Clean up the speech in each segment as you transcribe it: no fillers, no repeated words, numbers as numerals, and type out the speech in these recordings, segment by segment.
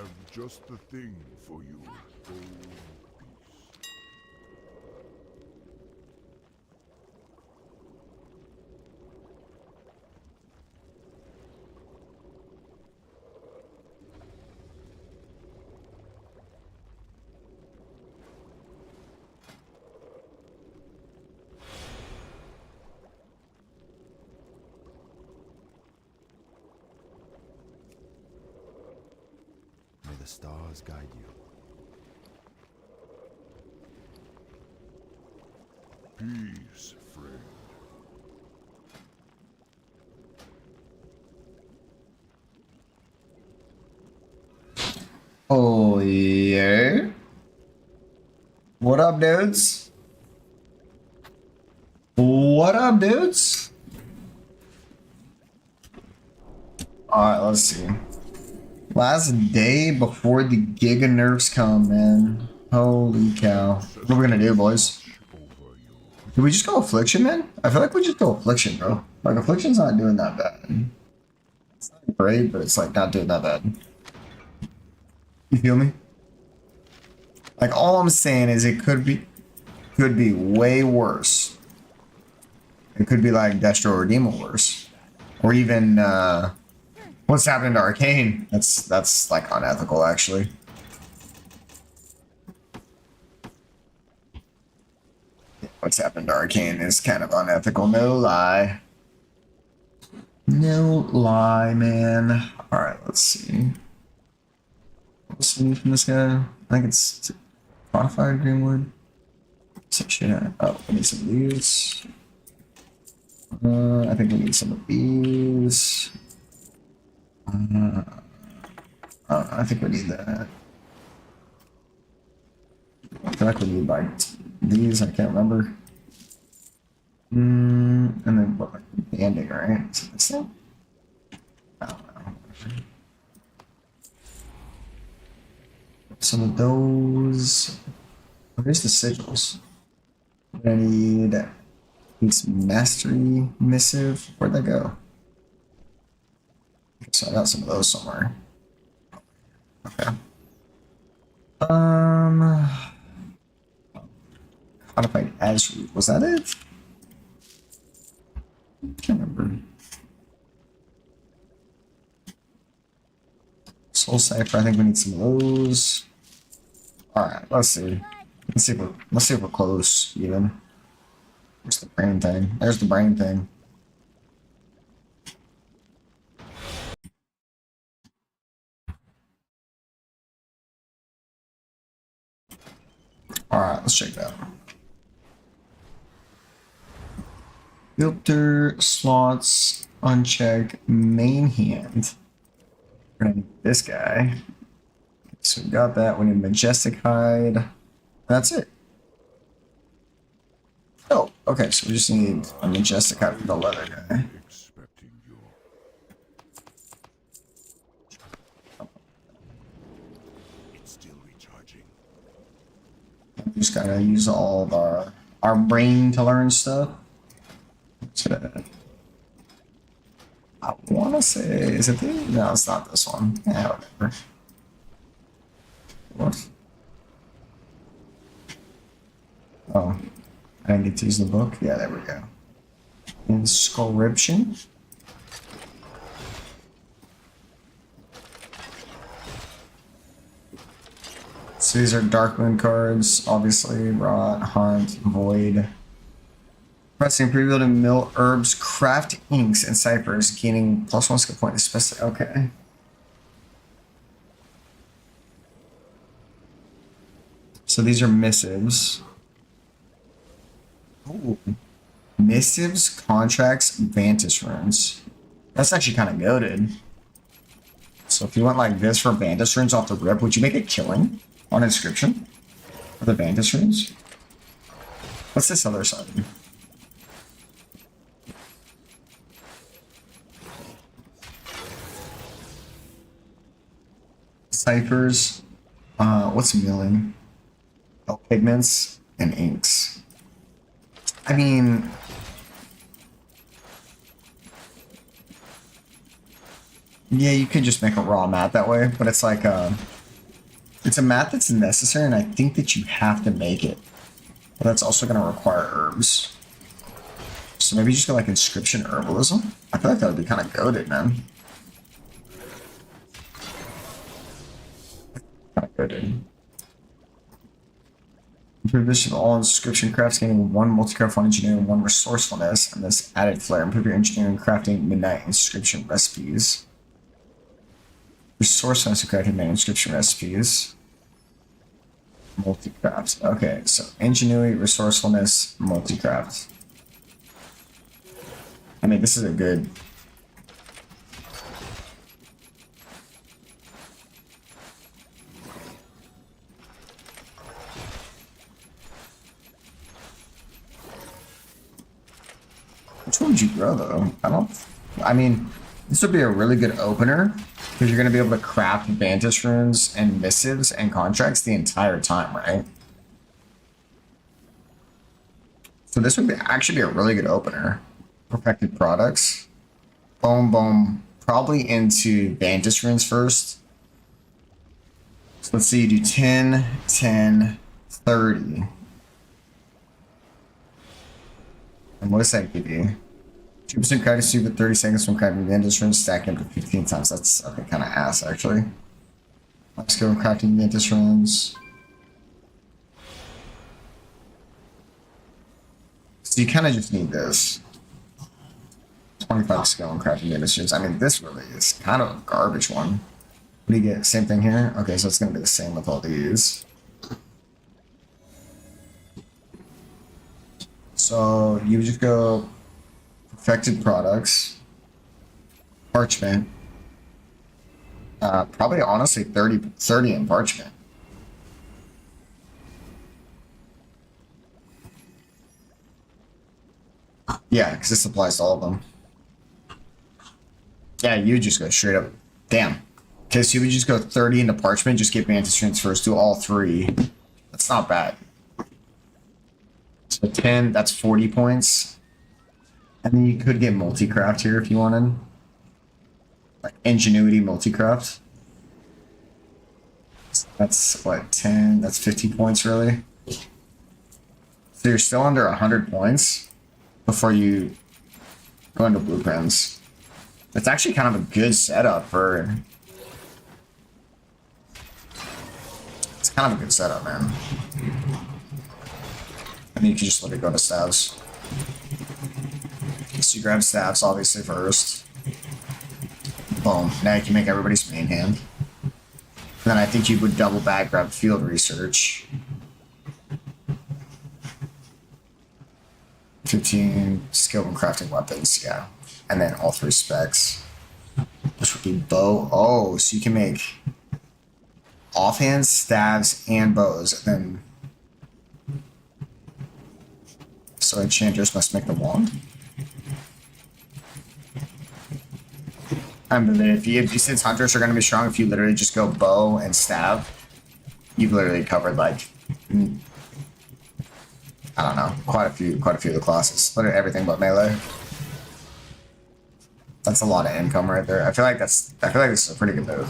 have just the thing for you, gold beast. May the stars guide you. Peace, friend. Oh yeah. What up, dudes? What up, dudes? Alright, let's see. Last day before the Giga Nerfs come, man. Holy cow. What are we gonna do, boys? Do we just go Affliction, man? I feel like we just go Affliction, bro. Like, Affliction's not doing that bad. It's not great, but it's like not doing that bad. You feel me? Like, all I'm saying is it could be way worse. It could be like Destro or Demo worse. Or even what's happening to Arcane. That's like unethical, actually. What's happened to Arcane is kind of unethical, no lie. No lie, man. Alright, let's see. What's we need from this guy? I think it's modified Greenwood. Some shit. Oh, we need some of these. I think we need some of these. I think we need that. I feel like we need like these. I can't remember. And then what? Like banding, right? Is it this thing? I don't know. Some of those. Where's the sigils? I need some mastery missive. Where'd they go? So I got some of those somewhere. Okay. Codified Azure. Was that it? I can't remember. Soul Cipher. I think we need some of those. All right. Let's see. Let's see if we're close even. Where's the brain thing? There's the brain thing. Alright, let's check that out. Filter, slots, uncheck, main hand. We're gonna need this guy. So we got that. We need Majestic Hide. That's it. Oh, okay, so we just need a Majestic Hide for the leather guy. Expecting you. It's still recharging. We just gotta use all of our brain to learn stuff. So, I wanna say, is it the? No, it's not this one. Yeah, whatever. What? Oh, I didn't get to use the book. Yeah, there we go. Inscription. So these are Darkmoon cards, obviously. Rot, Hunt, Void. Pressing preview to mill herbs, craft inks, and ciphers, gaining +1 skill point. Especially, okay. So these are missives. Ooh. Missives, contracts, Vantis runes. That's actually kind of goated. So if you went like this for Vantis runes off the rip, would you make a killing on inscription for the Vantis runes? What's this other side? Ciphers. What's milling? Oh, pigments and inks. I mean, yeah, you could just make a raw mat that way, but it's like It's a mat that's necessary, and I think that you have to make it. But that's also going to require herbs. So maybe just go like inscription herbalism. I feel like that would be kind of goated, man. Kind of goated. Improve this of all inscription crafts, gaining 1 multi-craft, 1 engineering, 1 resourcefulness, and this added flair. Improve your engineering, crafting, midnight inscription recipes. Resourcefulness, crafting, midnight inscription recipes. Multi-craft. Okay, so ingenuity, resourcefulness, multi-craft. I mean, this is a good. Which one would you grow though? I mean, this would be a really good opener because you're going to be able to craft Vantage runes and missives and contracts the entire time, right? So this would actually be a really good opener. Perfected products. Boom, boom. Probably into Vantage runes first. So let's see, you do 10, 10, 30. And what does that give you? 2% credit to for 30 seconds from crafting Vantage runes, stacking up to 15 times. That's okay, kind of ass, actually. Let's go crafting Vantage runes. So you kind of just need this. 25 skill in crafting Vantage runes. I mean, this really is kind of a garbage one. What do you get? Same thing here? Okay, so it's going to be the same with all these. So you would just go perfected products, parchment, probably honestly 30 in parchment. Yeah, because this applies to all of them. Yeah, you just go straight up. Damn. Okay, so you would just go 30 into parchment, just get Vantage runes first, do all 3. That's not bad. So 10, that's 40 points. And then you could get multi-craft here if you wanted. Like ingenuity multi-craft. That's what, 10, that's 50 points really. So you're still under 100 points before you go into blueprints. It's actually kind of a good setup for... It's kind of a good setup, man. And then you can just let it go to staves. So you grab staves, obviously, first. Boom. Now you can make everybody's main hand. And then I think you would double back, grab field research. 15 skill in crafting weapons, yeah. And then all 3 specs. This would be bow. Oh, so you can make offhands, staves, and bows. And then so enchanters must make the wand. But if you since hunters are going to be strong, if you literally just go bow and stab, you've literally covered like I don't know, quite a few of the classes. Literally everything but melee. That's a lot of income right there. I feel like this is a pretty good move.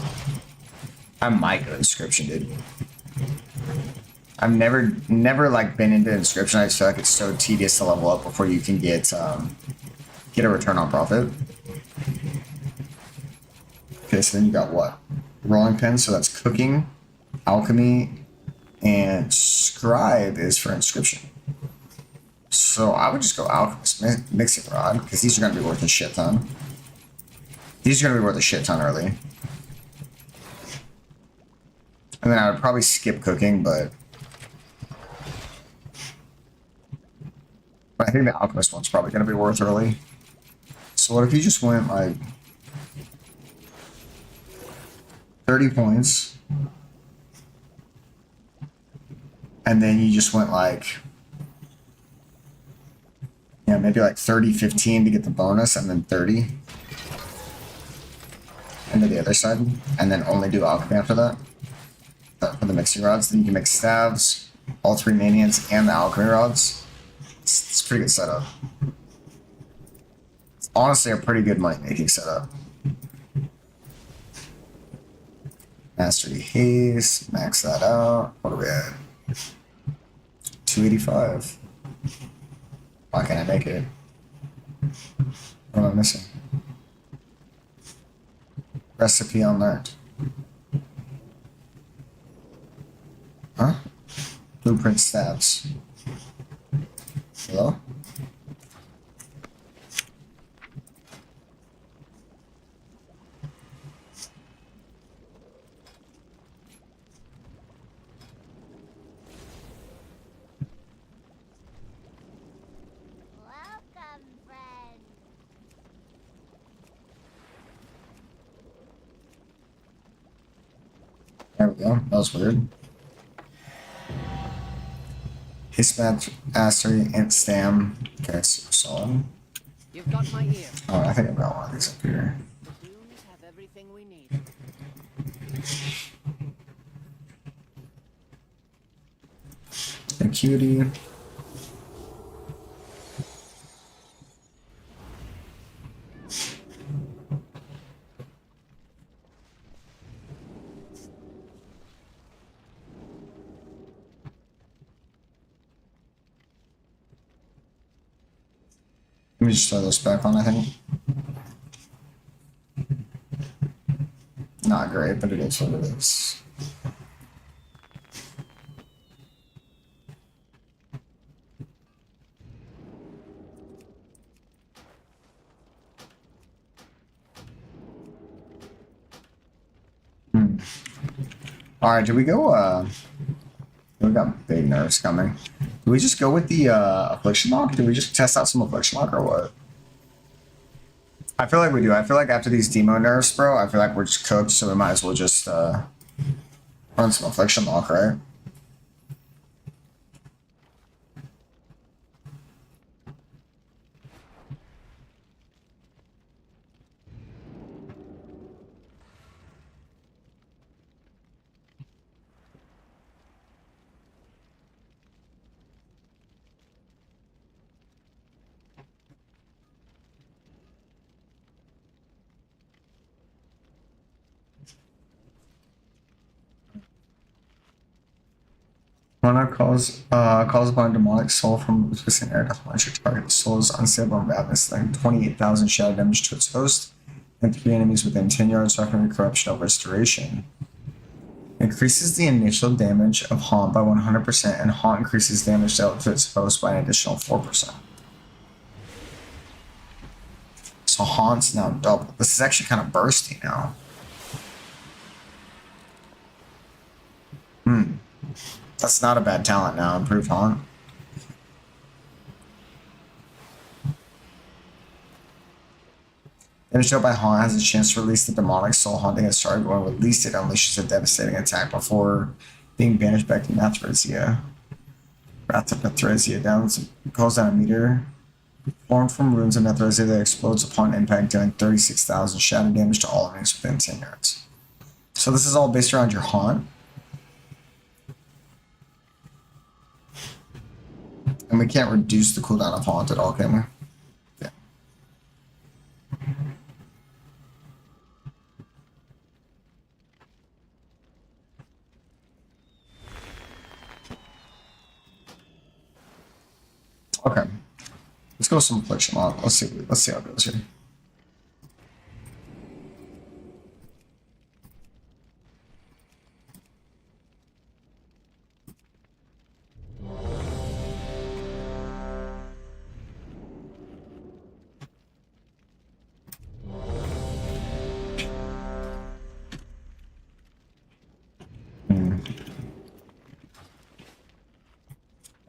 I might go inscription, dude. I've never like been into inscription. I just feel like it's so tedious to level up before you can get a return on profit. Okay, so then you got what? Rolling pin, so that's cooking, alchemy, and scribe is for inscription. So I would just go alchemist, mixing rod, because these are going to be worth a shit ton. These are going to be worth a shit ton early. And then I would probably skip cooking, but I think the alchemist one's probably going to be worth early. So what if you just went like 30 points, and then you just went like, yeah, maybe like 30, 15 to get the bonus, and then 30 into the other side, and then only do alchemy after that for the mixing rods. Then you can make staves, all 3 manians, and the alchemy rods. It's a pretty good setup. It's honestly a pretty good money making setup. Mastery Haste, max that out. What are we at? 285. Why can't I make it? What am I missing? Recipe unlearned. Huh? Blueprint stabs. Hello? Welcome, friend. There we go. That was weird. His mastery and stam. Okay, super solid. You've got my ear. Oh, I think I've got one of these up here. The Dooms have everything we need. A cutie. Let me just throw this back on, I think. Not great, but it is what it is. Alright, do we go, we got big nerfs coming. Do we just go with the, Affliction Lock? Do we just test out some Affliction Lock or what? I feel like we do. I feel like after these demo nerfs, bro, I feel like we're just cooked, so we might as well just, run some Affliction Lock, right? Mana calls upon a demonic soul from a specific area to launch your target. The soul is unstable and ravenous, like 28,000 shadow damage to its host, and 3 enemies within 10 yards, suffering corruption over its duration. Increases the initial damage of Haunt by 100%, and Haunt increases damage dealt to its host by an additional 4%. So Haunt's now double. This is actually kind of bursty now. That's not a bad talent now, improved Haunt. Damage dealt by Haunt has a chance to release the demonic soul haunting its target. When released, it unleashes a devastating attack before being banished back to Nathrezia. Wrath of Nathrezia calls down a meteor formed from runes of Nathrezia that explodes upon impact, dealing 36,000 shadow damage to all enemies within 10 yards. So this is all based around your Haunt. And we can't reduce the cooldown of Haunt at all, can we? Yeah. Okay. Let's go with some Affliction Lock. Let's see how it goes here.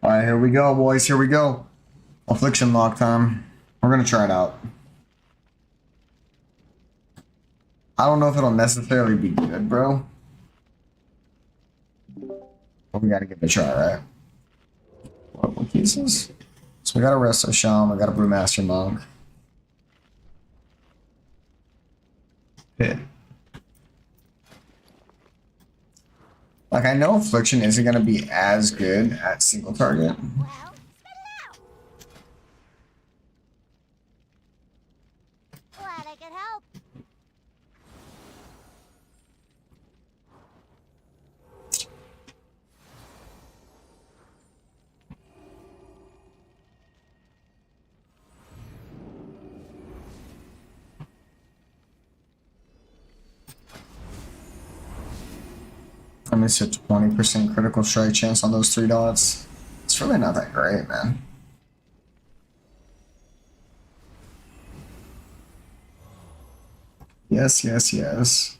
Alright, here we go, boys. Here we go. Affliction Lock time. We're gonna try it out. I don't know if it'll necessarily be good, bro. But we gotta give it a try, right? What pieces? So we got a Resto Shaman, we got a Brewmaster Monk. Pit. Like, I know Affliction isn't gonna be as good at single target. Well, spit it out. Glad I could help. I mean, it's a 20% critical strike chance on those 3 dots. It's really not that great, man. Yes, yes, yes.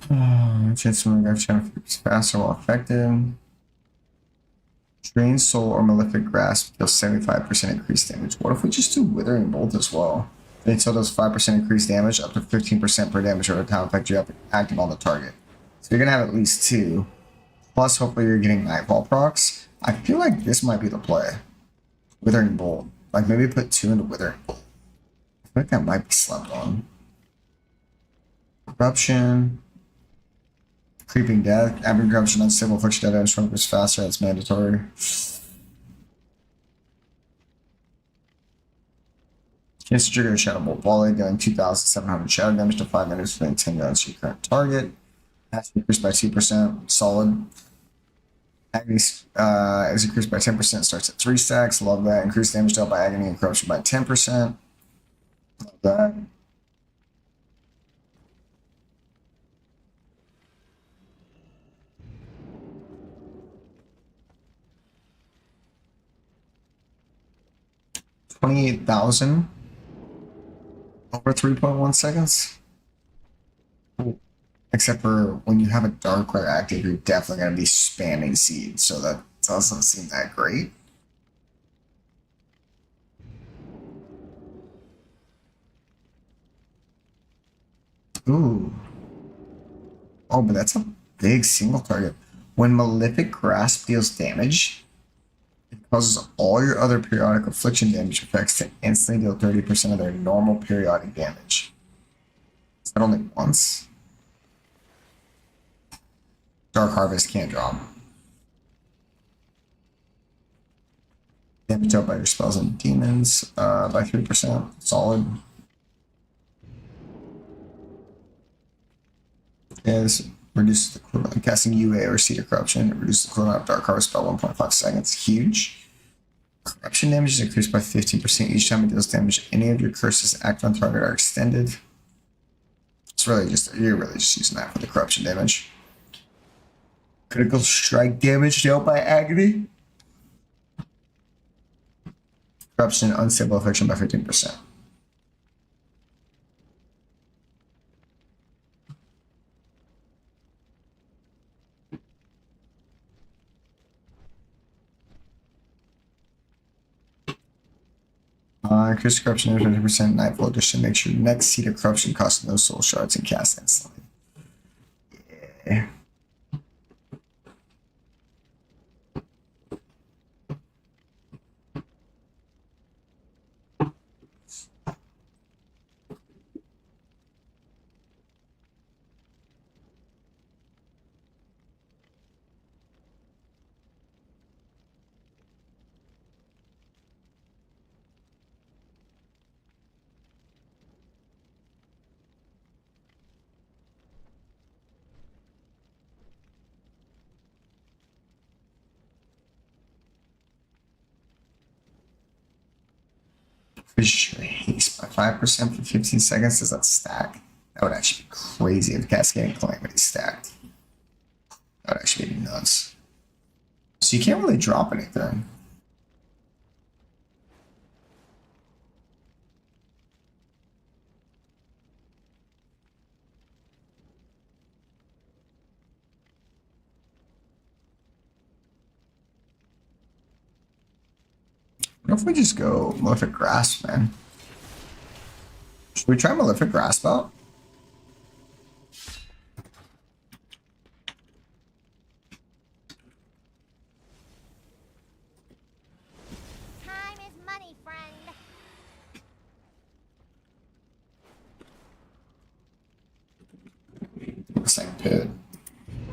Chance to move channel faster while effective. Drain Soul or Malefic Grasp deals 75% increased damage. What if we just do Withering Bolt as well? It still does 5% increased damage, up to 15% per damage or time effect you have active on the target. So you're gonna have at least 2. Plus, hopefully you're getting Nightfall procs. I feel like this might be the play. Withering Bolt. Like maybe put 2 into Withering Bolt. I feel like that might be slept on. Corruption. Creeping Death. Average Corruption unstable affliction damage from is faster, that's mandatory. Chance to trigger a Shadow Bolt volley, dealing 2,700 shadow damage to 5 minutes within 10 yards to your current target. Has to increase by 2%. Solid. Agony is increased by 10%, starts at 3 stacks. Love that. Increased damage dealt by Agony and Corruption by 10%. Love that. $28,000 over 3.1 seconds. Except for when you have a Dark Lair active, you're definitely going to be spamming Seed, so that doesn't seem that great. Ooh. Oh, but that's a big single target. When Malefic Grasp deals damage, it causes all your other periodic affliction damage effects to instantly deal 30% of their normal periodic damage. Is that only once? Dark Harvest can't drop. Damage dealt by your spells and demons by 3%. Solid. Is reduces the equivalent casting UA or Seed of Corruption. It reduces the equivalent of Dark Harvest spell 1.5 seconds. Huge. Corruption damage is increased by 15% each time it deals damage. Any of your curses active on target are extended. It's really just, you're really just using that for the corruption damage. Critical strike damage dealt by Agony. Corruption and unstable affliction by 15%. Increase corruption 50%. Nightfall addition makes your next Seed of Corruption cost no soul shards and cast instantly. Yeah. Push your haste by 5% for 15 seconds. Does that stack? That would actually be crazy if Cascading Calamity stacked. That would actually be nuts. So you can't really drop anything. What if we just go Malefic Grasp, man? Should we try Malefic Grasp out? Time is money, friend. Second pit.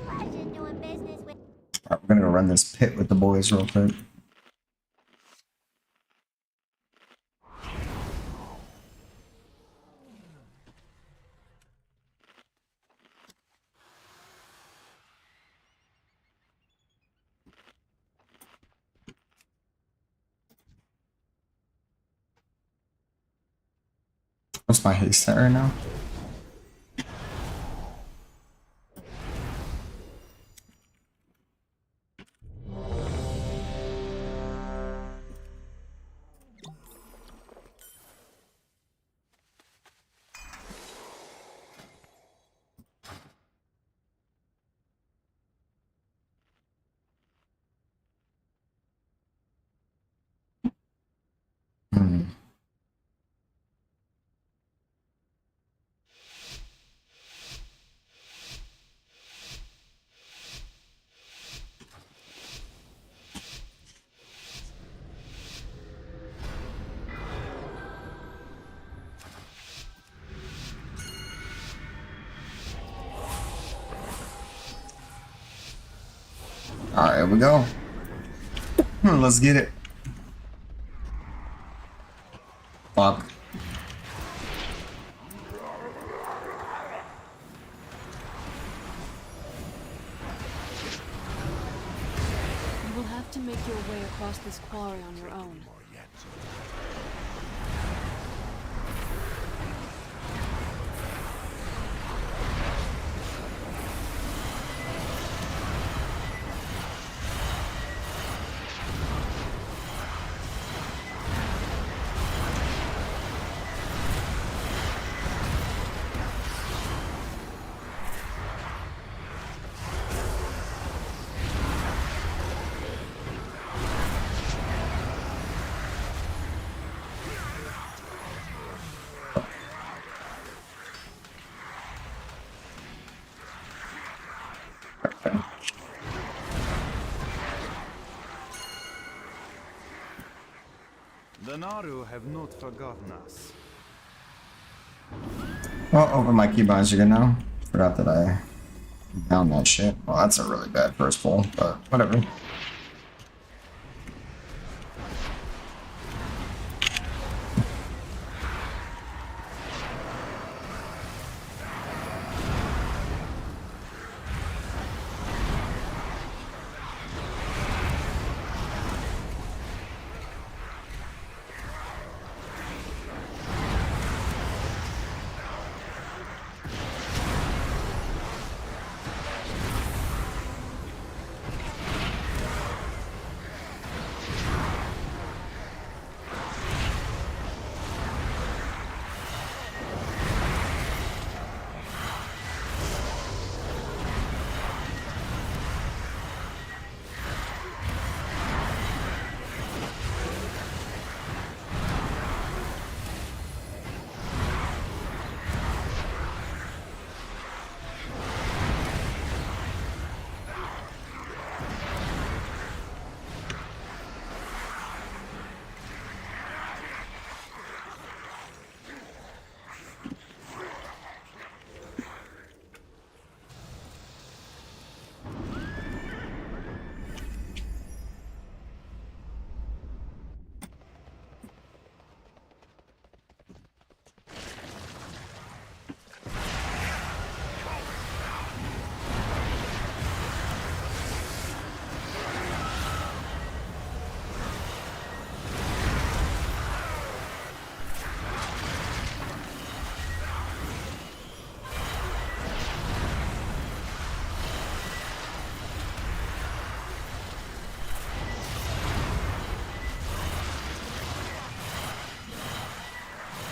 Pleasure doing business with. Alright, we're gonna go run this pit with the boys real quick. What's my haste at right now? Alright, here we go. Let's get it. Fuck. You will have to make your way across this quarry on your own. The Naru have not forgotten us. Well, open my keybinds again now. Forgot that I down that shit. Well, that's a really bad first pull, but whatever.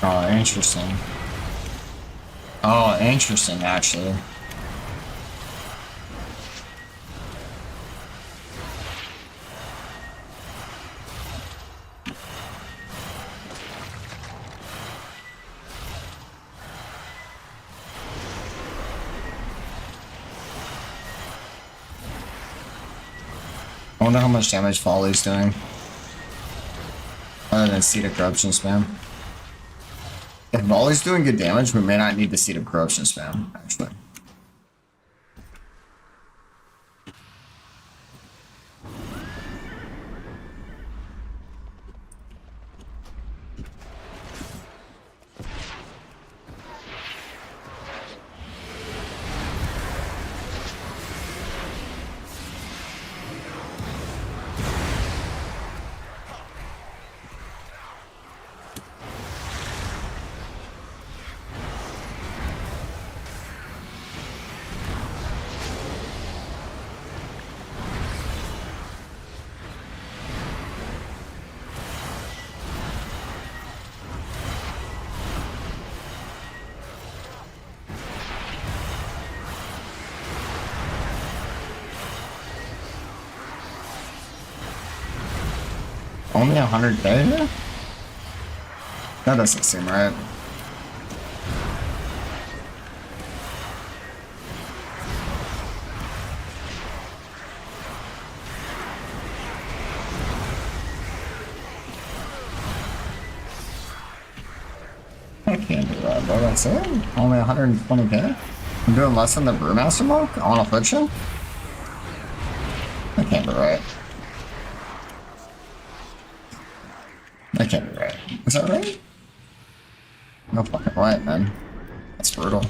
Oh, interesting. Oh, interesting, actually. I wonder how much damage Folly's doing. Other than Seed of Corruption spam. If Volley's doing good damage, we may not need the Seed of Corruption spam, actually. Only 100k here? That doesn't seem right. I can't do that, bro. That's it? Only 120k? I'm doing less than the Brewmaster monk on affliction? I Can't be right. That can't be right. Is that right? No fucking way, man. That's brutal.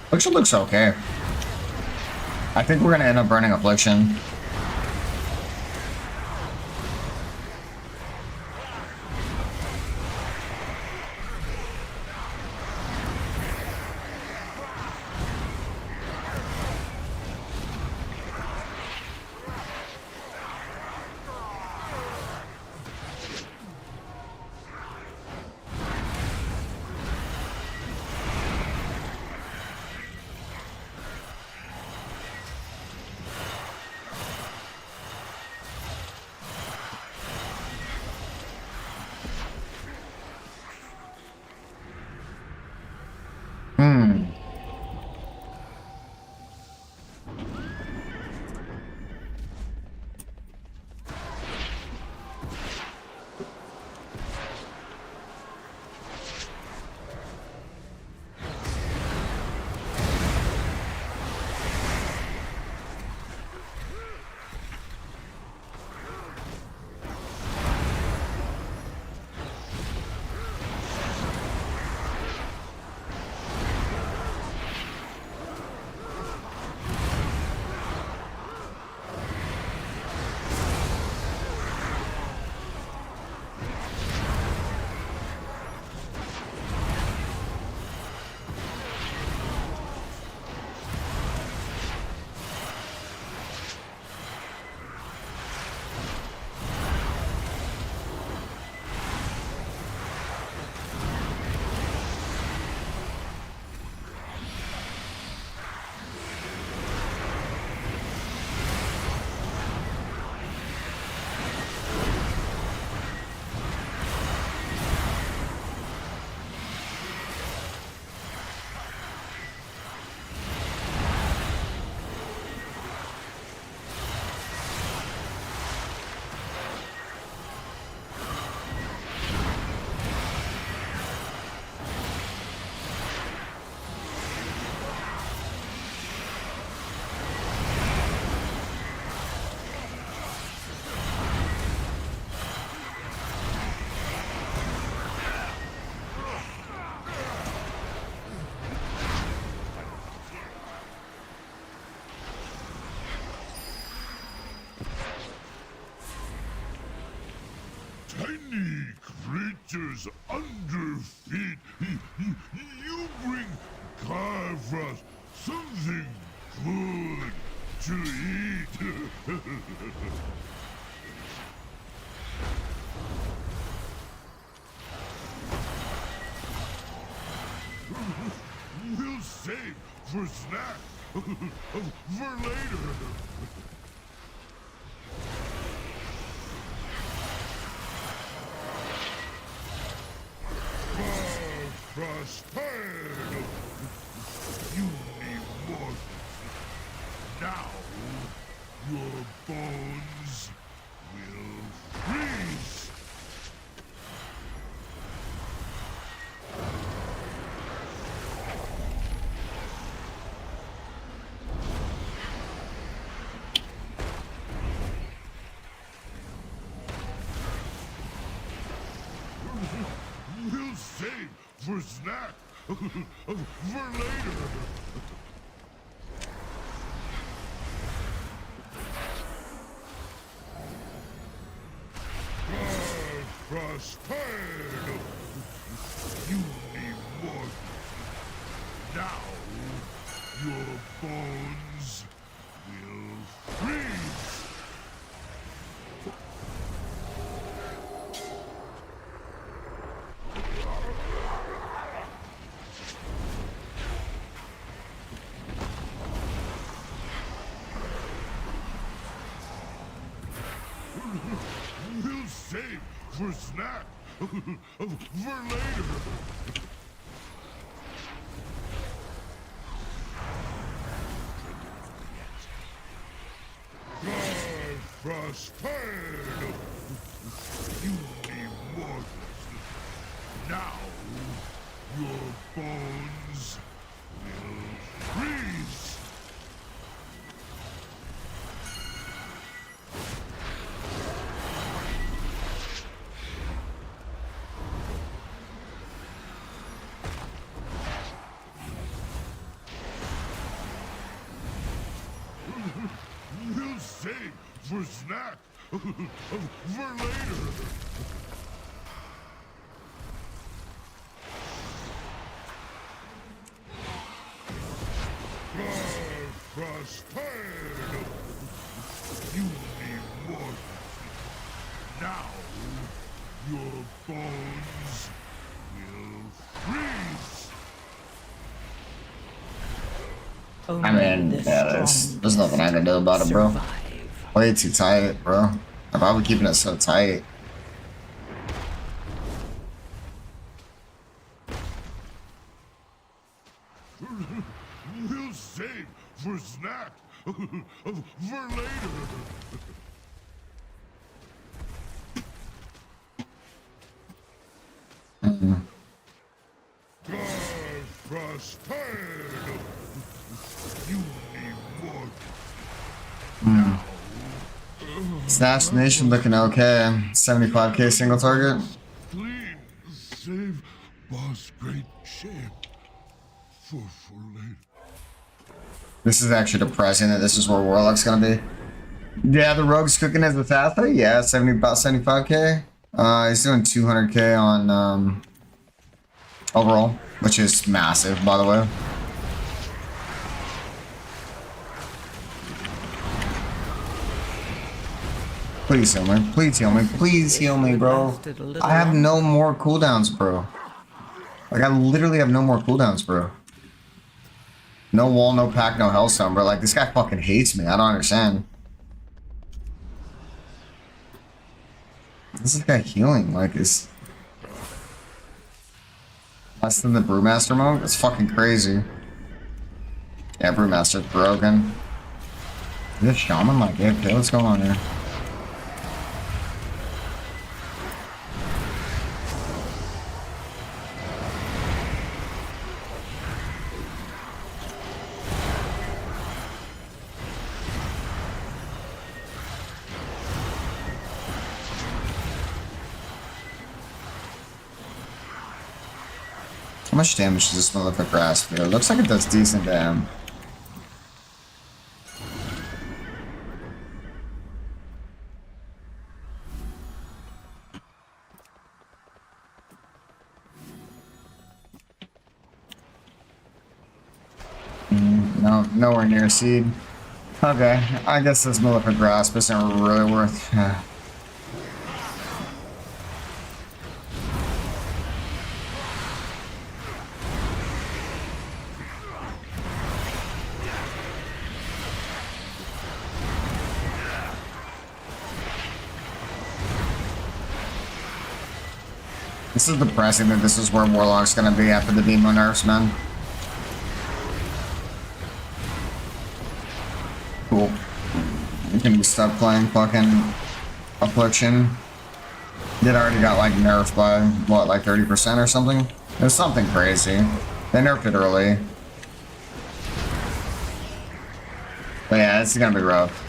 Affliction looks okay. I think we're gonna end up burning Affliction. Tiny creatures under feet. You bring Kavras something good to eat. We'll save for snack for later. Prosperity. You need more. Now, your bones will freeze. We'll save for snack for later. Prosperity. Your bones will freeze. We'll save for snack for later. Frostfire! You immortals! Now your bones will freeze! We'll save for snack for later. Frostfire! You immortals! Now your bones will freeze! I mean, yeah, there's nothing I can do about it, bro. Way too tight, bro. If I were keeping it so tight. We'll save for snack for later. Frostfire! You immortal! Now, Snatch Nation looking okay. 75k single target. please save Boss Great Shape for later. This is actually depressing that this is where Warlock's gonna be. Yeah, the Rogue's cooking his Assassin. Yeah, about 75k. He's doing 200k on overall, which is massive, by the way. Please heal me. Please heal me. Please heal me, bro. I have no more cooldowns, bro. Like, I literally have no more cooldowns, bro. No wall, no pack, no hellstone, bro. Like, this guy fucking hates me. I don't understand. This is guy healing, like, is less than the Brewmaster mode? That's fucking crazy. Yeah, Brewmaster's broken. Is this Shaman like AFK? What's going on here? How much damage does this motherfucker grasp do? It looks like it does decent damage. No, nowhere near seed. Okay, I guess this motherfucker grasp isn't really worth. This is depressing that this is where Warlock's gonna be after the Demo nerfs, man. Cool. You can stop playing fucking Affliction. It already got like nerfed by what, like 30% or something? It was something crazy. They nerfed it early. But yeah, it's gonna be rough.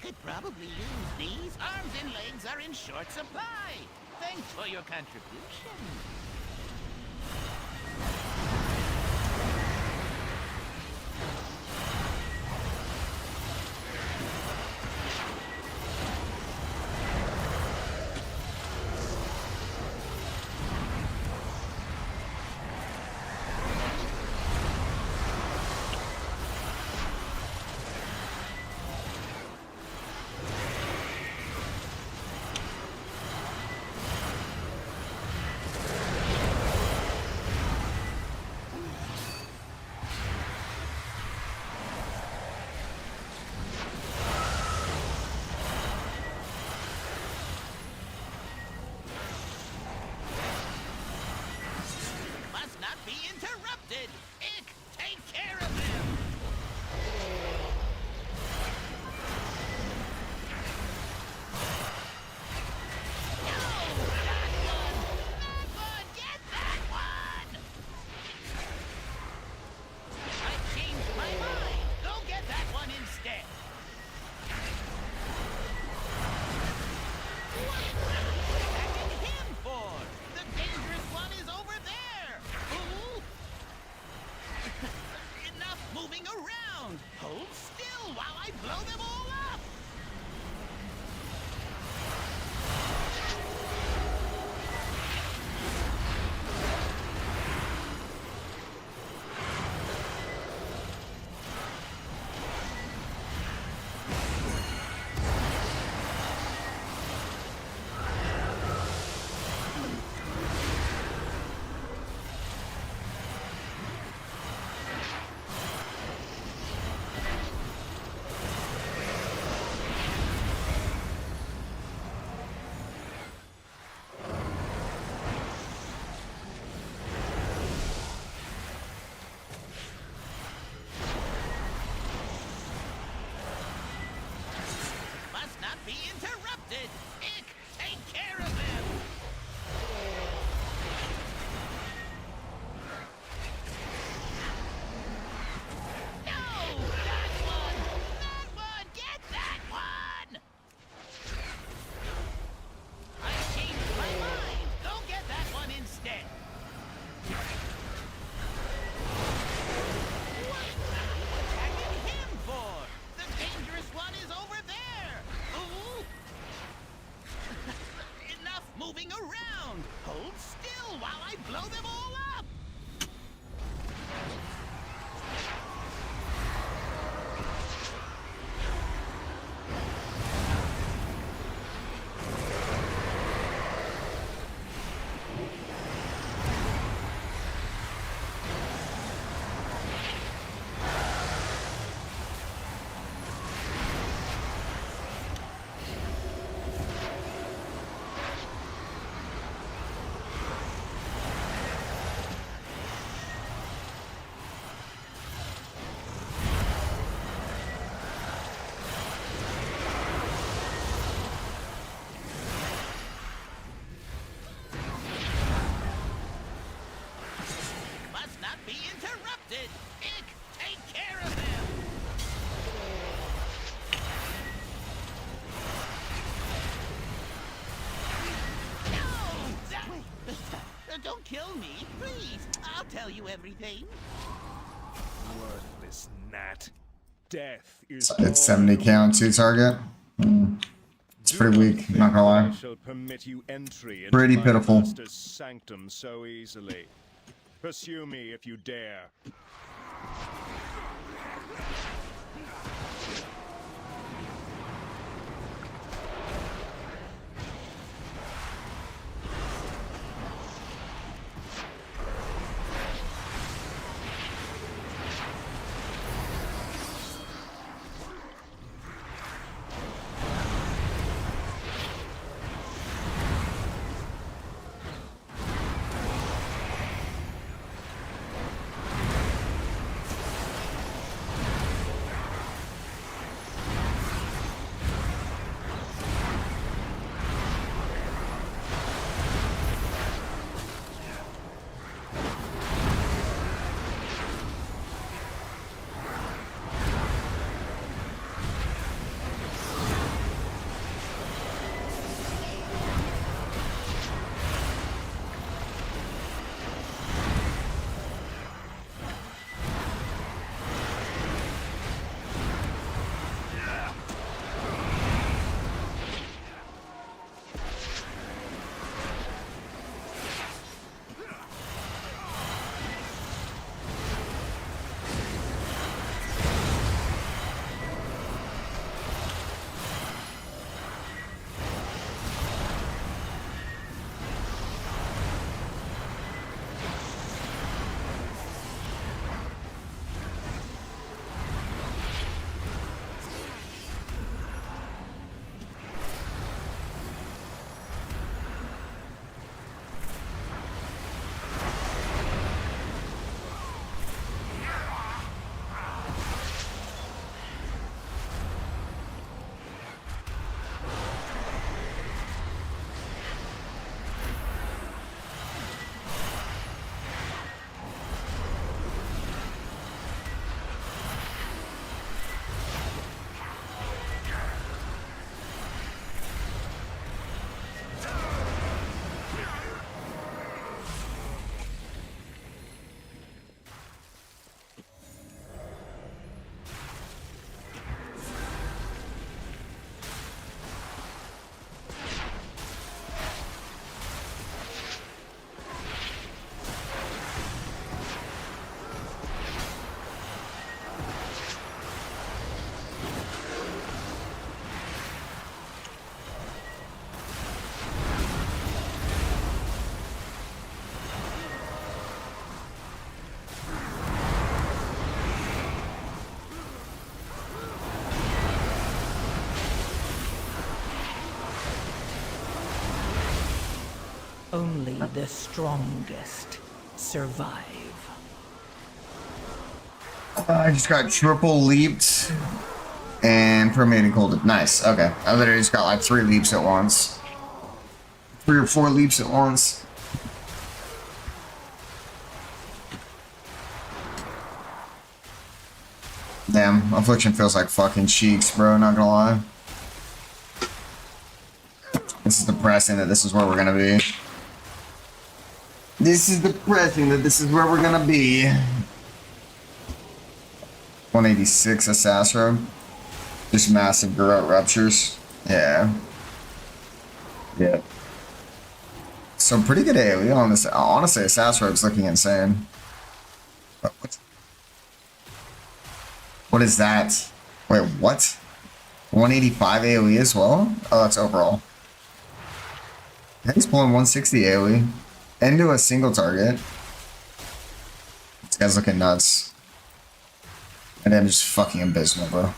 could probably use these. Arms and legs are in short supply. Thanks for your contribution. Must not be interrupted. Ick, take care of him. No, that one. That one, get that one. I changed my mind. Go get that one instead. What are you attacking him for? The dangerous one is over there. Fool. Enough moving around. Hold still while I blow them all up. Must not be interrupted. Ick, take care of him. No, that one. That one, get that one. I changed my mind. Go get that one instead. What are you attacking him for? The dangerous one is over there. Fool. Enough moving around. Hold still while I blow them all up. Must not be interrupted. Ick, take care of him. No! Don't kill me, please. I'll tell you everything. Worthless gnat. Death is It's 70 count to target. It's pretty weak, not gonna lie. shall permit you entry into Pretty my pitiful. master's sanctum so easily. Pursue me if you dare. Only the strongest survive. I just got triple leaped and permeating cold. Nice. Okay. I literally just got like 3 leaps at once. 3 or 4 leaps at once. Damn, Affliction feels like fucking cheeks, bro, not gonna lie. This is depressing that this is where we're gonna be. This is depressing that this is where we're gonna be. 186 Assassin. Just massive garrote ruptures. Yeah. Yeah. So pretty good AoE on this. Honestly, Assassin is looking insane. What is that? Wait, what? 185 AoE as well? Oh, that's overall. He's pulling 160 AoE into a single target. This guy's looking nuts. And then just fucking abysmal, bro.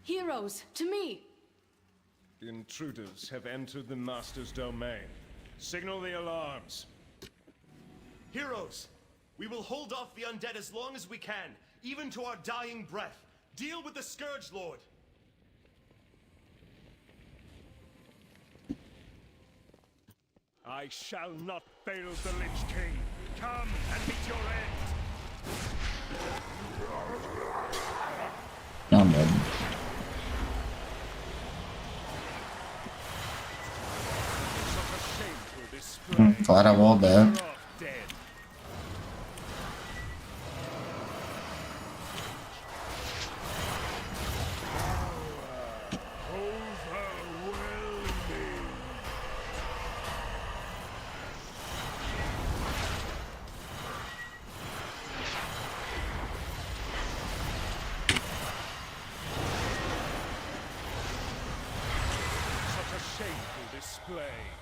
Heroes, to me! Intruders have entered the Master's domain. Signal the alarms. Heroes, we will hold off the undead as long as we can, even to our dying breath. Deal with the Scourge Lord. I shall not fail the Lich King. Come and meet your end. I'm dead. Glad I walled that.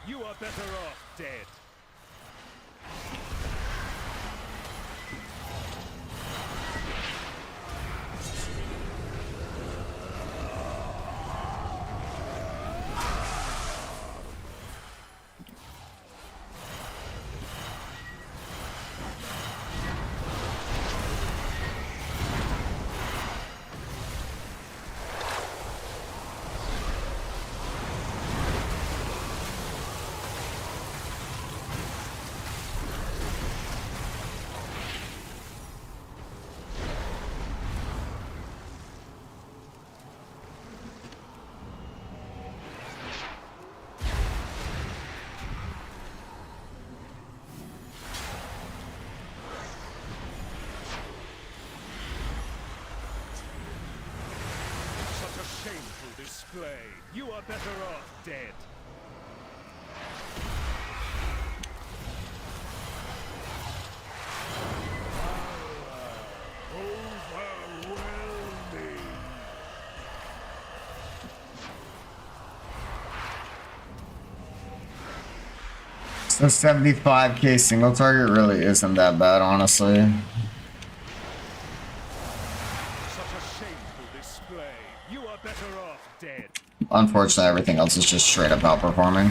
You are better off dead. Display. You are better off dead. So 75k single target really isn't that bad, honestly. Unfortunately, everything else is just straight up outperforming.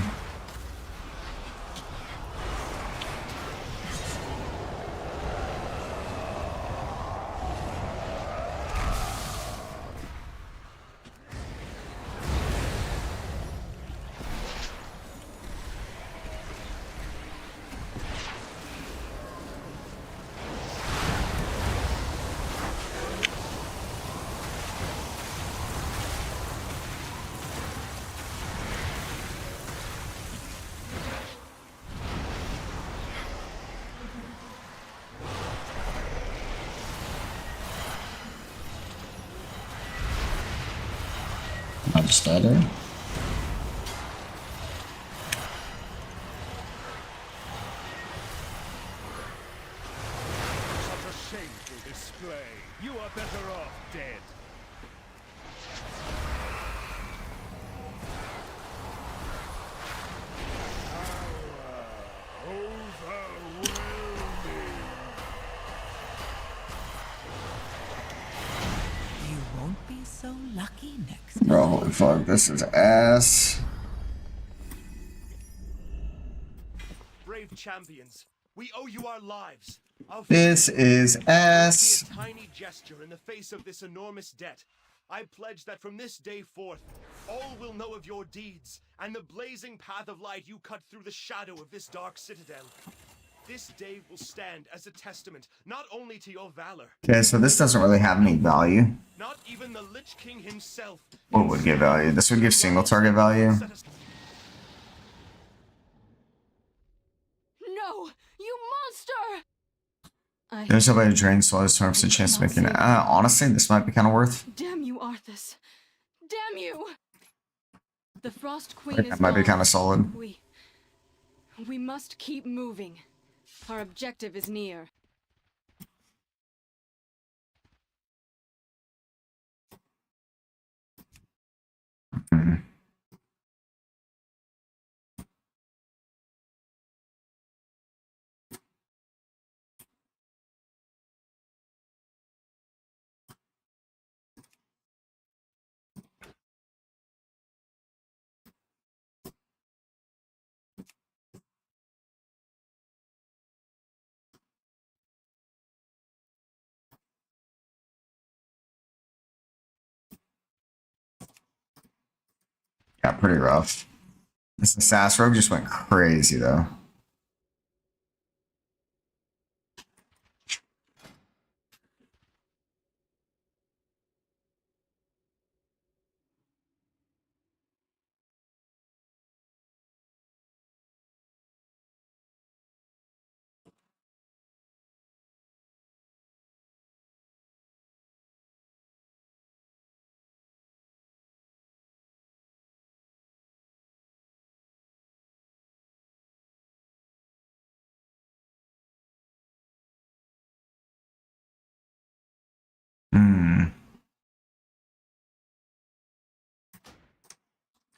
I'll stutter. Such a shameful display. You are better off dead. Bro, holy fuck, this is ass. Brave champions, we owe you our lives. Our This is It ass. would be a tiny gesture in the face of this enormous debt. I pledge that from this day forth, all will know of your deeds and the blazing path of light you cut through the shadow of this dark citadel. This day will stand as a testament not only to your valor. Okay, so this doesn't really have any value. Not even the Lich King himself. What would give value? This would give single target value. No, you monster! There's somebody to drain slows terms a chance of making it. Honestly, this might be kind of worth. Damn you, Arthas. Damn you! The Frost Queen That is might be gone. kind of solid. We must keep moving. Our objective is near. Got pretty rough. This Sass Rogue just went crazy though.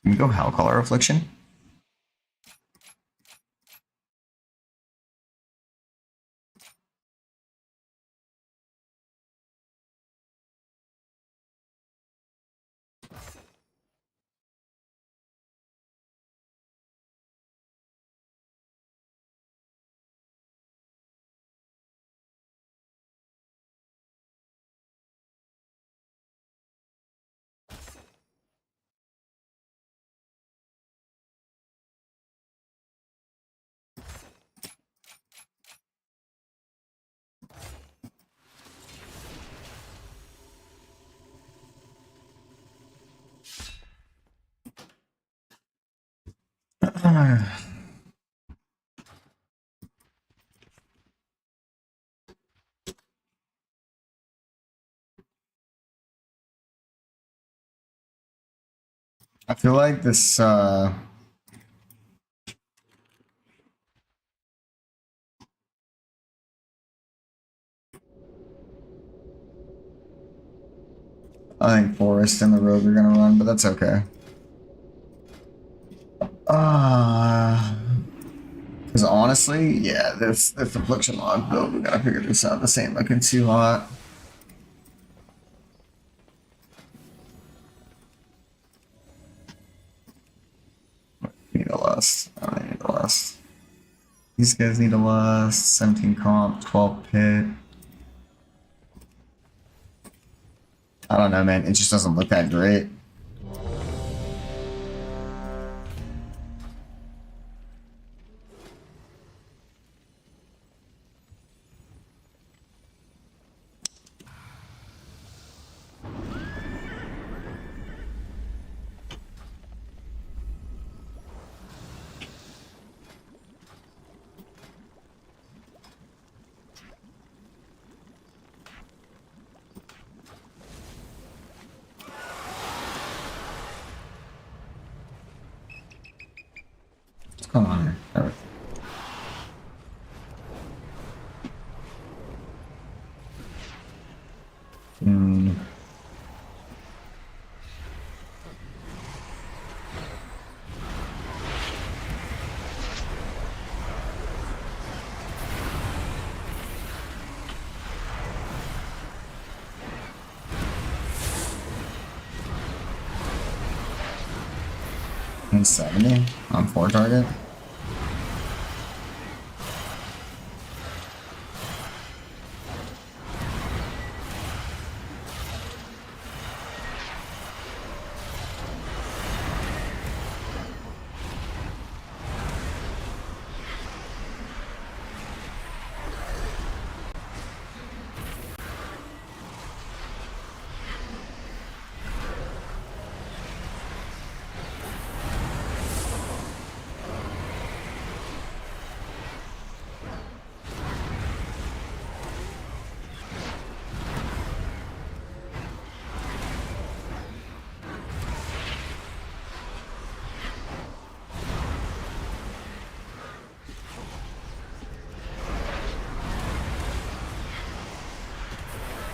Can we go Hellcaller Affliction? I feel like this I think Forest and the Rogue are gonna run, but that's okay. Because honestly, yeah, this Affliction Log build, we gotta figure this out. This ain't looking too hot. Need a lust. I don't need a lust. These guys need a lust. 17 comp, 12 pit. I don't know, man. It just doesn't look that great. What's going on here? Everything. And 70 on 4 target.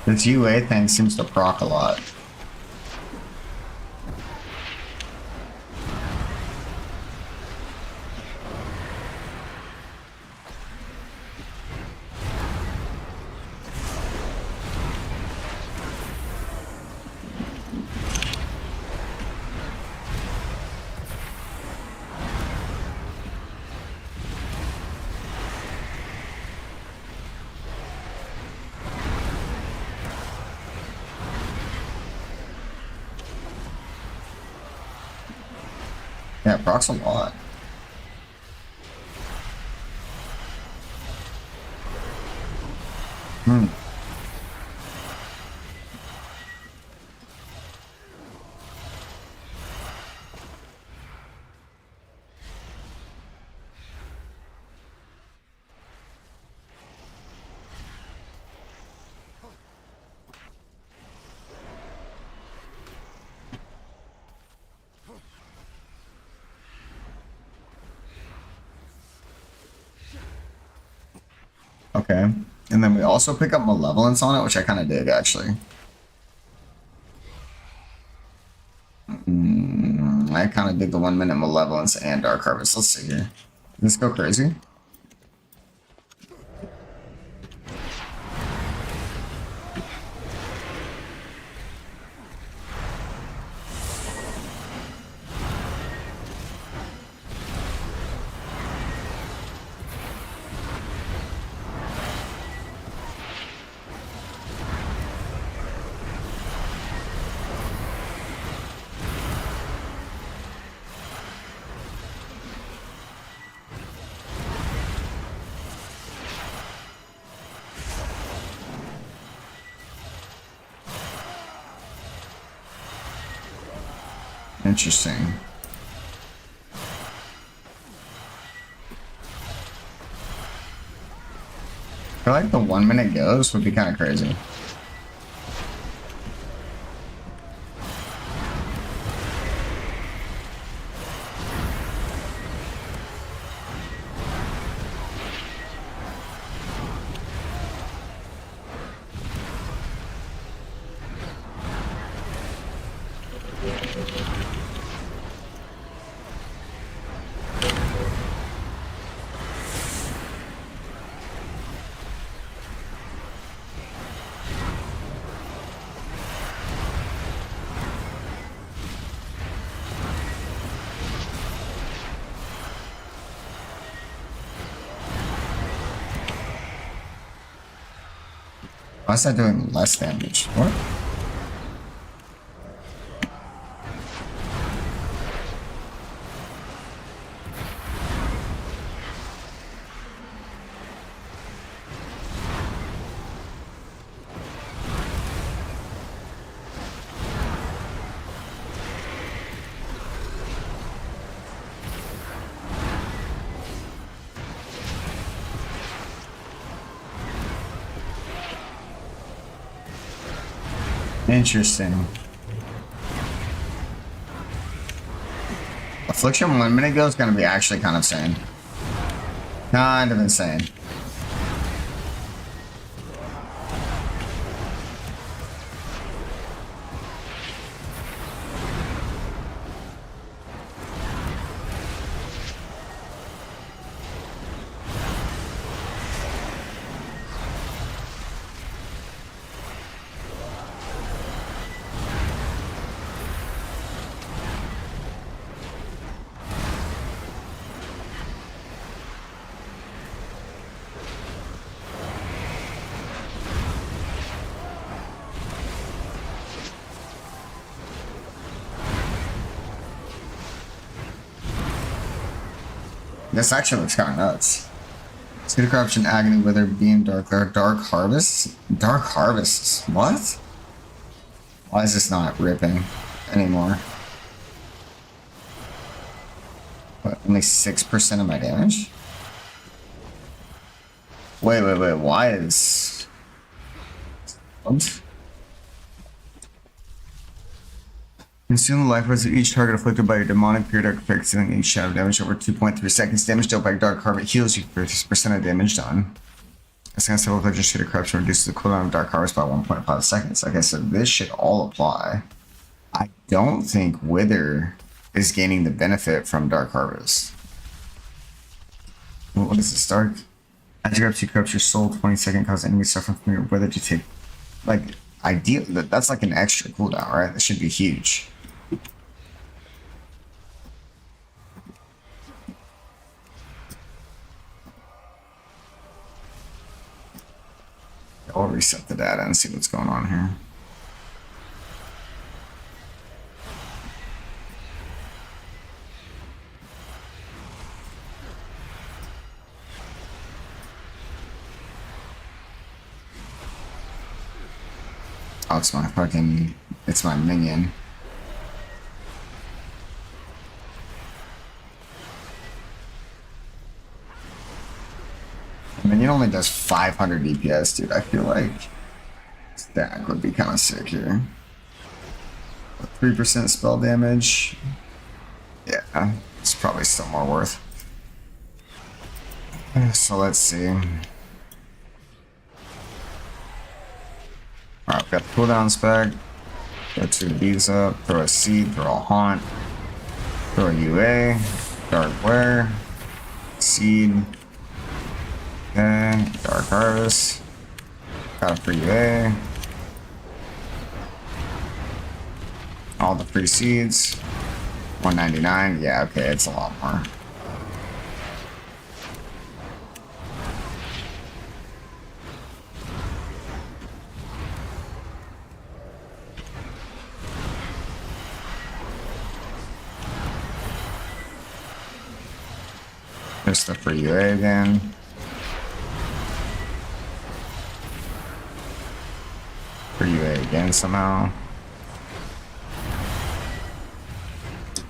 This UA thing seems to proc a lot. Yeah, it procs a lot. Hmm. Okay. And then we also pick up Malevolence on it, which I kind of dig, actually. I kind of dig the 1 minute Malevolence and Dark Harvest. Let's see here. Let's go crazy. Interesting. I feel like the 1 minute ghost would be kind of crazy. Why is that doing less damage? What? Interesting. Affliction 1 minute ago is going to be actually kind of insane. Kind of insane. This actually looks kind of nuts. City Corruption, Agony, Wither, Beam, Dark Lair, Dark Harvest? Dark Harvest? What? Why is this not ripping anymore? What, only 6% of my damage? Wait, why is... What? Consume the life points of each target afflicted by your demonic periodic effect, dealing each shadow damage over 2.3 seconds. Damage dealt by Dark Harvest heals you for 50% of damage done. A second level Legend Shade of Corruption reduces the cooldown of Dark Harvest by 1.5 seconds. Like I said, this should all apply. I don't think Wither is gaining the benefit from Dark Harvest. What is this, Dark? As you grab 2 corrupts your soul, 20-second cause enemies suffering from your Wither to take... Like, ideal. That's like an extra cooldown, right? That should be huge. I'll reset the data and see what's going on here. Oh, it's my fucking... It's my minion. I mean, it only does 500 DPS, dude. I feel like stack would be kind of sick here. 3% spell damage. Yeah, it's probably still more worth. So let's see. Alright, we've got the cooldowns back. Throw 2 of these up. Throw a seed. Throw a haunt. Throw a UA. Dark Wear. Seed. Okay, Dark Harvest. Got a free UA. All the free seeds. 199. Yeah, okay, it's a lot more. There's the free UA again. Free UA again somehow.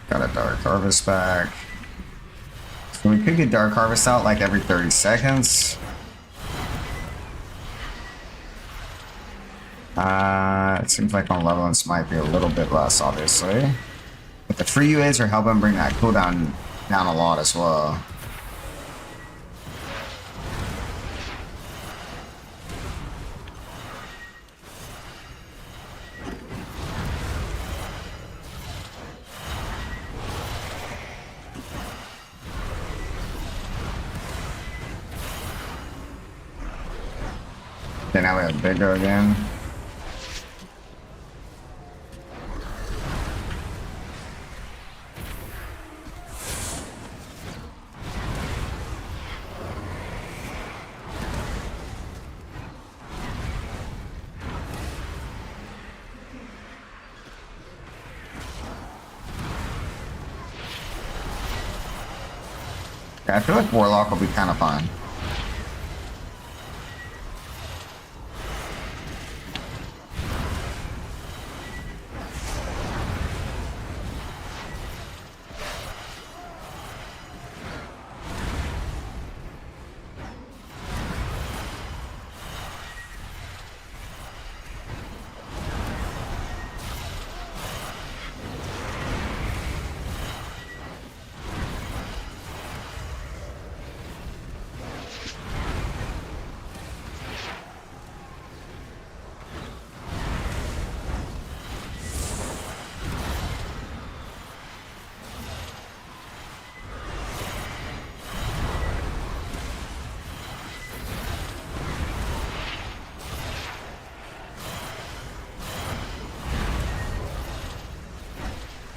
Got a Dark Harvest back. So we could get Dark Harvest out like every 30 seconds. It seems like on levelings might be a little bit less, obviously. But the free UAs are helping bring that cooldown down a lot as well. Okay, now we have Bigger again. Yeah, I feel like Warlock will be kind of fun.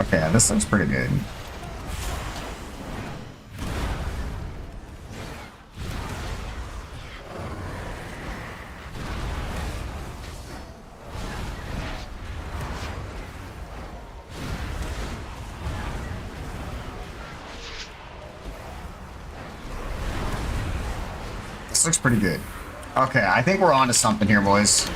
Okay, this looks pretty good. looks pretty good. Okay, I think we're on to something here, boys.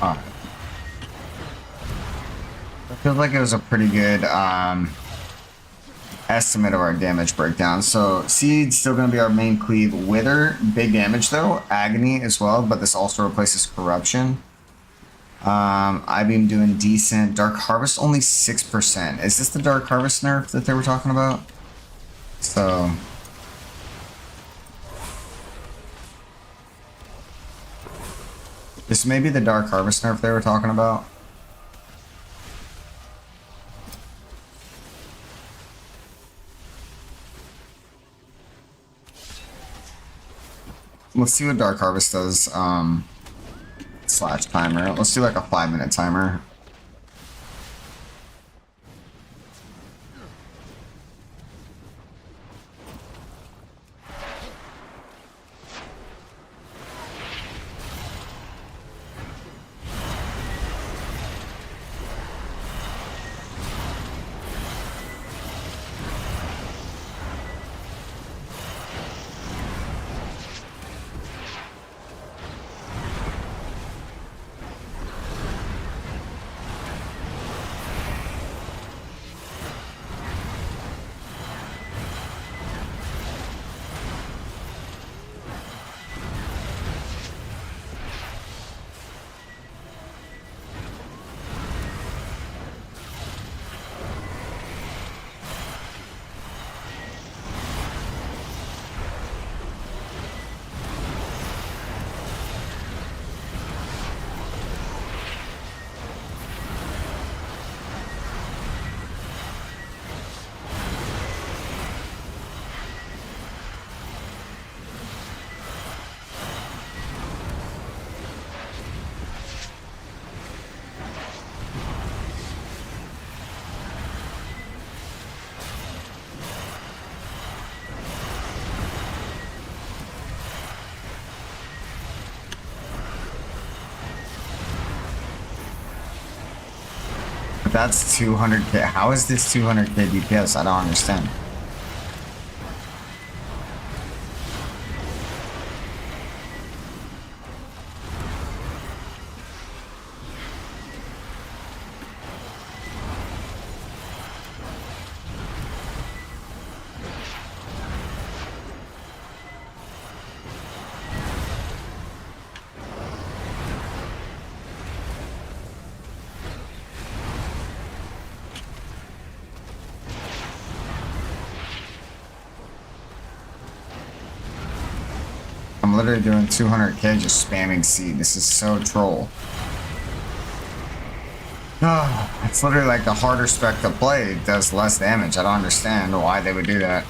Alright. I feel like it was a pretty good estimate of our damage breakdown. So Seed's still going to be our main cleave. Wither, big damage though. Agony as well, but this also replaces Corruption. I've been doing decent. Dark Harvest only 6%. Is this the Dark Harvest nerf that they were talking about? So... this may be the Dark Harvest nerf they were talking about. Let's see what Dark Harvest does. Slash timer. Let's do like a 5-minute timer. That's 200k. How is this 200k DPS? I don't understand. I'm literally doing 200k just spamming seed. This is so troll. It's literally like the harder spec to play does less damage. I don't understand why they would do that.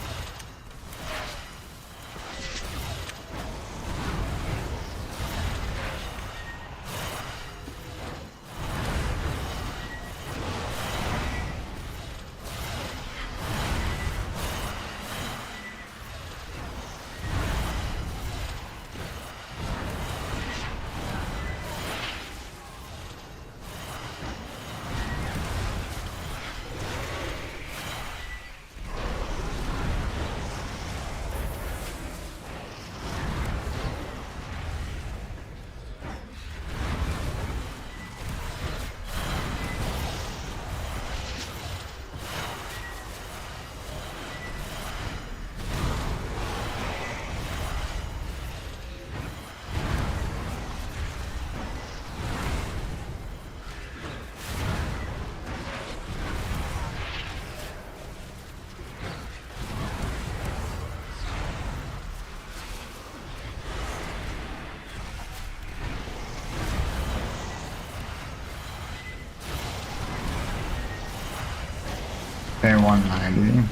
190.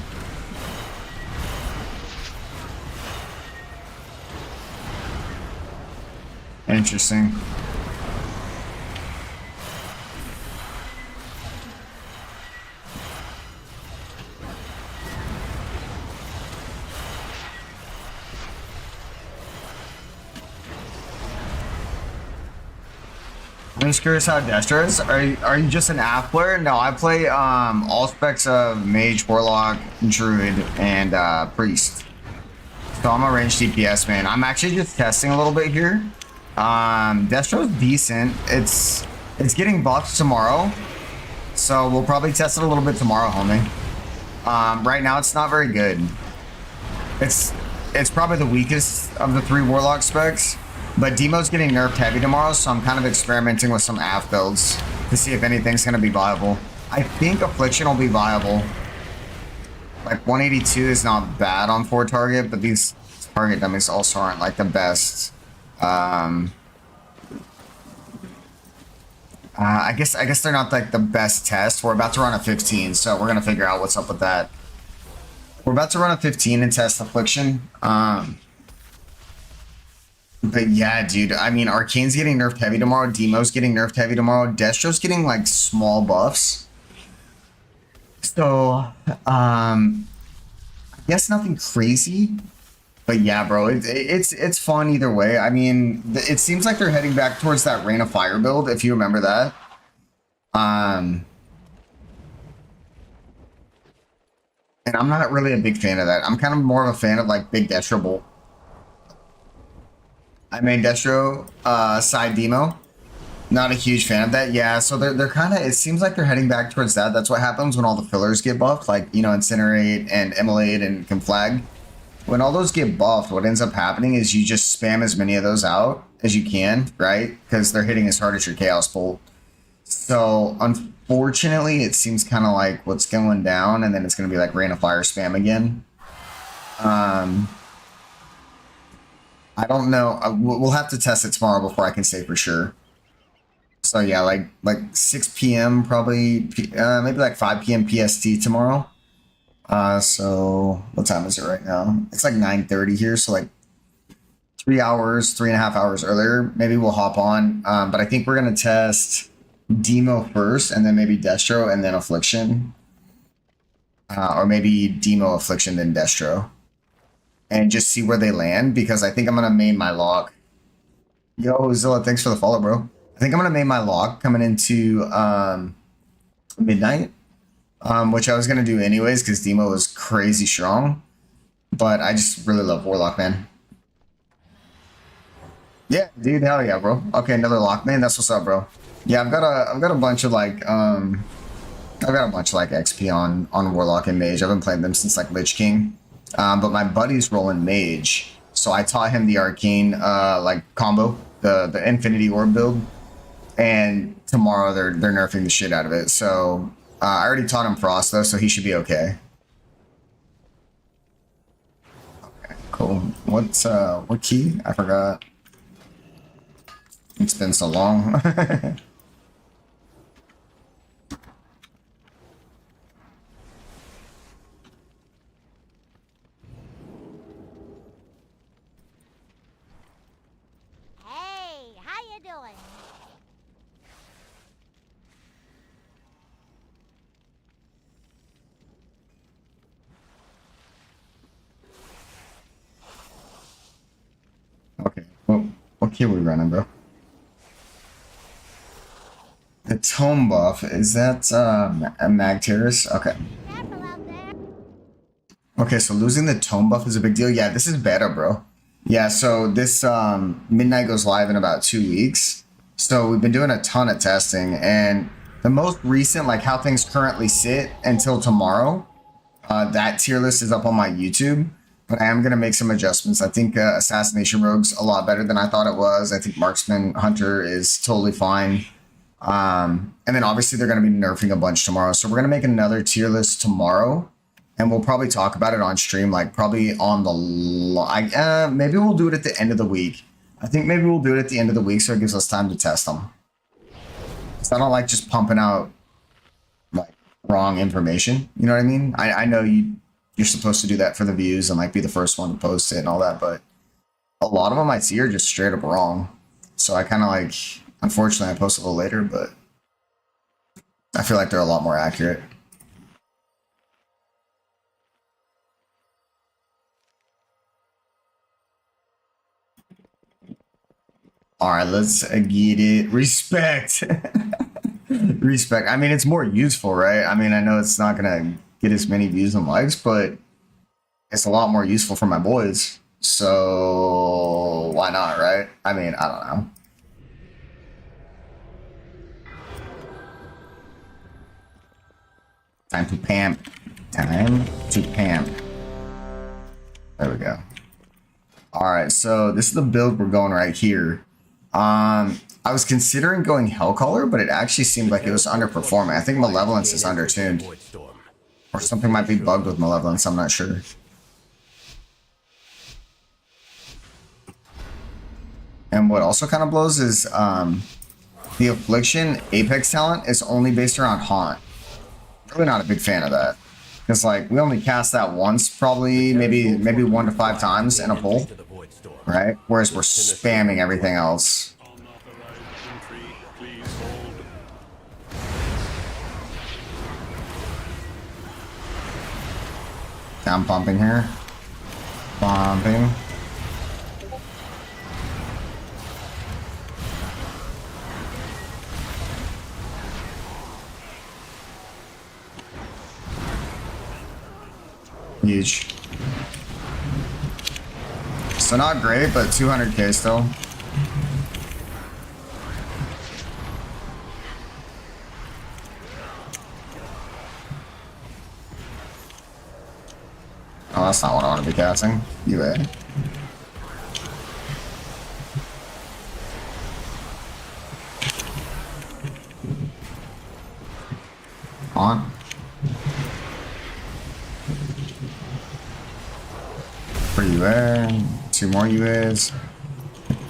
Interesting. I'm just curious how Destro is. Are you just an AF player? No, I play all specs of Mage, Warlock, Druid, and Priest. So I'm a ranged DPS man. I'm actually just testing a little bit here. Destro's decent. It's getting buffed tomorrow, so we'll probably test it a little bit tomorrow, homie. Right now it's not very good. It's probably the weakest of the 3 Warlock specs. But Demo's getting nerfed heavy tomorrow, so I'm kind of experimenting with some AF builds to see if anything's going to be viable. I think Affliction will be viable. Like 182 is not bad on 4 target, but these target dummies also aren't like the best. I guess they're not like the best test. We're about to run a 15, so we're gonna figure out what's up with that. We're about to run a 15 and test Affliction. But yeah, dude, I mean, Arcane's getting nerfed heavy tomorrow, Demo's getting nerfed heavy tomorrow, Destro's getting like small buffs. So, I guess nothing crazy. But yeah, bro, it's fun either way. I mean, it seems like they're heading back towards that Rain of Fire build, if you remember that. And I'm not really a big fan of that. I'm kind of more of a fan of like Big Destro Bolt. I made Destro side demo. Not a huge fan of that. Yeah, so they're kind of, it seems like they're heading back towards that. That's what happens when all the fillers get buffed, like, you know, Incinerate and Immolate and Conflag. When all those get buffed, what ends up happening is you just spam as many of those out as you can, right? Because they're hitting as hard as your Chaos Bolt. So, unfortunately, it seems kind of like what's going down, and then it's going to be like Rain of Fire spam again. I don't know. We'll have to test it tomorrow before I can say for sure. So yeah, like 6 p.m. probably, maybe like 5 p.m. PST tomorrow. So what time is it right now? It's like 9:30 here, so like 3.5 hours earlier. Maybe we'll hop on. But I think we're gonna test Demo first, and then maybe Destro, and then Affliction. Or maybe Demo, Affliction, then Destro. And just see where they land, because I think I'm gonna main my lock. Yo, Zilla, thanks for the follow, bro. I think I'm gonna main my lock coming into midnight, which I was gonna do anyways because Demo was crazy strong. But I just really love Warlock, man. Yeah, dude, hell yeah, bro. Okay, another lock, man. That's what's up, bro. Yeah, I've got a bunch of like XP on Warlock and Mage. I've been playing them since like Lich King. But my buddy's rolling Mage, so I taught him the Arcane like combo, the Infinity Orb build, and tomorrow they're nerfing the shit out of it. So I already taught him Frost though, so he should be okay. Okay, cool. What key? I forgot. It's been so long. Okay, well, what key are we running, bro? The tome buff, is that a Mag Terrace? Okay. Okay, so losing the tome buff is a big deal. Yeah, this is beta, bro. Yeah, so this midnight goes live in about 2 weeks. So we've been doing a ton of testing, and the most recent, like how things currently sit until tomorrow, that tier list is up on my YouTube. But I am going to make some adjustments. I think Assassination Rogue's a lot better than I thought it was. I think Marksman Hunter is totally fine. And then obviously they're going to be nerfing a bunch tomorrow. So we're going to make another tier list tomorrow. And we'll probably talk about it on stream, like probably on the... maybe we'll do it at the end of the week. I think maybe we'll do it at the end of the week so it gives us time to test them. Because I don't like just pumping out like wrong information. You know what I mean? I know you're supposed to do that for the views and like be the first one to post it and all that, but a lot of them I see are just straight up wrong. So I kind of like, unfortunately, I post a little later, but I feel like they're a lot more accurate. All right, let's get it. Respect. Respect. I mean, it's more useful, right? I mean, I know it's not gonna get as many views and likes, but it's a lot more useful for my boys. So why not, right? I mean, I don't know. Time to pamp. Time to pamp. There we go. All right, so this is the build we're going right here. I was considering going Hellcaller, but it actually seemed like it was underperforming. I think Malevolence is undertuned. Or something might be bugged with Malevolence, I'm not sure. And what also kind of blows is the Affliction Apex talent is only based around Haunt. Really not a big fan of that. Because like we only cast that once, probably maybe 1 to 5 times in a pull. Right? Whereas we're spamming everything else. I'm pumping here. Pumping. Huge. So not great, but 200k still. Oh, that's not what I want to be casting. UA. On. For UA. 2 more UAs.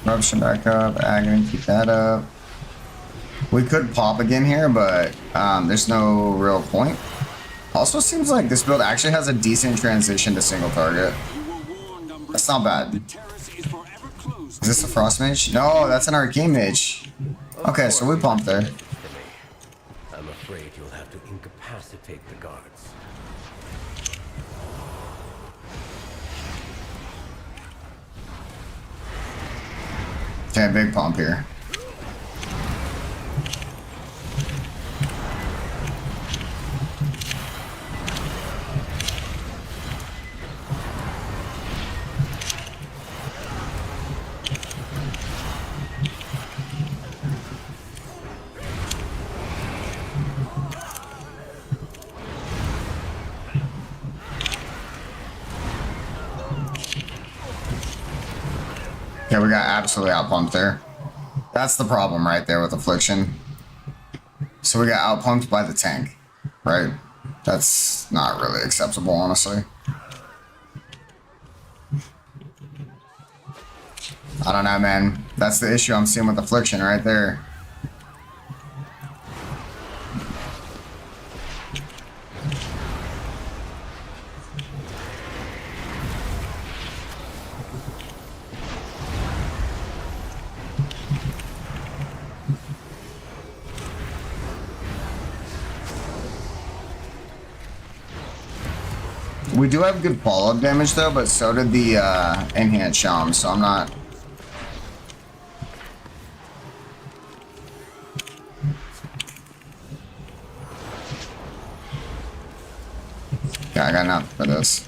Corruption back up. Agony, keep that up. We could pop again here, but there's no real point. Also seems like this build actually has a decent transition to single target. That's not bad. Is this a Frost Mage? No, that's an Arcane Mage. Okay, so we pumped there. I'm afraid you'll have to incapacitate the guards. Okay, big pump here. Yeah, we got absolutely outpumped there. That's the problem right there with Affliction. So we got outpumped by the tank, right? That's not really acceptable, honestly. I don't know, man. That's the issue I'm seeing with Affliction right there. We do have good follow-up damage though, but so did the enhanced Sham, so I'm not... Yeah, I got enough for this.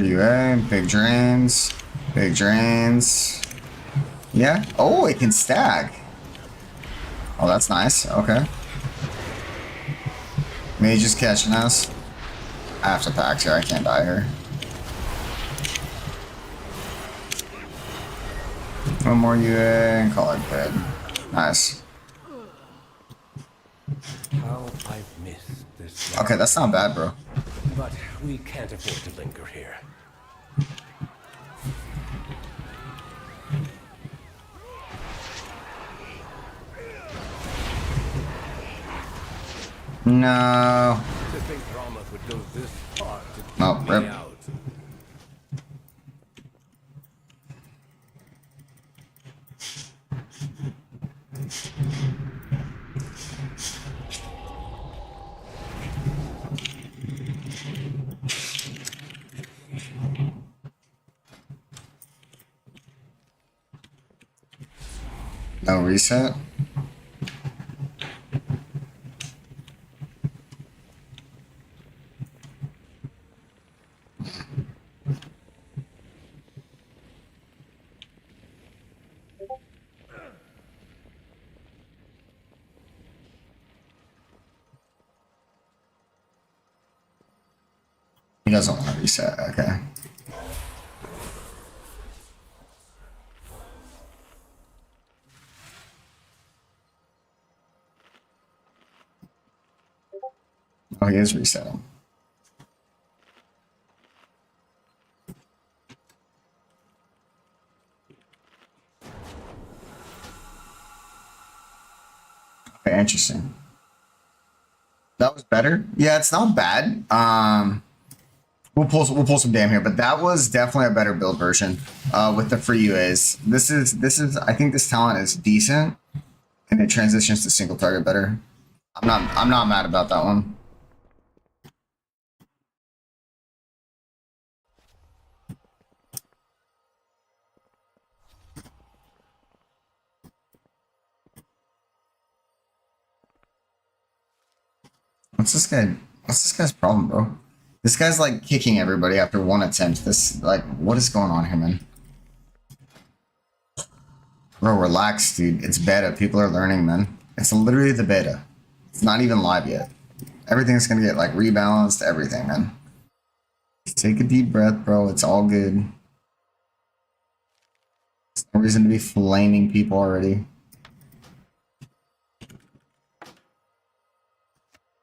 UA, big drains, big drains. Yeah. Oh, it can stack. Oh, that's nice. Okay. Mage is catching us. I have to pack here. I can't die here. One more UA and call it good. Nice. How I've missed this. Okay, that's not bad, bro. But we can't afford to linger here. No. To think Ramos would go this far to keep Oh, me rip. out. No reset. He doesn't want to reset. Okay. Oh, he is resetting. Okay, interesting. That was better. Yeah, it's not bad. We'll pull some damn here, but that was definitely a better build version with the free UAs. This is I think this talent is decent, and it transitions to single target better. I'm not mad about that one. What's this guy? What's this guy's problem, bro? This guy's like kicking everybody after one attempt. This like, what is going on here, man? Bro, relax, dude. It's beta. People are learning, man. It's literally the beta. It's not even live yet. Everything's gonna get like rebalanced. Everything, man. Just take a deep breath, bro. It's all good. There's no reason to be flaming people already.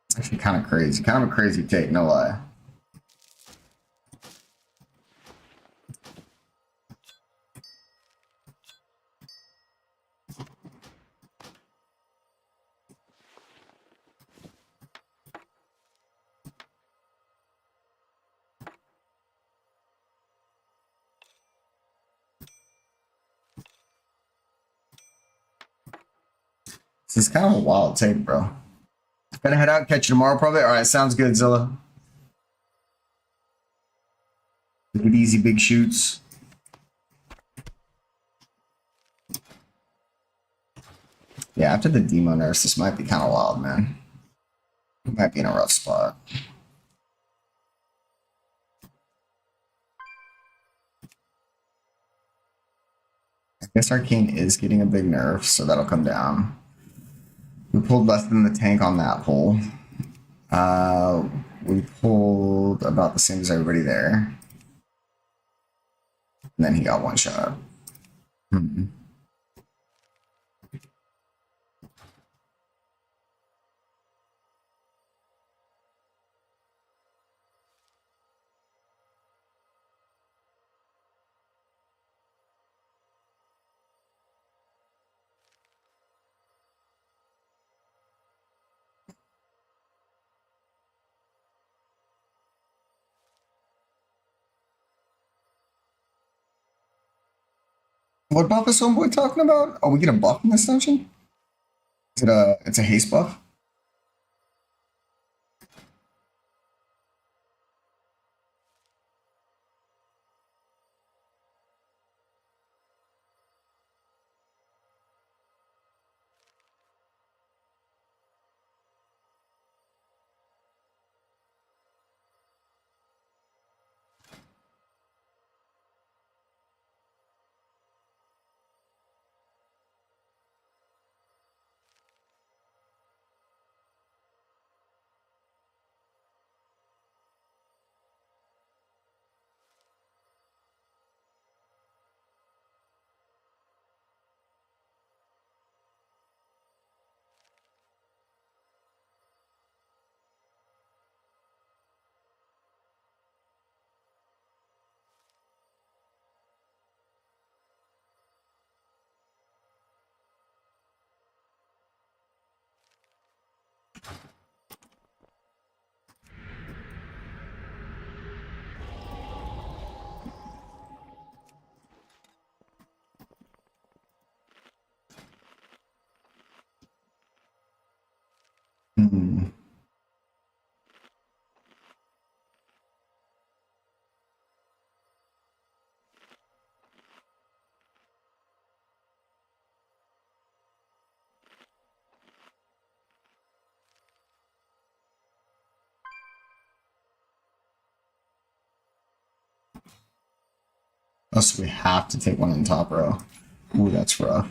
It's actually kind of crazy. Kind of a crazy take, no lie. This is kind of a wild take, bro. Gonna head out, catch you tomorrow probably. All right, sounds good, Zilla. Take it easy, big shoots. Yeah, after the demo nurse, this might be kind of wild, man. We might be in a rough spot. I guess Arcane is getting a big nerf, so that'll come down. We pulled less than the tank on that pull. We pulled about the same as everybody there. And then he got one shot. What buff is Homeboy talking about? Oh, we get a buff in this dungeon? Is it it's a haste buff? Plus, we have to take one in top row. Ooh, that's rough.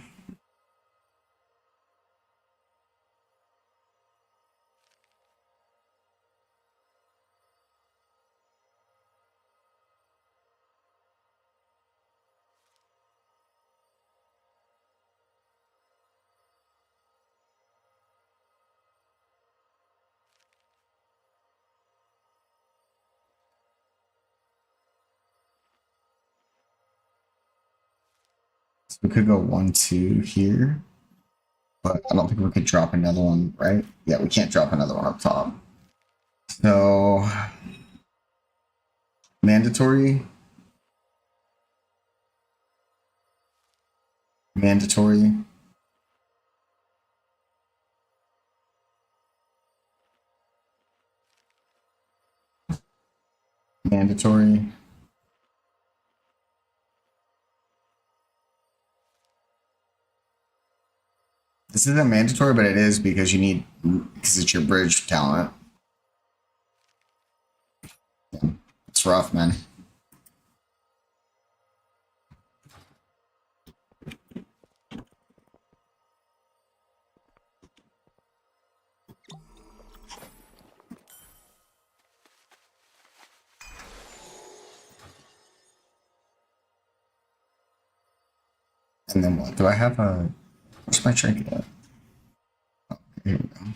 So we could go 1-2 here, but I don't think we could drop another one, right? Yeah, we can't drop another one up top. So mandatory, mandatory. Mandatory. This isn't mandatory, but it is because you need, because it's your bridge talent. Yeah, it's rough, man. And then what? Do I have a... Where's my trinket at? Oh, here we go.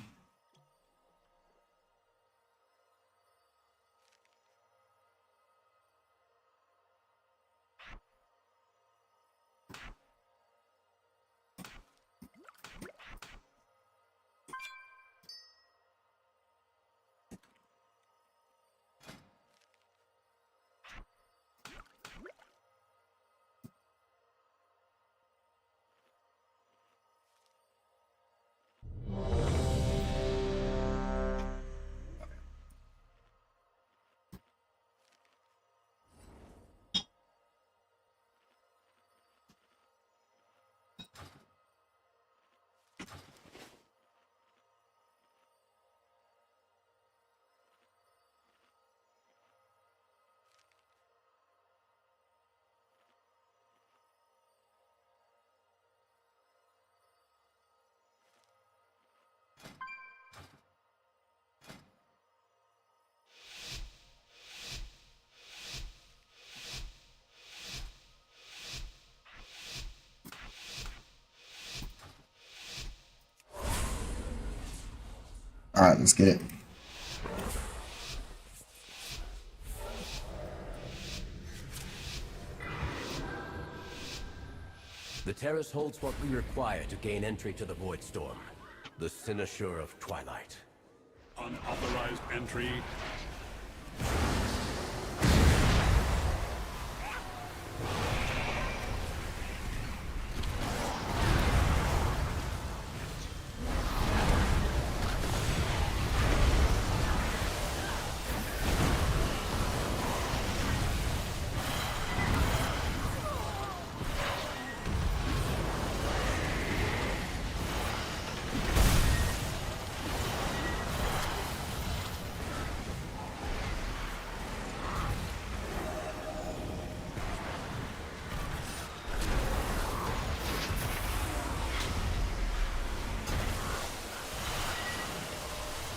All right, let's get it. The terrace holds what we require to gain entry to the Void Storm. The Cynosure of Twilight. Unauthorized entry.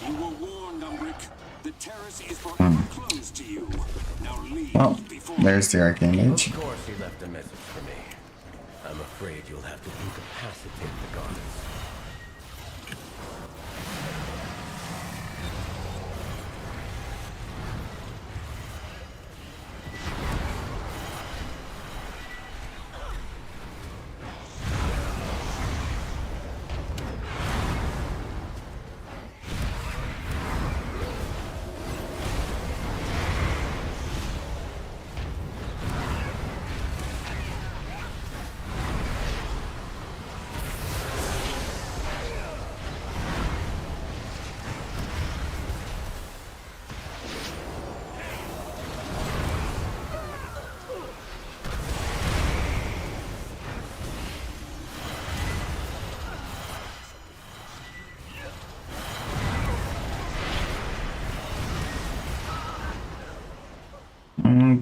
You were warned, Umbrick. The terrace is forever closed to you. Now leave Well, before... there's the Arcane Mage. Of course he left a message for me. I'm afraid you'll have to incapacitate the guards.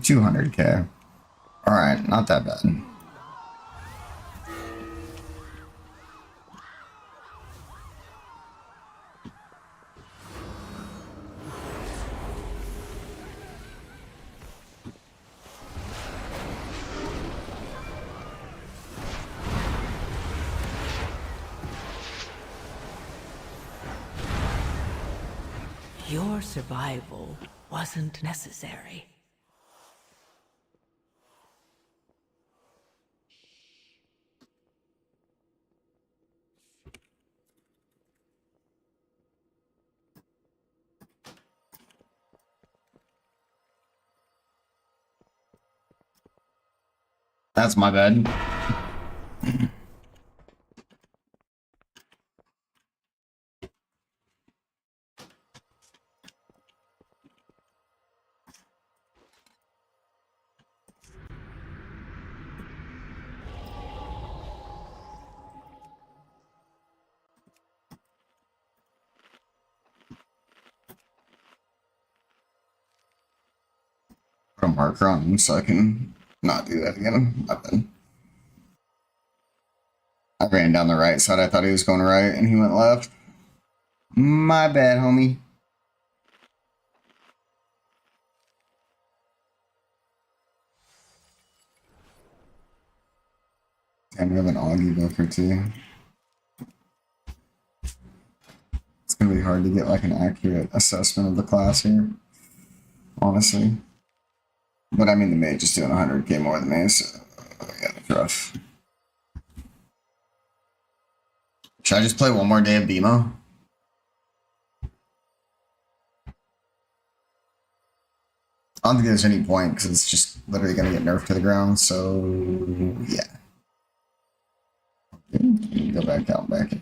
$200K. All right. Alright, not that bad. Your survival wasn't necessary. That's my bad. Put a marker on him so I can not do that again. My bad. I ran down the right side. I thought he was going right and he went left. My bad, homie. Damn, we have an Augie book or two. It's gonna be hard to get like an accurate assessment of the class here, honestly. But I mean, the Mage is doing 100k more than me, so yeah, it's rough. Should I just play one more day of BMO? I don't think there's any point because it's just literally gonna get nerfed to the ground. So yeah. Okay, go back out, back in.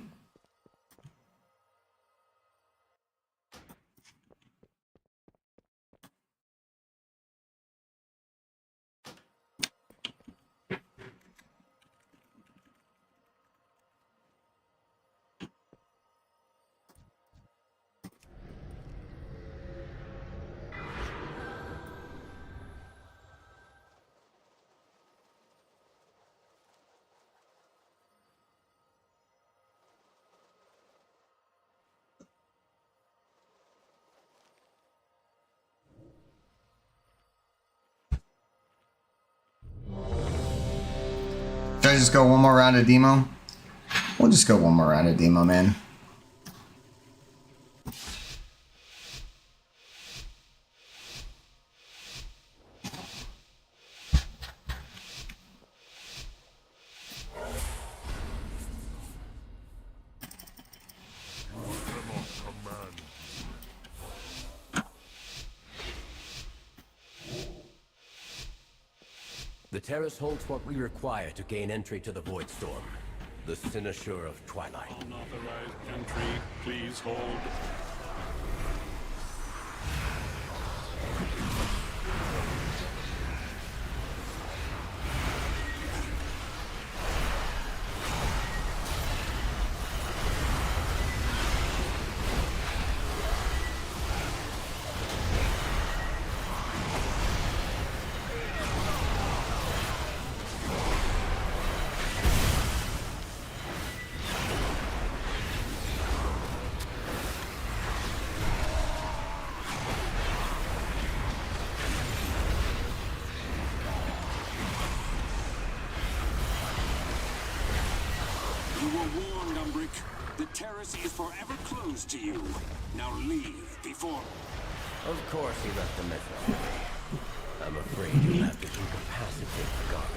Should I just go one more round of demo? We'll just go one more round of demo, man. The terrace holds what we require to gain entry to the Void Storm. The Cynosure of Twilight. Unauthorized entry, please hold. The terrace is forever closed to you. Now leave before... Of course he left the message for me. I'm afraid you'll have to incapacitate the guards.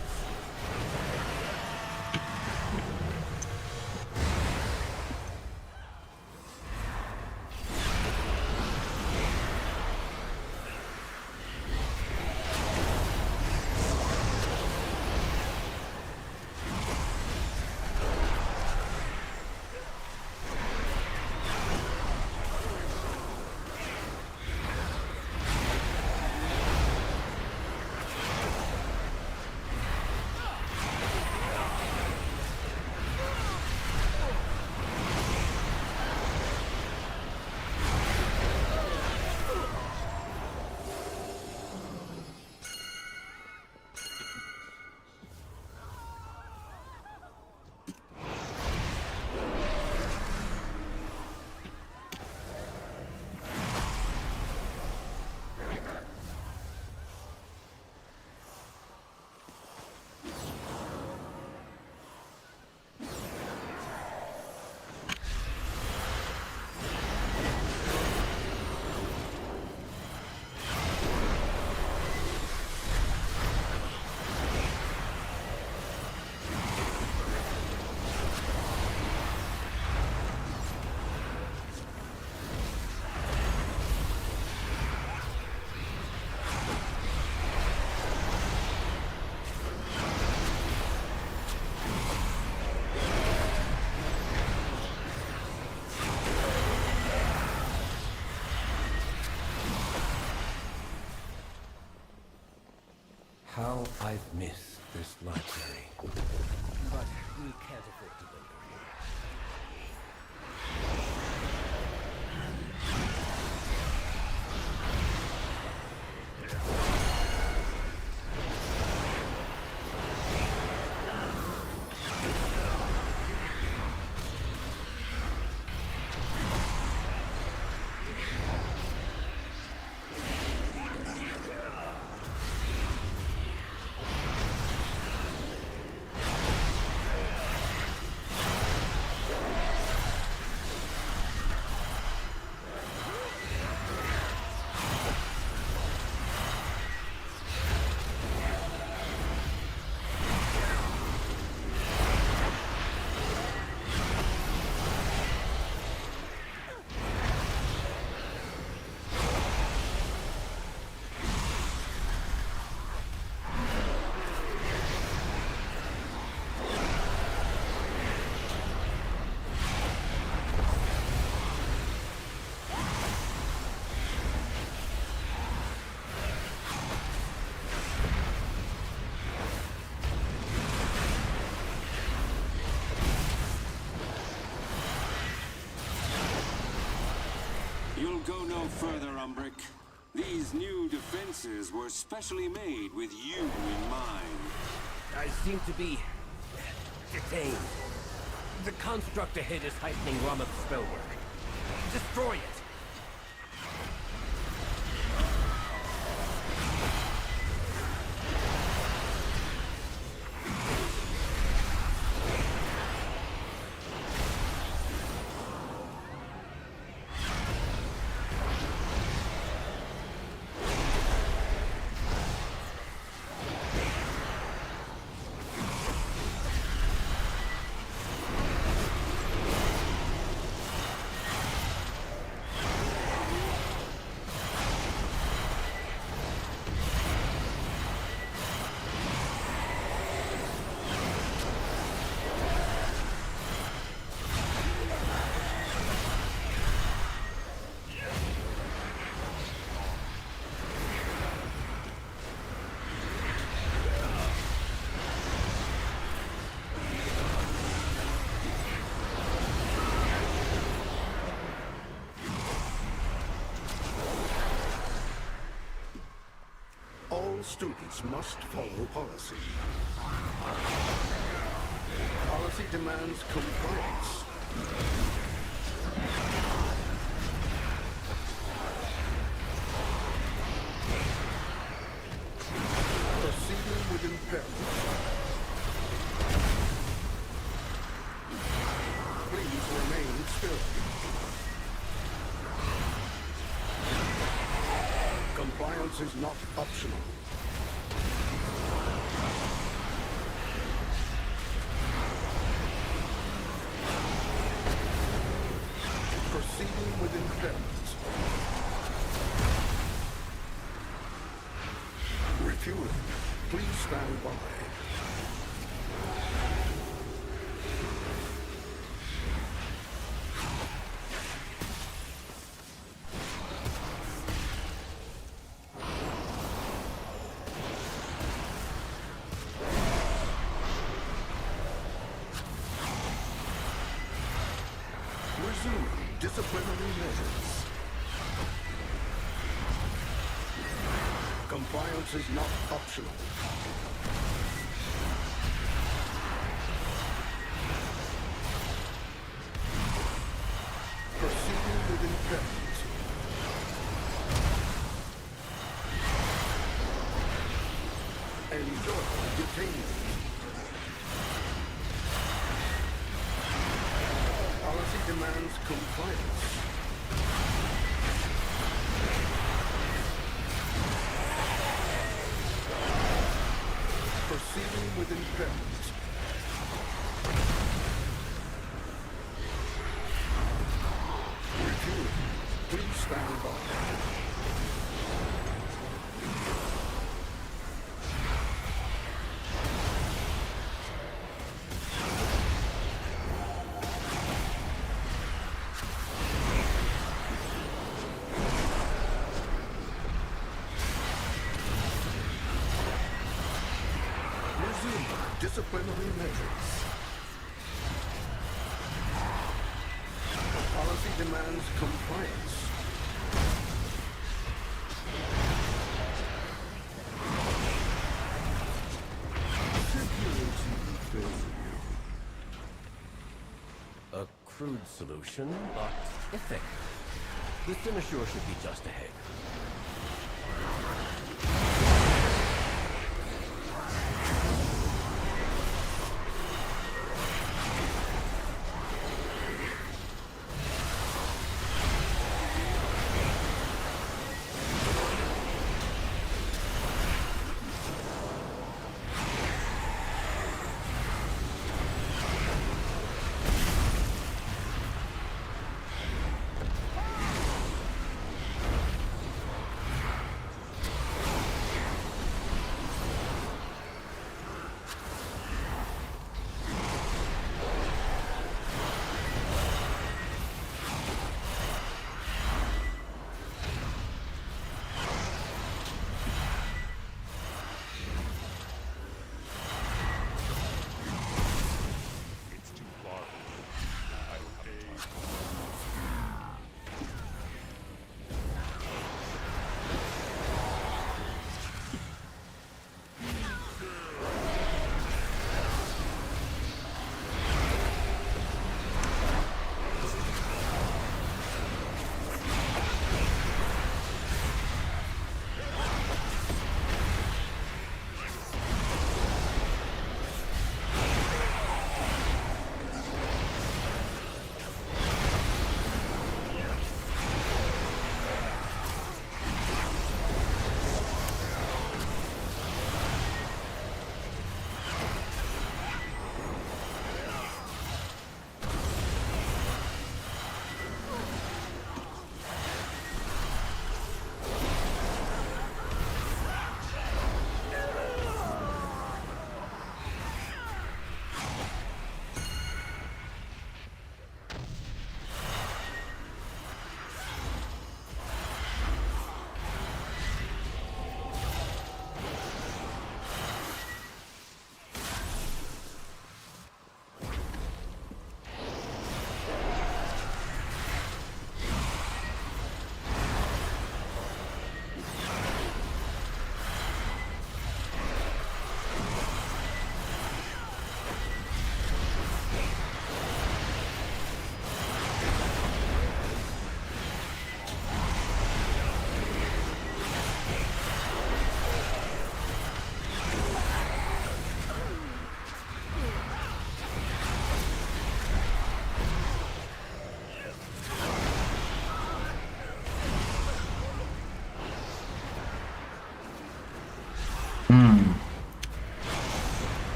How I've missed this library. But we can't afford to linger here. You'll go no further, Umbrick. These new defenses were specially made with you in mind. I seem to be detained. The construct ahead is heightening Rameth's spellwork. Destroy it! All students must follow policy. Policy demands compliance. Proceeding with impairment. Please remain still. Compliance is not optional. Proceeding with impairment. Refueling. Please stand by. Resume disciplinary measures. Compliance is not optional. Proceeding with impairment. Enjoy detainment. Policy demands compliance. Proceeding with impairment. Refueling. Please stand by. disciplinary measures. Policy demands compliance. Security failure. A crude solution, but effective. The Cynosure should be just ahead.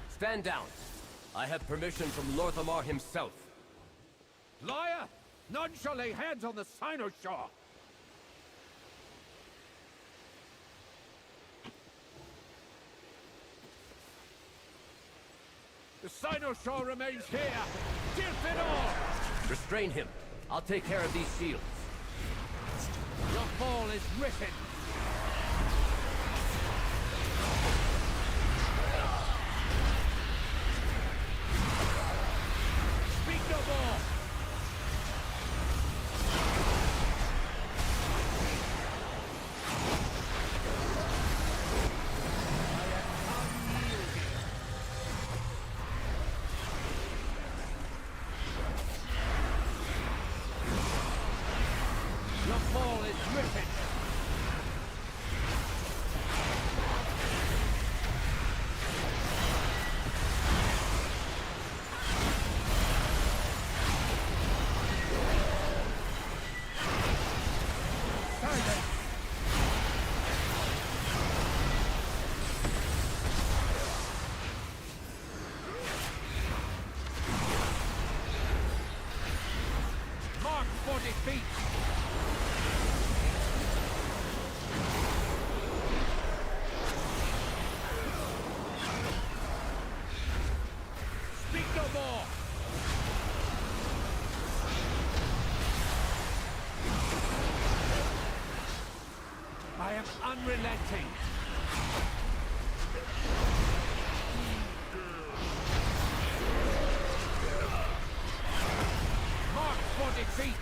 Stand down. I have permission from Lorthamar himself. Liar! None shall lay hands on the Cynosure! The Cynosure remains here! Give it all! Restrain him. I'll take care of these shields. Your fall is written! Speak no more! Your fall is written! unrelenting. Mark for defeat.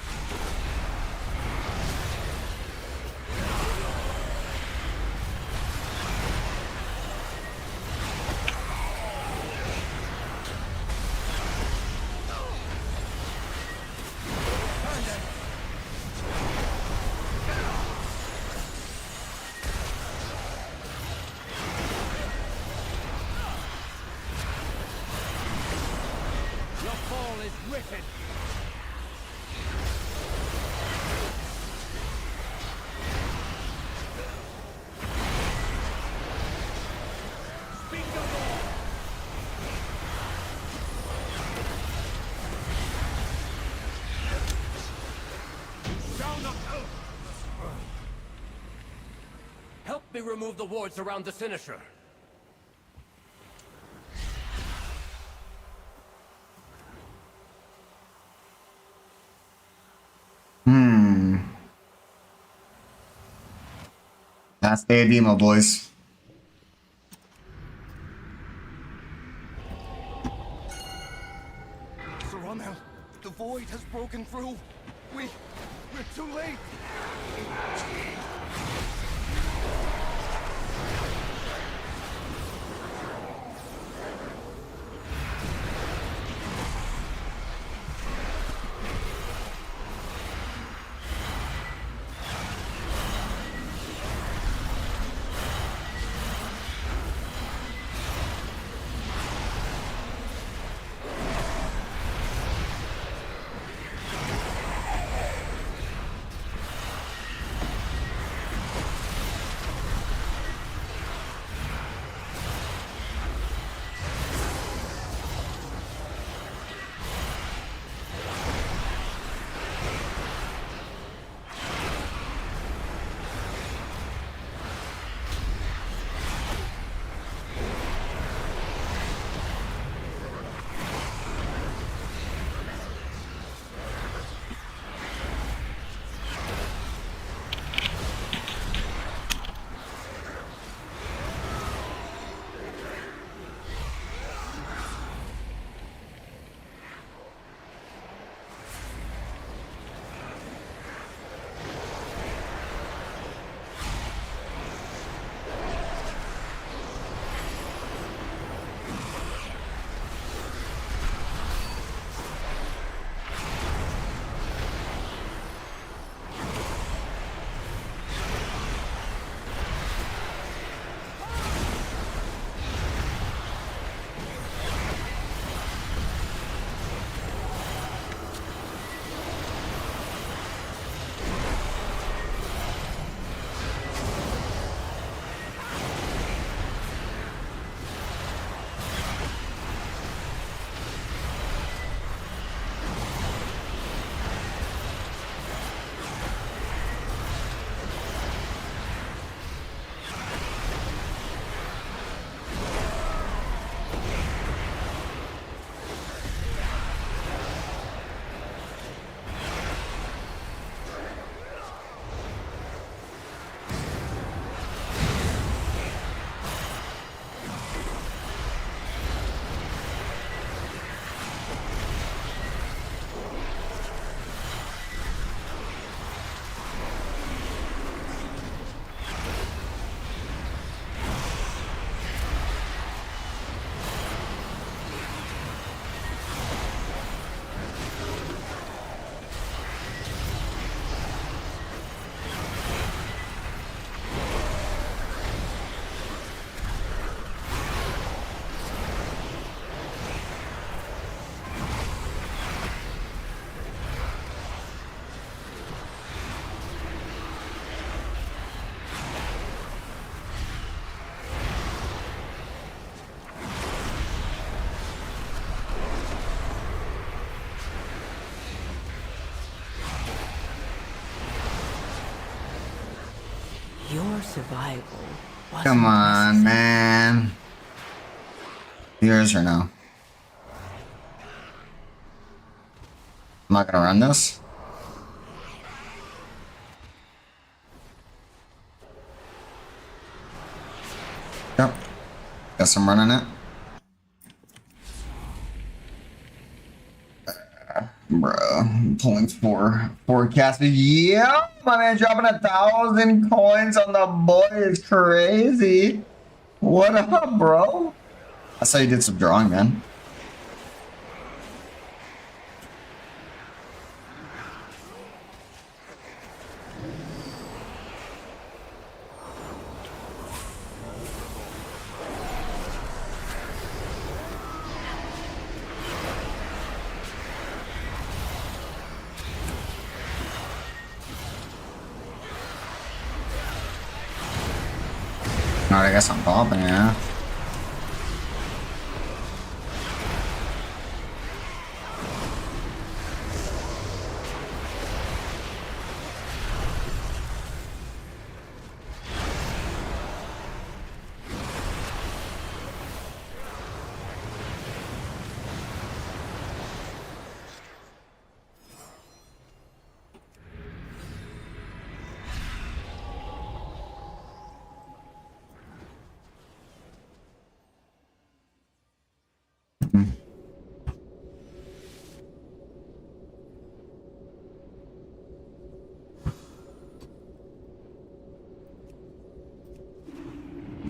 Your fall is written. Speak no more. Shall not help. Help me remove the wards around the Cynosure. Last day of demo, boys. Sir Rommel, the void has broken through. We're too late. Your survival wasn't Come on, necessary. man. Yours or no? I'm not gonna run this. Guess I'm running it. Bruh, pulling four casters. Yeah, my man dropping 1,000 coins on the boy is crazy. What up, bro? I saw you did some drawing, man. Alright, I guess I'm popping, yeah.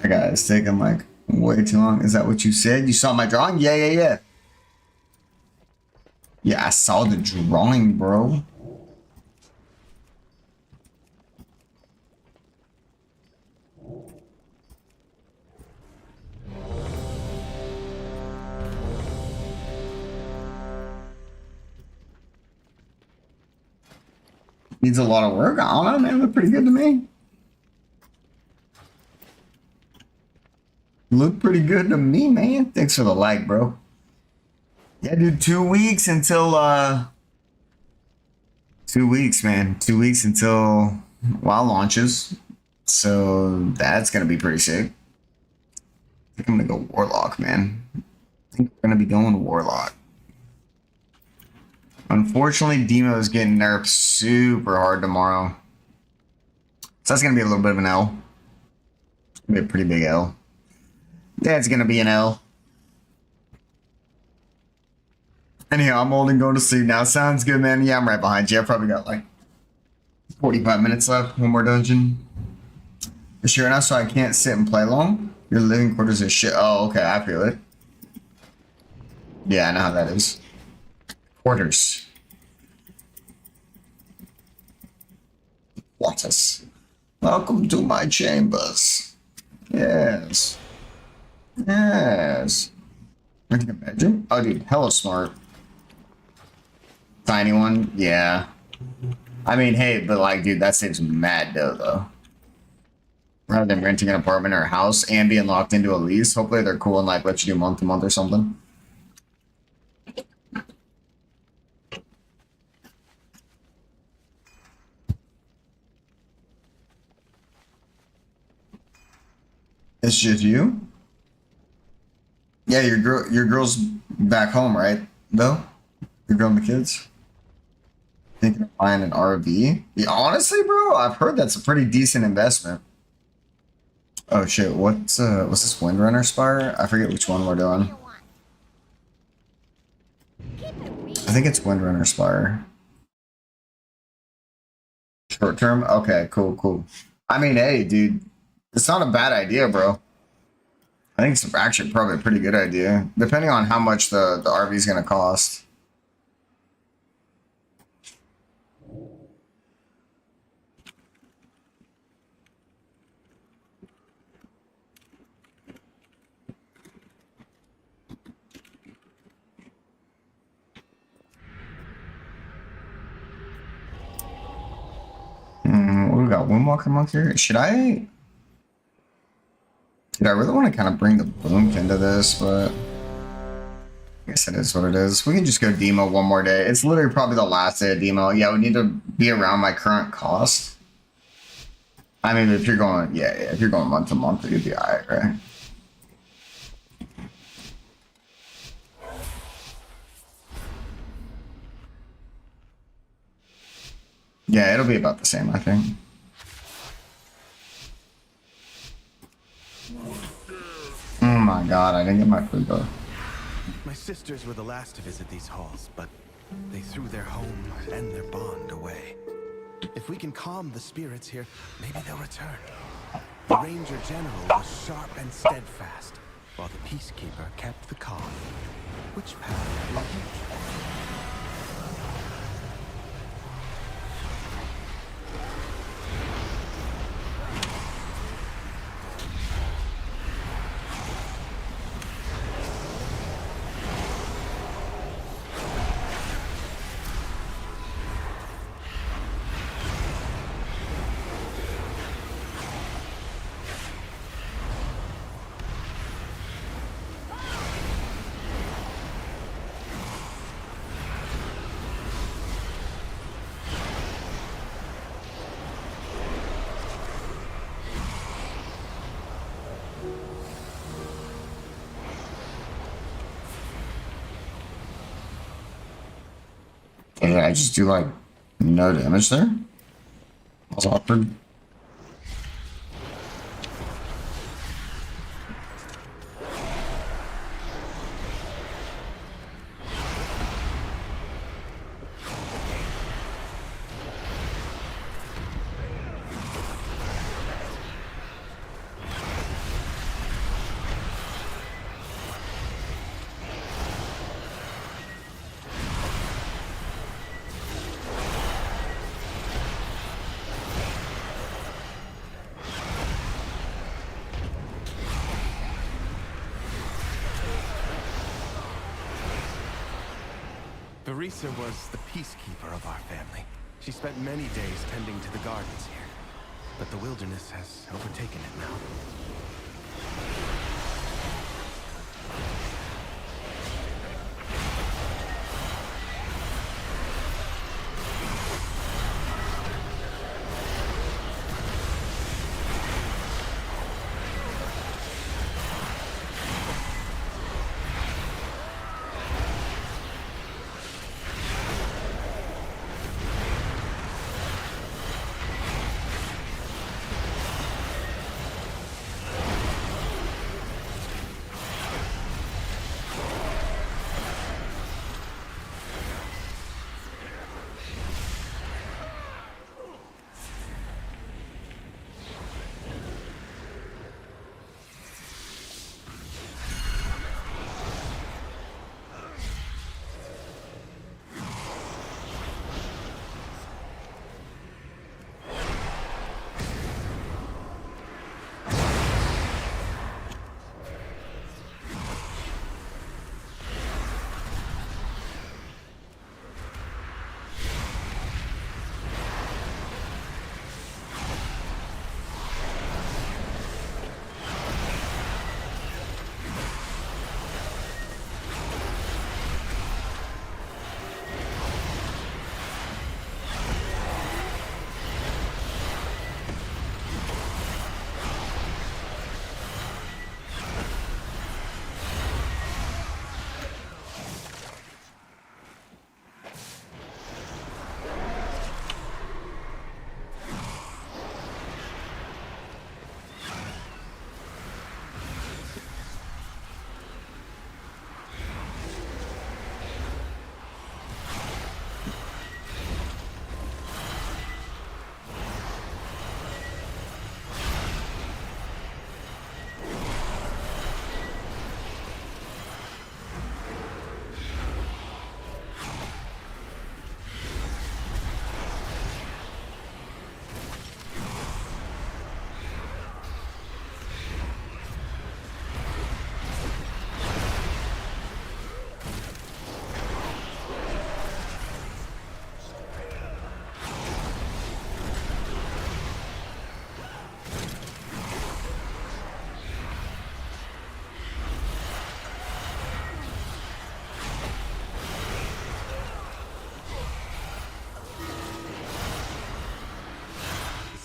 That guy is taking like way too long. Is that what you said? You saw my drawing? Yeah. Yeah, I saw the drawing, bro. Needs a lot of work. I don't know, man. Look pretty good to me. Look pretty good to me, man. Thanks for the like, bro. Yeah, dude, 2 weeks until 2 weeks, man. 2 weeks until WoW launches. So that's gonna be pretty sick. I think I'm gonna go Warlock, man. I think we're gonna be going Warlock. Unfortunately, Demo is getting nerfed super hard tomorrow. So that's gonna be a little bit of an L. It's gonna be a pretty big L. That's gonna be an L. Anyhow, I'm old and going to sleep now. Sounds good, man. Yeah, I'm right behind you. I probably got like 45 minutes left. One more dungeon. For sure enough, so I can't sit and play long. Your living quarters is shit. Oh, okay, I feel it. Yeah, I know how that is. Quarters. What us? Welcome to my chambers. Yes. Yes. I can imagine. Oh, dude, hella smart. Tiny one, yeah. I mean, hey, but like, dude, that saves mad dough, though. Rather than renting an apartment or a house and being locked into a lease, hopefully they're cool and like let you do month to month or something. It's just you? Yeah, your girl's back home, right? Though? Your girl and the kids? Thinking of buying an RV? Yeah, honestly, bro, I've heard that's a pretty decent investment. Oh shit, what's this Windrunner Spire? I forget which one we're doing. I think it's Windrunner Spire. Short term? Okay, cool. I mean, hey, dude, it's not a bad idea, bro. I think it's actually probably a pretty good idea, depending on how much the RV is going to cost. We got Windwalker Monk here. Should I really want to kind of bring the Boomkin to this, but I guess it is what it is. We can just go demo one more day. It's literally probably the last day of demo. Yeah, we need to be around my current cost. I mean, if you're going, if you're going month to month, you'd be alright, right? Yeah, it'll be about the same, I think. my god, I didn't get my food though. My sisters were the last to visit these halls, but they threw their home and their bond away. If we can calm the spirits here, maybe they'll return. The Ranger General was sharp and steadfast, while the Peacekeeper kept the calm. Which path will you choose? Yeah, I just do like no damage there. That's awkward. Teresa was the peacekeeper of our family. She spent many days tending to the gardens here, but the wilderness has overtaken it now.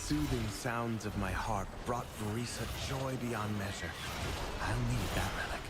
Soothing sounds of my harp brought Verisa joy beyond measure. I'll need that relic.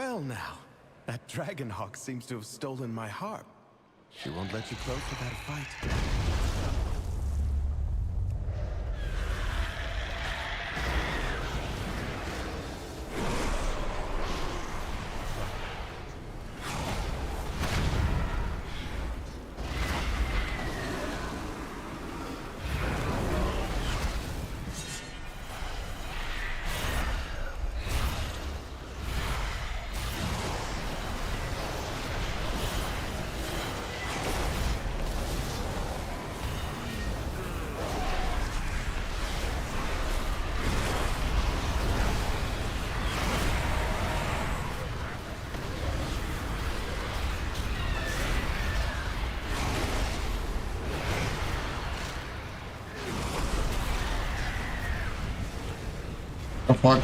Well now, that Dragonhawk seems to have stolen my harp. She won't let you close without a fight. The fuck?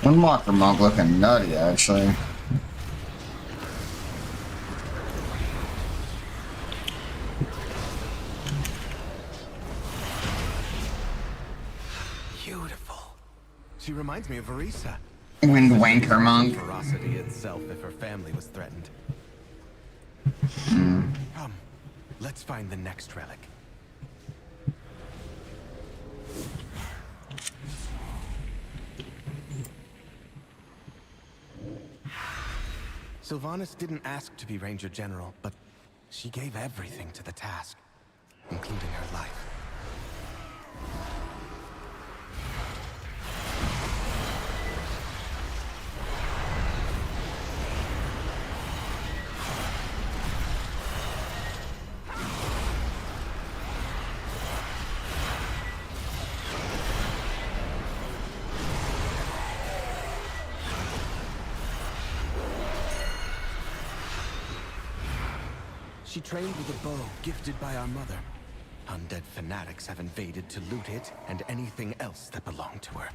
Windwalker monk looking nutty, actually. Beautiful. She reminds me of Arisa. Windwanker monk. Ferocity itself if her family was threatened. Come, let's find the next relic. Sylvanas didn't ask to be Ranger General, but she gave everything to the task, including her life. She trained with a bow gifted by our mother. Undead fanatics have invaded to loot it and anything else that belonged to her.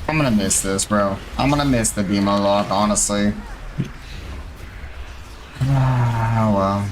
I'm gonna miss this, bro. I'm gonna miss the demo lock, honestly. Ah, well.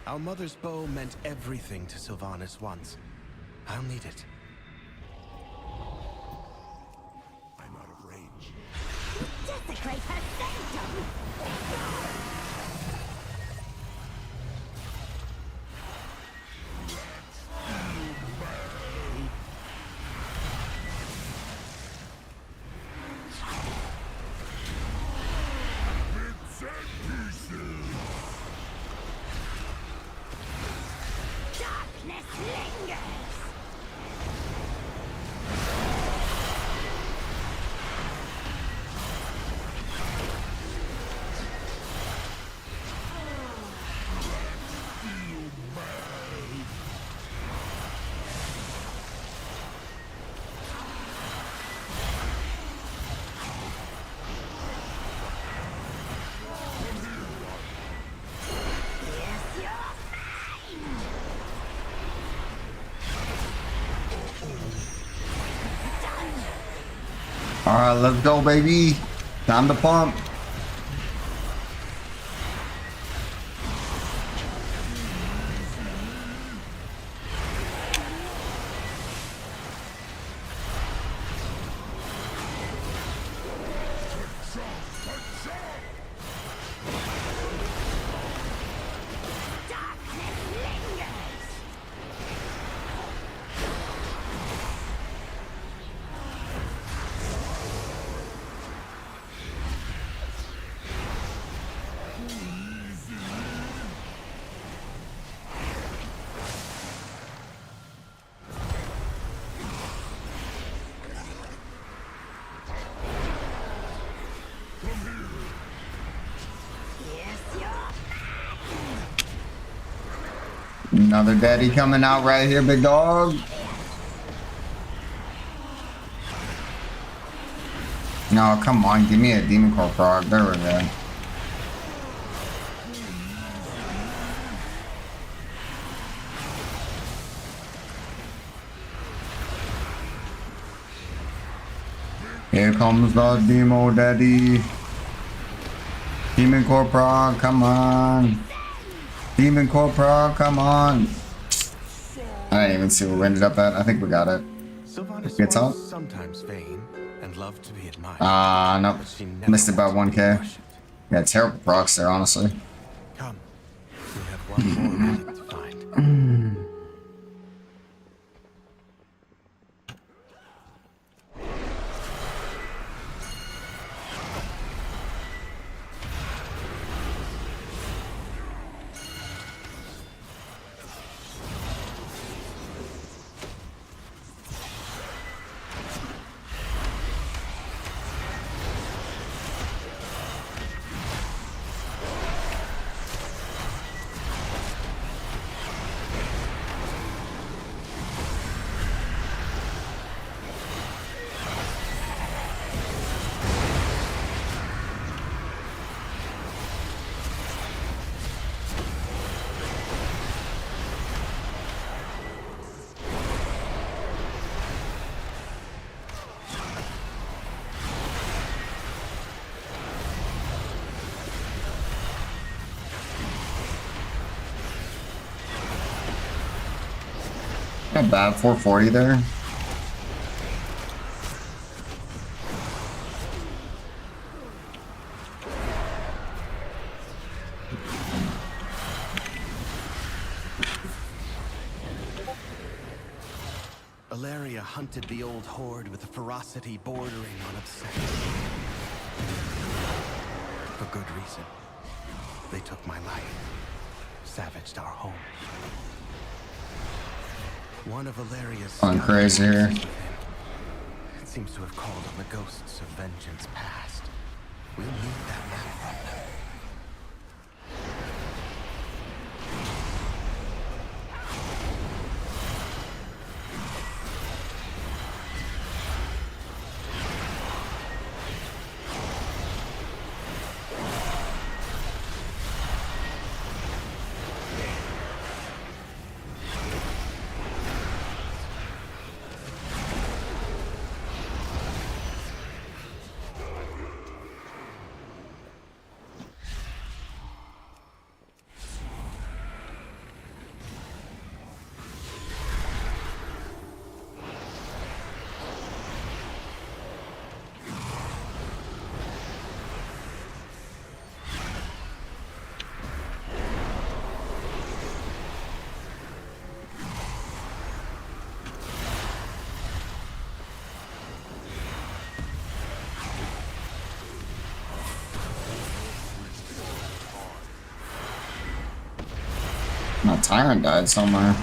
Our mother's bow meant everything to Sylvanas once. I'll need it. I'm out of range. Desecrate her sanctum! Darkness lingers! Alright, let's go, baby. Time to pump. Another daddy coming out right here, big dog. No, come on, give me a demon core frog. There we go. Here comes the demo daddy. Demon core frog, come on. Demon core frog, come on. I didn't even see where we ended up at. I think we got it. Sylvanas Gets out. was sometimes vain and loved to be admired. Nope. But she never Missed it by wanted to be 1k. worshipped. Yeah, terrible procs there, honestly. Come. We have one more relic to find. Not bad, 440 there. Ilaria hunted the old horde with a ferocity bordering on obsession. For good reason. They took my life, savaged our home. One of Ilaria's I'm crazy here. It seems to have called on the ghosts of vengeance past. We'll need that map from them. My tyrant died somewhere.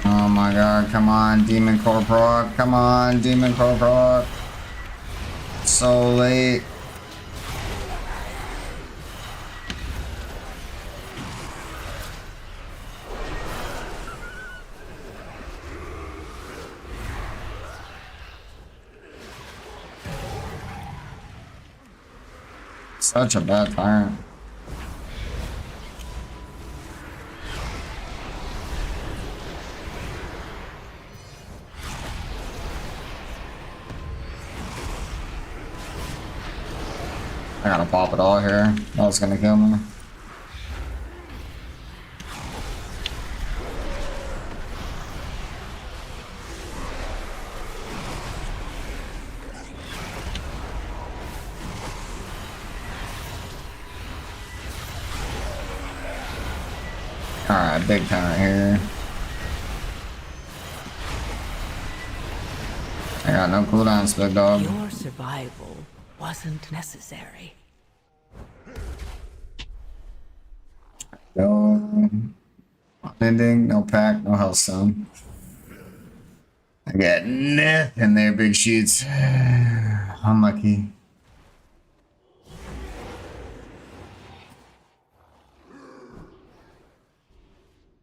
Oh my god, come on, Demon Core proc. Come on, Demon Core proc. So late. Such a bad tyrant. I gotta pop it all here. That was gonna kill me. Alright, big tyrant here. I got no cooldowns, big dog. Your survival wasn't necessary. No ending, no pack, no healthstone. I got nothing there, big shoots. Unlucky.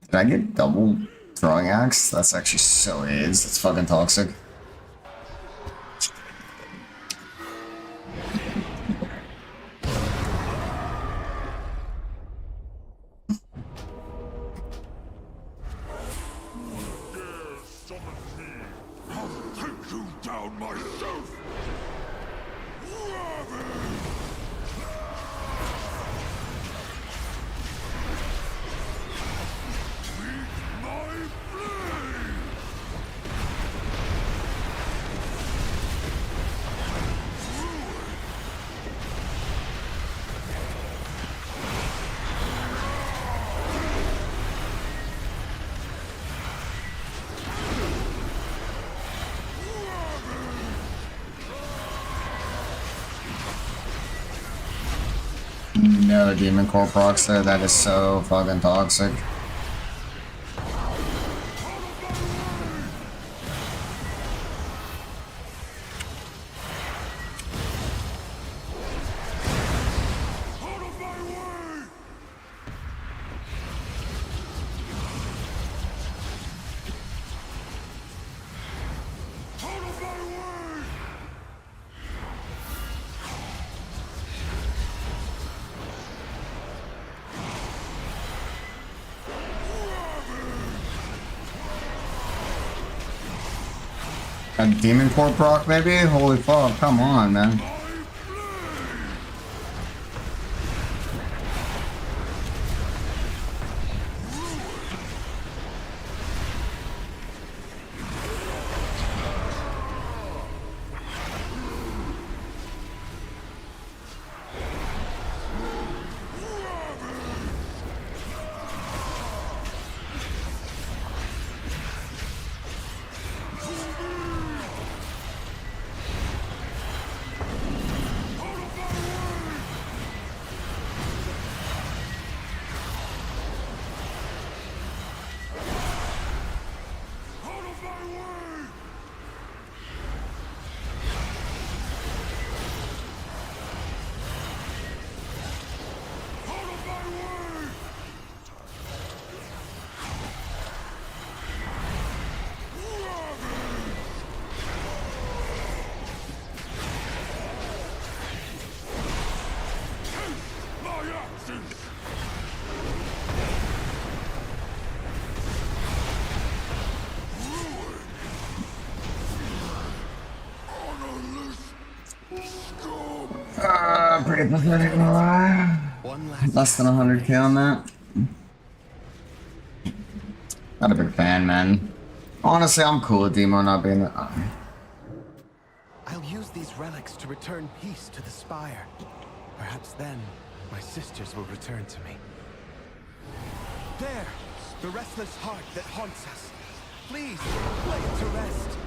Did I get double throwing axe? That's actually so AIDS. That's fucking toxic. No Demon Core procs there, that is so fucking toxic. A demon core proc, maybe? Holy fuck, come on, man. Pretty pathetic, no lie. Less than 100k on that. Not a big fan, man. Honestly, I'm cool with Demo not being the. I'll use these relics to return peace to the Spire. Perhaps then, my sisters will return to me. There! The restless heart that haunts us. Please, lay it to rest.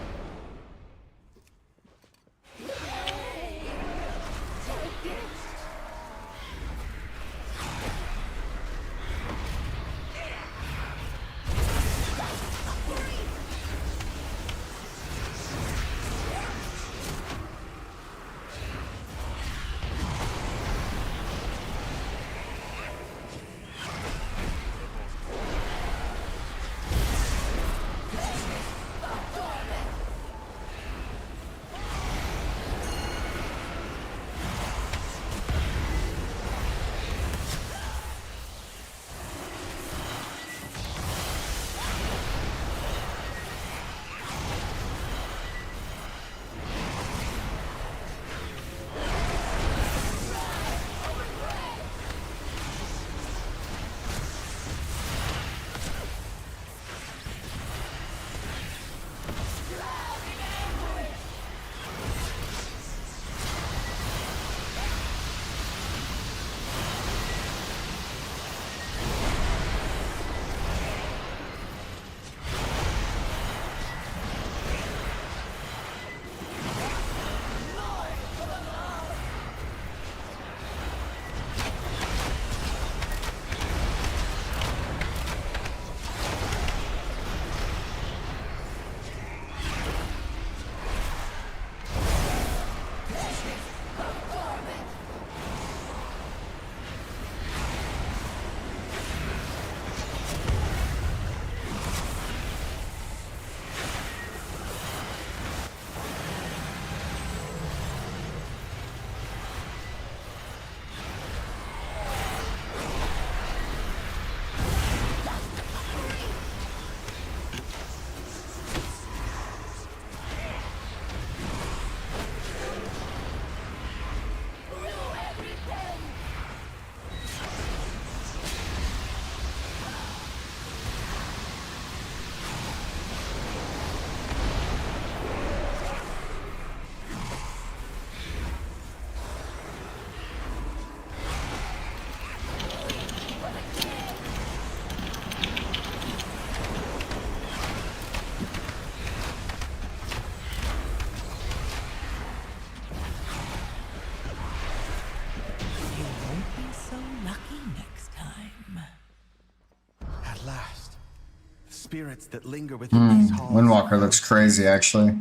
Spirits that linger within these halls. Windwalker looks crazy, actually.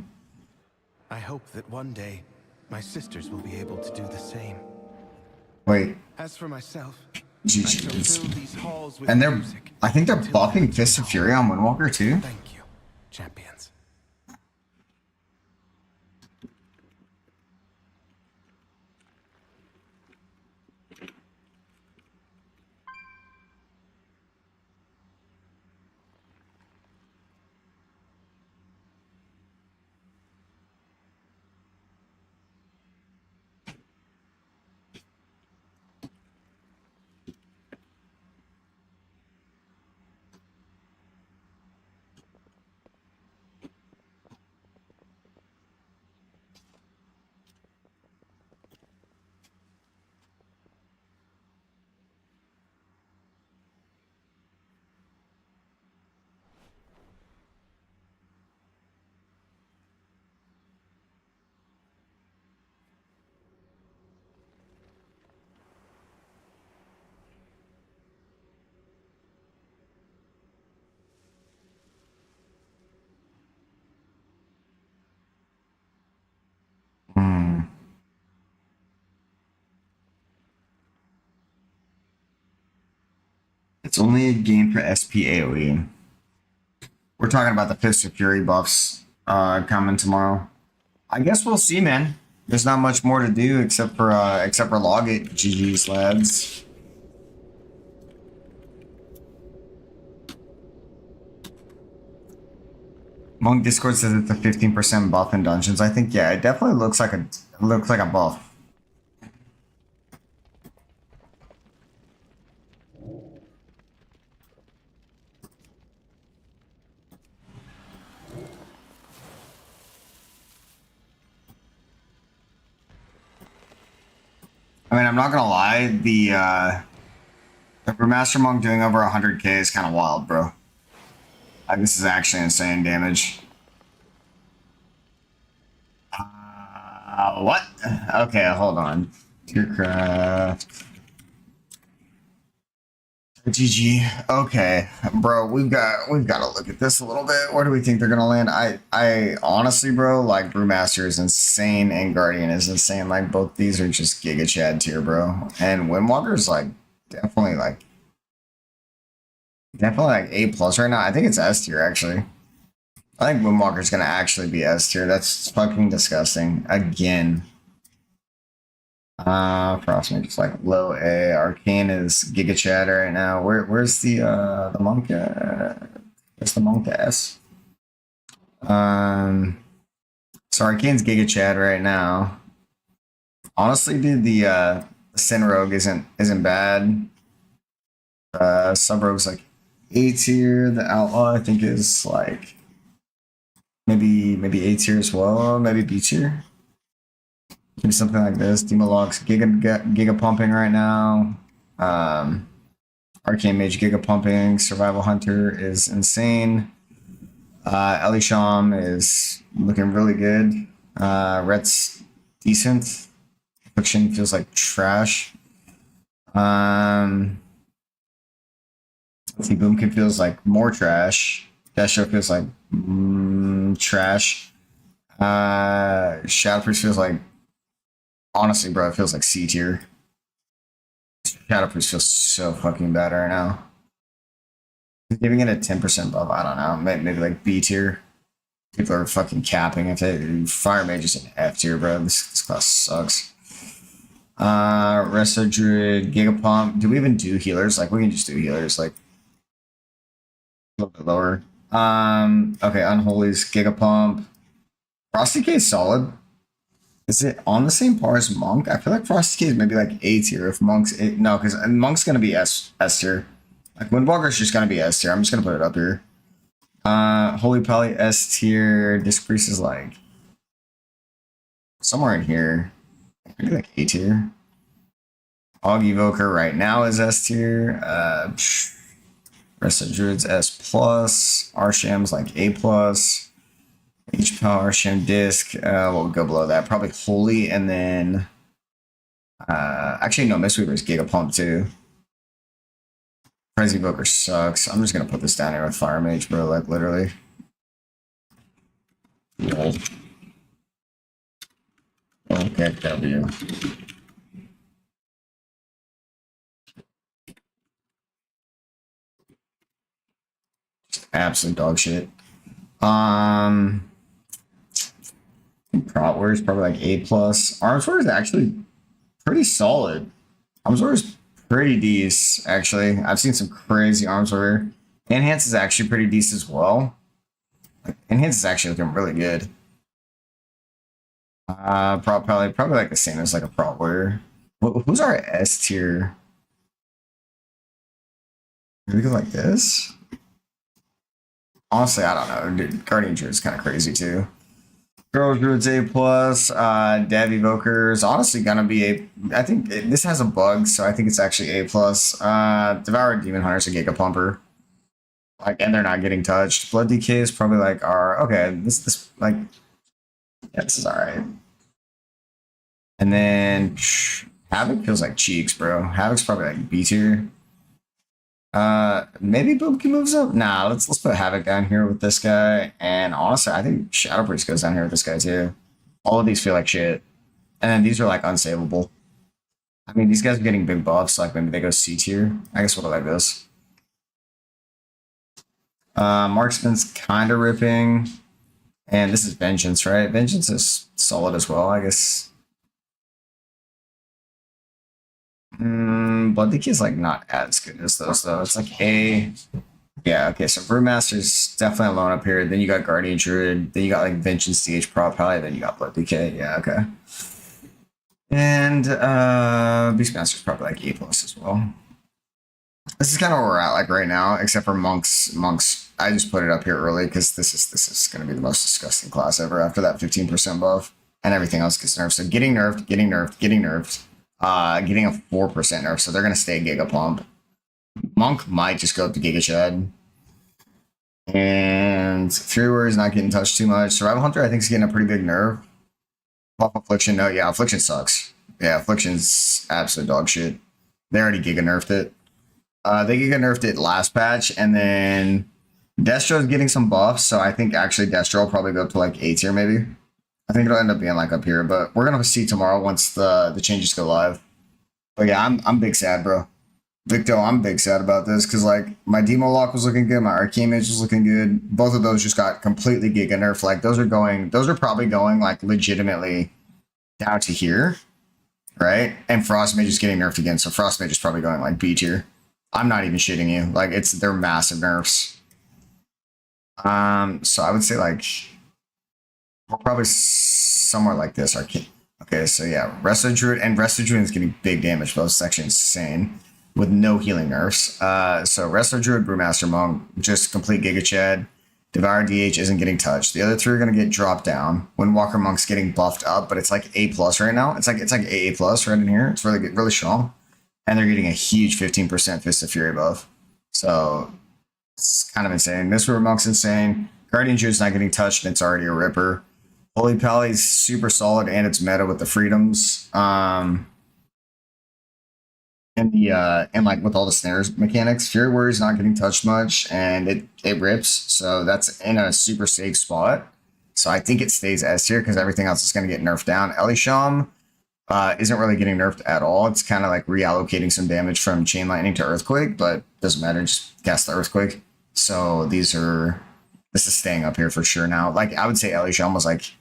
I hope that one day my sisters will be able to do the same. Wait. As for myself, and I think they're buffing Fist of Fury on Windwalker too. Thank you, champions. It's only a gain for SP AoE. We're talking about the Fist of Fury buffs coming tomorrow. I guess we'll see, man. There's not much more to do except for log it. GG's, lads. Monk Discord says it's a 15% buff in dungeons. I think yeah, it definitely looks like a buff. I mean, I'm not gonna lie, the Brewmaster Monk doing over 100k is kind of wild, bro. Like, this is actually insane damage. What? Okay, hold on. Tiercraft. GG. Okay, bro, we've got to look at this a little bit. Where do we think they're gonna land? I honestly, bro, like Brewmaster is insane and Guardian is insane. Like both these are just Giga Chad tier, bro. And Windwalker's like definitely like A plus right now. I think it's S tier actually. I think Windwalker's gonna actually be S tier. That's fucking disgusting. Again. Frostmage is like low A. Arcane is Giga Chad right now. Where's the monk? Where's the monk S? So Arcane's Giga Chad right now. Honestly, dude, the Sin Rogue isn't bad. Sub Rogue's like A tier. The Outlaw I think is like maybe A tier as well. Maybe B tier. Maybe something like this. Demolog's Giga pumping right now. Arcane Mage Giga pumping. Survival Hunter is insane. Elisham is looking really good. Ret's decent. Fiction feels like trash. Let's see, Boomkin feels like more trash. Dasho feels like trash. Shadowpriest feels like, honestly, bro, it feels like C tier. Shadowpriest feels so fucking bad right now. Giving it a 10% buff, I don't know. Maybe like B tier. People are fucking capping if it. Fire Mage is an F tier, bro. This class sucks. Resto Druid, Giga Pump. Do we even do healers? Like, we can just do healers, like a little bit lower. Okay, Unholy's Giga Pump. Frosty K is solid. Is it on the same par as Monk? I feel like Frosty K is maybe like A tier. If Monk's no, because Monk's gonna be S tier. Like Windwalker's just gonna be S tier. I'm just gonna put it up here. Holy Pally S tier. Disc Priest is like somewhere in here. Maybe like A tier. Og Evoker right now is S tier. Rest of Druids S plus. Arsham's like A plus. H Power, Arsham Disc. We'll go below that. Probably Holy, and then actually no, Mistweaver's Giga Pump too. Crazy Evoker sucks. I'm just gonna put this down here with Fire Mage, bro. Like literally. Okay, W. Absolute dog shit. Protware is probably like A plus. Armsware is actually pretty solid. Armsware is pretty decent, actually. I've seen some crazy Armsware. Enhance is actually pretty decent as well. Enhance is actually looking really good. Probably like the same as like a Protware. Who's our S tier? Maybe go like this? Honestly, I don't know. Dude, Guardian Druid is kind of crazy too. Girl Druid's A plus. Dev Evoker's honestly gonna be A. I think this has a bug, so I think it's actually A plus. Devoured Demon Hunter's a Giga Pumper. Like, and they're not getting touched. Blood Decay is probably like our okay. This like yeah, this is alright. And then Havoc feels like cheeks, bro. Havoc's probably like B tier. Maybe Boomkin moves up. Nah, let's put Havoc down here with this guy. And honestly, I think Shadow Priest goes down here with this guy too. All of these feel like shit. And then these are like unsavable. I mean, these guys are getting big buffs. Like maybe they go C tier. I guess we'll go like this. Marksman's kind of ripping. And this is Vengeance, right? Vengeance is solid as well, I guess. Blood Decay is like not as good as those though. It's like A. Yeah, okay, so Brewmaster's definitely alone up here. Then you got Guardian Druid. Then you got like Vengeance DH Prop Pally. Then you got Blood Decay. Yeah, okay. And Beastmaster's probably like A+ as well. This is kind of where we're at like right now, except for monks. I just put it up here early because this is going to be the most disgusting class ever after that 15% buff, and everything else gets nerfed. So getting nerfed, getting nerfed, getting nerfed, getting a 4% nerf. So they're going to stay Giga Pump. Monk might just go up to Giga Chad. And Fury Warrior is not getting touched too much. Survival Hunter I think is getting a pretty big nerf. Buff Affliction, no, yeah, Affliction sucks. Yeah, Affliction's absolute dog shit. They already Giga nerfed it. They Giga nerfed it last patch, and then Destro is getting some buffs, so I think actually Destro will probably go up to like A tier maybe. I think it'll end up being like up here, but we're gonna see tomorrow once the changes go live. But yeah, I'm big sad, bro. Victo, I'm big sad about this because like my Demo Lock was looking good, my Arcane Mage was looking good. Both of those just got completely Giga nerfed. Like those are probably going like legitimately down to here, right? And Frost Mage is getting nerfed again, so Frost Mage is probably going like B tier. I'm not even shitting you. Like they're massive nerfs. So I would say like we're probably somewhere like this. Arcane. Okay, so yeah, Resto Druid and Resto Druid is getting big damage. Both sections insane with no healing nerfs. So Resto Druid, Brewmaster, Monk, just complete Giga Chad. Devour DH isn't getting touched. The other three are gonna get dropped down. Windwalker Monk's getting buffed up, but it's like A+ right now. It's like AA+ right in here. It's really strong. And they're getting a huge 15% Fist of Fury buff. So it's kind of insane. Mistweaver Monk's insane. Guardian Druid's not getting touched, and it's already a ripper. Holy Pally's super solid, and it's meta with the freedoms. And like with all the snares mechanics. Fury Warrior's not getting touched much, and it rips. So that's in a super safe spot. So I think it stays S tier because everything else is going to get nerfed down. Elisham isn't really getting nerfed at all. It's kind of like reallocating some damage from Chain Lightning to Earthquake, but doesn't matter. Just cast the Earthquake. So this is staying up here for sure now. Like I would say Elisham was like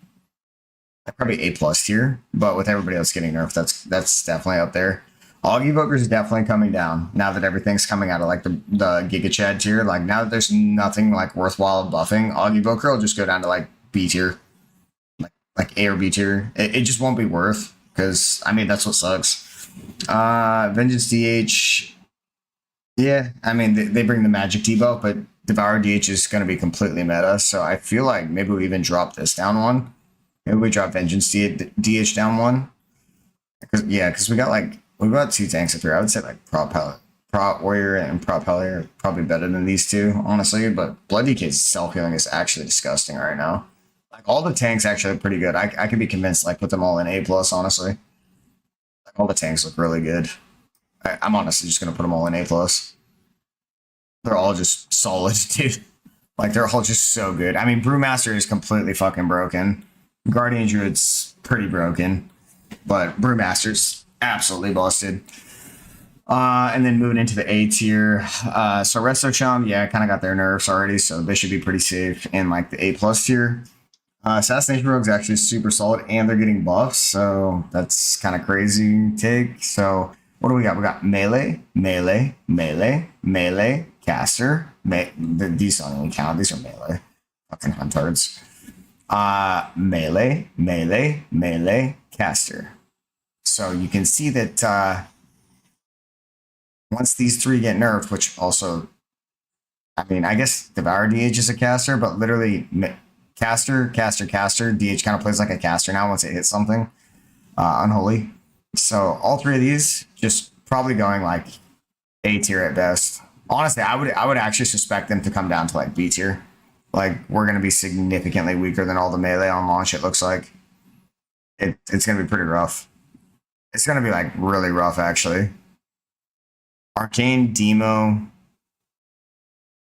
probably A+ tier, but with everybody else getting nerfed, that's definitely up there. Augie Evoker is definitely coming down now that everything's coming out of like the Giga Chad tier. Like now that there's nothing like worthwhile buffing, Augie Evoker will just go down to like B tier, like A or B tier. It just won't be worth. Because, I mean, that's what sucks. Vengeance DH. Yeah, I mean, they bring the magic debuff, but Devour DH is going to be completely meta. So I feel like maybe we even drop this down one. Maybe we drop Vengeance DH down one. Because we got two tanks up here. I would say like Prop Warrior and Prop Pally are probably better than these two, honestly. But Blood DK's self-healing is actually disgusting right now. Like all the tanks actually look pretty good. I can be convinced like put them all in A+, honestly. Like all the tanks look really good. I'm honestly just gonna put them all in A+. They're all just solid, dude. Like they're all just so good. I mean, Brewmaster is completely fucking broken. Guardian Druid's pretty broken, but Brewmaster's absolutely busted. And then moving into the A tier. So Resto Chum, yeah, kind of got their nerfs already, so they should be pretty safe in like the A+ tier. Assassination Rogue's actually super solid, and they're getting buffs, so that's kind of crazy take. So what do we got? We got melee, caster. These don't even count. These are melee. Fucking huntards. Melee, caster. So you can see that once these three get nerfed, which also, I mean, I guess Devour DH is a caster, but literally caster. DH kind of plays like a caster now once it hits something. Unholy. So all three of these just probably going like A tier at best. Honestly, I would actually suspect them to come down to like B tier. Like we're going to be significantly weaker than all the melee on launch. It looks like it's going to be pretty rough. It's going to be like really rough actually. Arcane, Demo,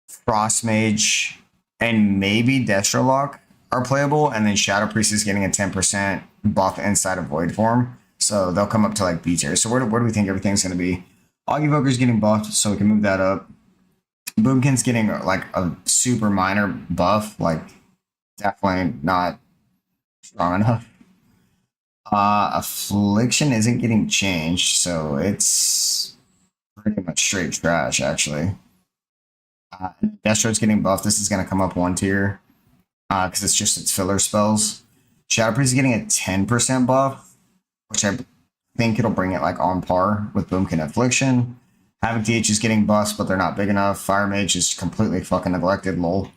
Frost Mage, and maybe Destrolock are playable, and then Shadow Priest is getting a 10% buff inside of Void Form, so they'll come up to like B tier. So where do we think everything's going to be? Augie Evoker's getting buffed, so we can move that up. Boomkin's getting like a super minor buff, like definitely not strong enough. Affliction isn't getting changed, so it's pretty much straight trash, actually. Destro's getting buffed. This is going to come up one tier because it's just its filler spells. Shadow Priest is getting a 10% buff, which I think it'll bring it like on par with Boomkin Affliction. Havoc DH is getting buffs, but they're not big enough. Fire Mage is completely fucking neglected, lol.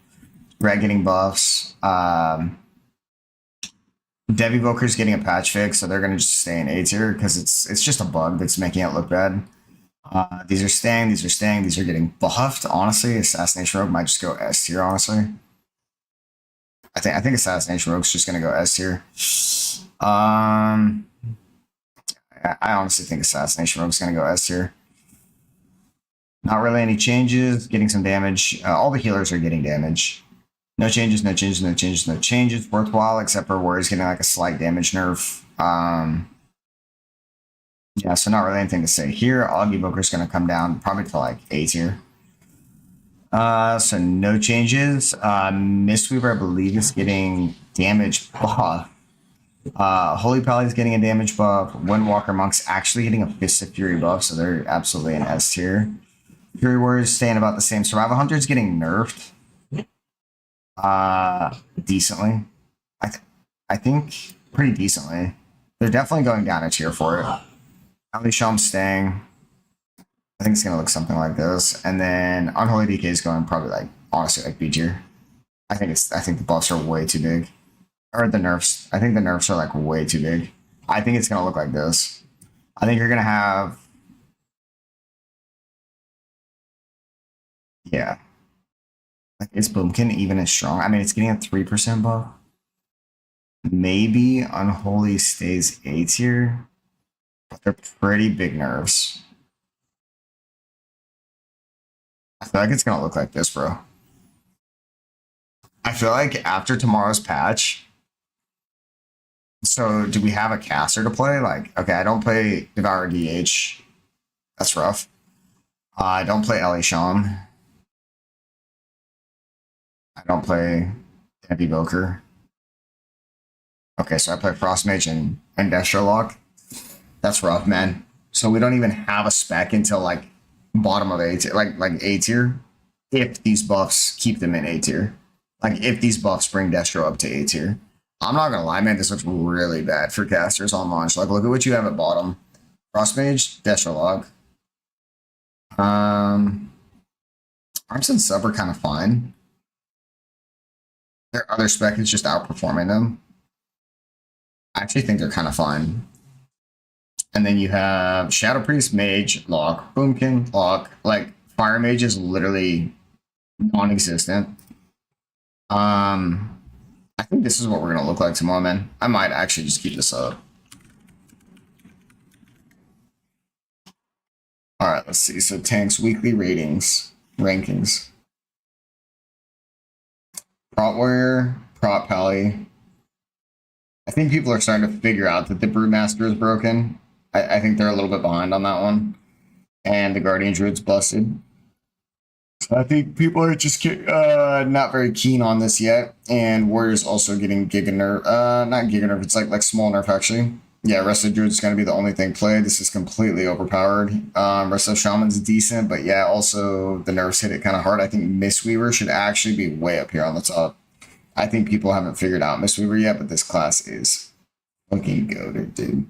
Red getting buffs. Dev Evoker's getting a patch fix, so they're going to just stay in A tier because it's just a bug that's making it look bad. These are staying, these are staying, these are getting buffed. Honestly, Assassination Rogue might just go S tier, honestly. I think Assassination Rogue's just going to go S tier. I honestly think Assassination Rogue's going to go S tier. Not really any changes, getting some damage. All the healers are getting damage. No changes, no changes, no changes, no changes. Worthwhile, except for Warrior's getting like a slight damage nerf. Yeah, so not really anything to say here. Aug Evoker's going to come down probably to like A tier. So no changes. Mistweaver, I believe, is getting damage buff. Holy Pally is getting a damage buff. Windwalker Monk's actually getting a Fist of Fury buff, so they're absolutely an S tier. Fury Warriors staying about the same. Survival Hunter's getting nerfed. Decently. I think pretty decently. They're definitely going down a tier for it. Ali Shalm's staying. I think it's gonna look something like this. And then Unholy DK is going probably like honestly like B tier. I think the buffs are way too big. Or the nerfs. I think the nerfs are like way too big. I think it's gonna look like this. I think you're gonna have, yeah. Like, is Boomkin even as strong? I mean, it's getting a 3% buff. Maybe Unholy stays A tier, but they're pretty big nerfs. I feel like it's gonna look like this, bro. I feel like after tomorrow's patch, so do we have a caster to play? Like, okay, I don't play Devour DH. That's rough. I don't play Ellie Sham. I don't play Dev Evoker. Okay, so I play Frost Mage and Destro Lock. That's rough, man. So we don't even have a spec until like bottom of A tier, like A tier. If these buffs keep them in A tier. Like if these buffs bring Destro up to A tier. I'm not gonna lie, man, this looks really bad for casters on launch. Like look at what you have at bottom. Frost Mage, Destro Lock. Arms and Sub are kind of fine. Their other spec is just outperforming them. I actually think they're kind of fine. And then you have Shadow Priest, Mage, Lock, Boomkin, Lock. Like, Fire Mage is literally non-existent. I think this is what we're going to look like tomorrow, man. I might actually just keep this up. Alright, let's see. So, tanks weekly rankings. Prot Warrior, Prot Pally. I think people are starting to figure out that the Brewmaster is broken. I think they're a little bit behind on that one. And the Guardian Druid's busted. So I think people are just not very keen on this yet. And Warrior's also getting Giga Nerf. Not Giga Nerf, it's like small nerf actually. Yeah, Rest of Druid's going to be the only thing played. This is completely overpowered. Rest of Shaman's decent, but yeah, also the nerfs hit it kind of hard. I think Mistweaver should actually be way up here on the top. I think people haven't figured out Mistweaver yet, but this class is fucking goated, dude.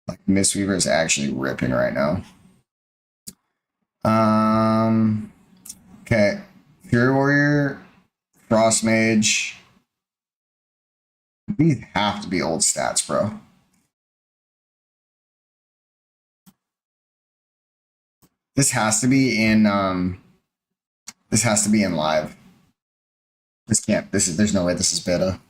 Like, Mistweaver is actually ripping right now. Okay. Fury Warrior, Frost Mage. These have to be old stats, bro. This has to be in live. There's no way this is beta.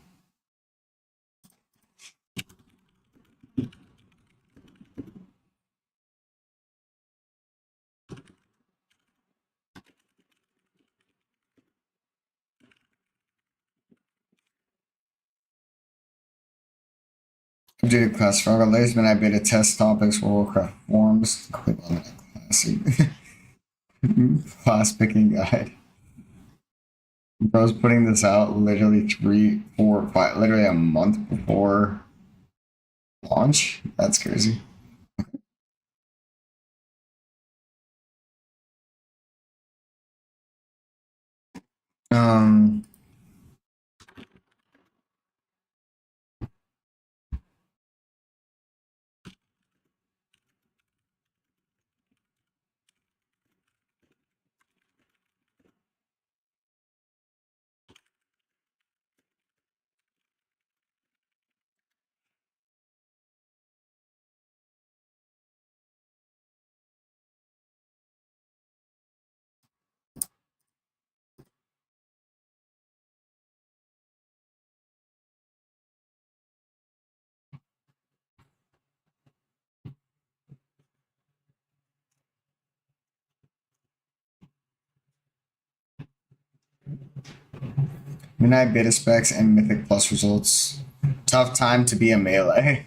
Updated class for Lasman, I beta test topics for Warcraft forums. Classic. Class picking guide. I was putting this out literally 3, 4, 5, literally a month before launch. That's crazy. Um. Midnight beta specs and Mythic Plus results. Tough time to be a melee.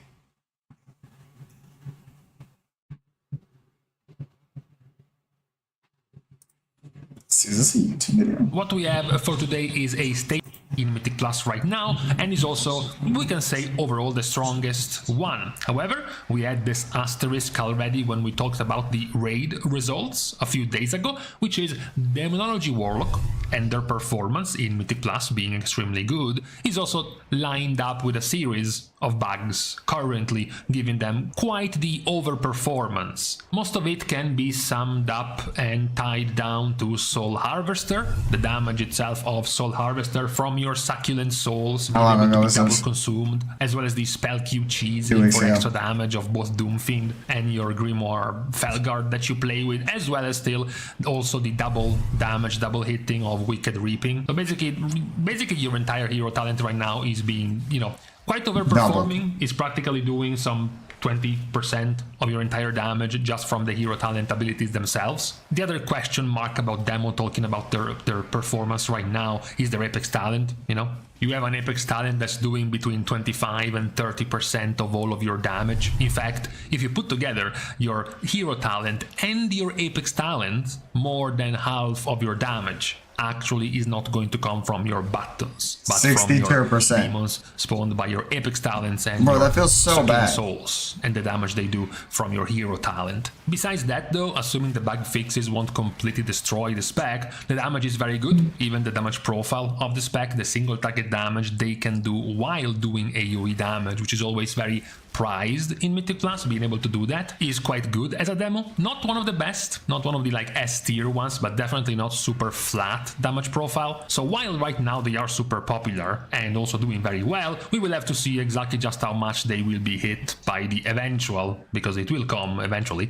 Is this a YouTube video? What we have for today is a state in Mythic Plus right now, and is also, we can say, overall the strongest one. However, we had this asterisk already when we talked about the raid results a few days ago, which is Demonology Warlock and their performance in Mythic Plus being extremely good is also lined up with a series of bugs currently giving them quite the overperformance. Most of it can be summed up and tied down to Soul Harvester, the damage itself of Soul Harvester from your succulent souls being able to be double consumed, as well as the spell Q cheese for extra damage of both Doomfiend and your Grimoire Felguard that you play with, as well as still also the double damage, double hitting of Wicked Reaping. So basically your entire hero talent right now is being, you know, quite overperforming. Is practically doing some 20% of your entire damage just from the hero talent abilities themselves. The other question mark about Demo talking about their performance right now is their Apex talent, you know? You have an Apex talent that's doing between 25 and 30% of all of your damage. In fact, if you put together your hero talent and your Apex talent, more than half of your damage actually is not going to come from your buttons, but 62%. From your demons spawned by your Apex talents and that feels so bad. Souls and the damage they do from your hero talent. Besides that though, assuming the bug fixes won't completely destroy the spec, the damage is very good. Even the damage profile of the spec, the single target damage they can do while doing AoE damage, which is always very prized in Mythic Plus, being able to do that is quite good as a demo. Not one of the best, not one of the like S tier ones, but definitely not super flat damage profile. So while right now they are super popular and also doing very well, we will have to see exactly just how much they will be hit by the eventual, because it will come eventually,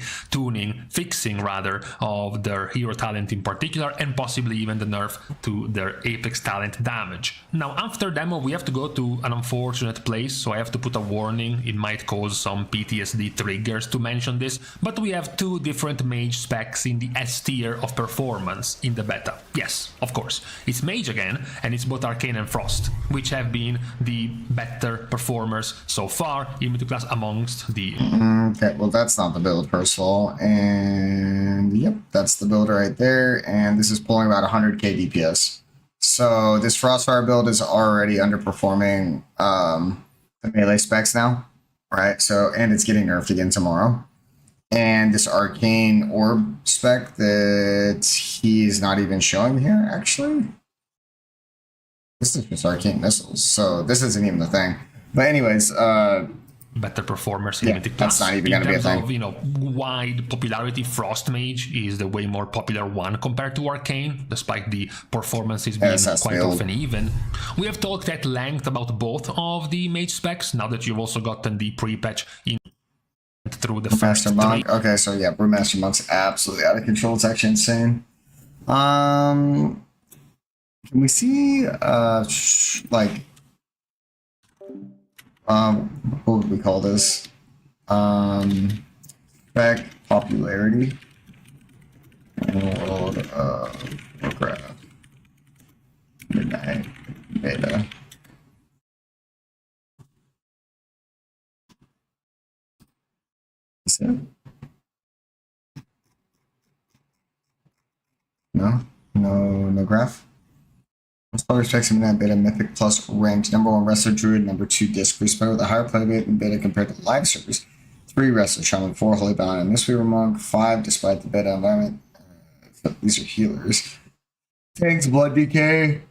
fixing rather, of their hero talent in particular, and possibly even the nerf to their Apex talent damage. Now after demo we have to go to an unfortunate place, so I have to put a warning. It might cause some PTSD triggers to mention this, but we have two different Mage specs in the S tier of performance in the beta. Yes, of course, it's Mage again, and it's both Arcane and Frost, which have been the better performers so far in Mythic Plus amongst the... Okay, well that's not the build first of all, and yep, that's the build right there, and this is pulling about 100k DPS. So this Frostfire build is already underperforming the melee specs now. Right, so, and it's getting nerfed again tomorrow. And this Arcane Orb spec that he's not even showing here, actually. This is just Arcane Missiles, so this isn't even the thing. But anyways, better performers in Mythic Plus. That's not even going to be a thing. Of, you know, wide popularity, Frost Mage is the way more popular one compared to Arcane, despite the performances being quite often even. We have talked at length about both of the Mage specs, now that you've also gotten the pre-patch in through the first three. Monk. Okay, so yeah, Brewmaster Monk's absolutely out of control. It's actually insane. Can we see, like... what would we call this? Spec popularity in the world of Warcraft. Midnight beta. Is it? No graph. Most players strikes in that beta mythic plus ranked. Number 1 wrestler druid, number 2 disc priest player with a higher play rate than beta compared to the live servers. 3 wrestler shaman, 4 holy bound, and mystery monk. 5 despite the beta environment. These are healers. Tanks, blood DK.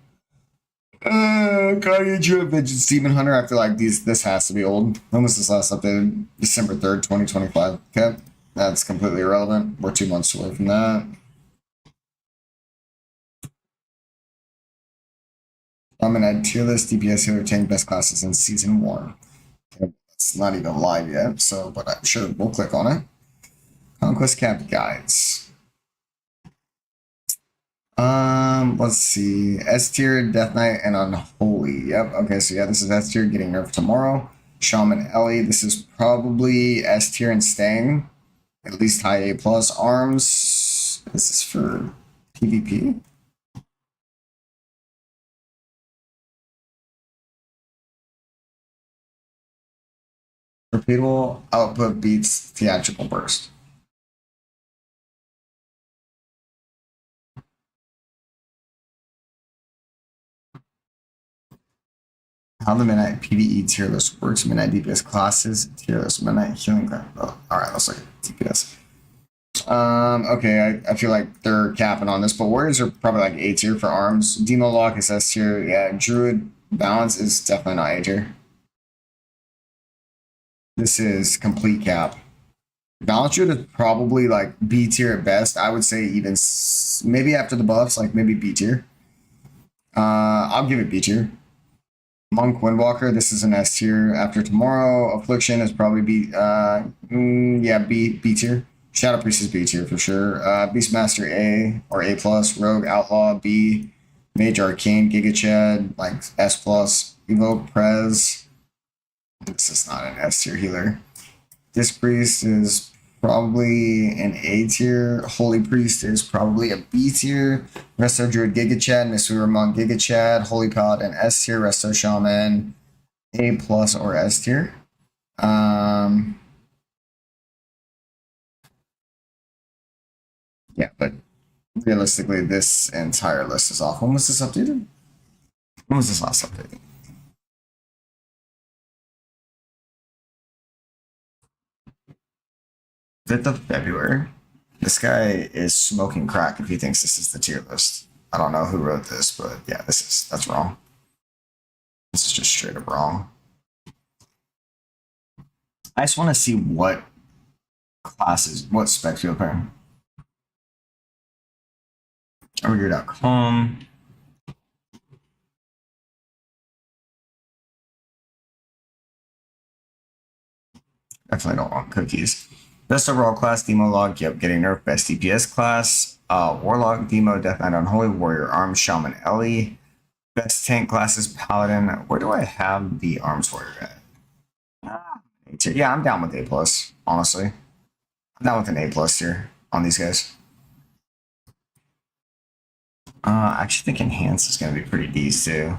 Guardian Druid, Vengeance, Demon Hunter. I feel like this has to be old. When was this last updated? December 3rd, 2025. Okay, that's completely irrelevant. We're 2 months away from that. I'm gonna add tier list DPS healer tank best classes in season 1. Okay, it's not even live yet, so but I'm sure we'll click on it. Conquest cap guides. Let's see. S tier, Death Knight, and Unholy. Yep. Okay, so yeah, this is S tier getting nerfed tomorrow. Shaman Ellie. This is probably S tier and staying. At least high A plus. Arms. This is for PvP. Repeatable output beats theatrical burst. How the Midnight PvE tier list works. Midnight DPS classes, tier list, Midnight healing class. Oh, alright, let's look at DPS. Okay, I feel like they're capping on this, but warriors are probably like A tier for arms. Demo lock is S tier. Yeah, druid balance is definitely not A tier. This is complete cap. Balance druid is probably like B tier at best. I would say even maybe after the buffs, like maybe B tier. I'll give it B tier. Monk Windwalker, this is an S tier. After tomorrow, Affliction is probably B. Yeah, B tier. Shadow Priest is B tier for sure. Beastmaster A or A plus. Rogue Outlaw B. Mage Arcane Giga Chad like S plus. Evoke Prez. This is not an S tier healer. Disc Priest is probably an A tier. Holy Priest is probably a B tier. Resto Druid Giga Chad, Mystery Monk Giga Chad, Holy Paladin S tier, Resto Shaman A plus or S tier. Yeah, but realistically, this entire list is off. When was this updated? When was this last updated? February. This guy is smoking crack if he thinks this is the tier list. I don't know who wrote this, but yeah, that's wrong. This is just straight up wrong. I just want to see what classes, what specs you're playing. Overgear.com. Definitely don't want cookies. Best overall class, Demo Log, yep, getting nerfed. Best DPS class, Warlock, Demo, Death Knight, Unholy, Warrior, Arms, Shaman, Ellie. Best tank classes, Paladin. Where do I have the Arms Warrior at? Yeah, I'm down with A+, honestly. I'm down with an A+ here on these guys. I actually think Enhance is going to be pretty decent too.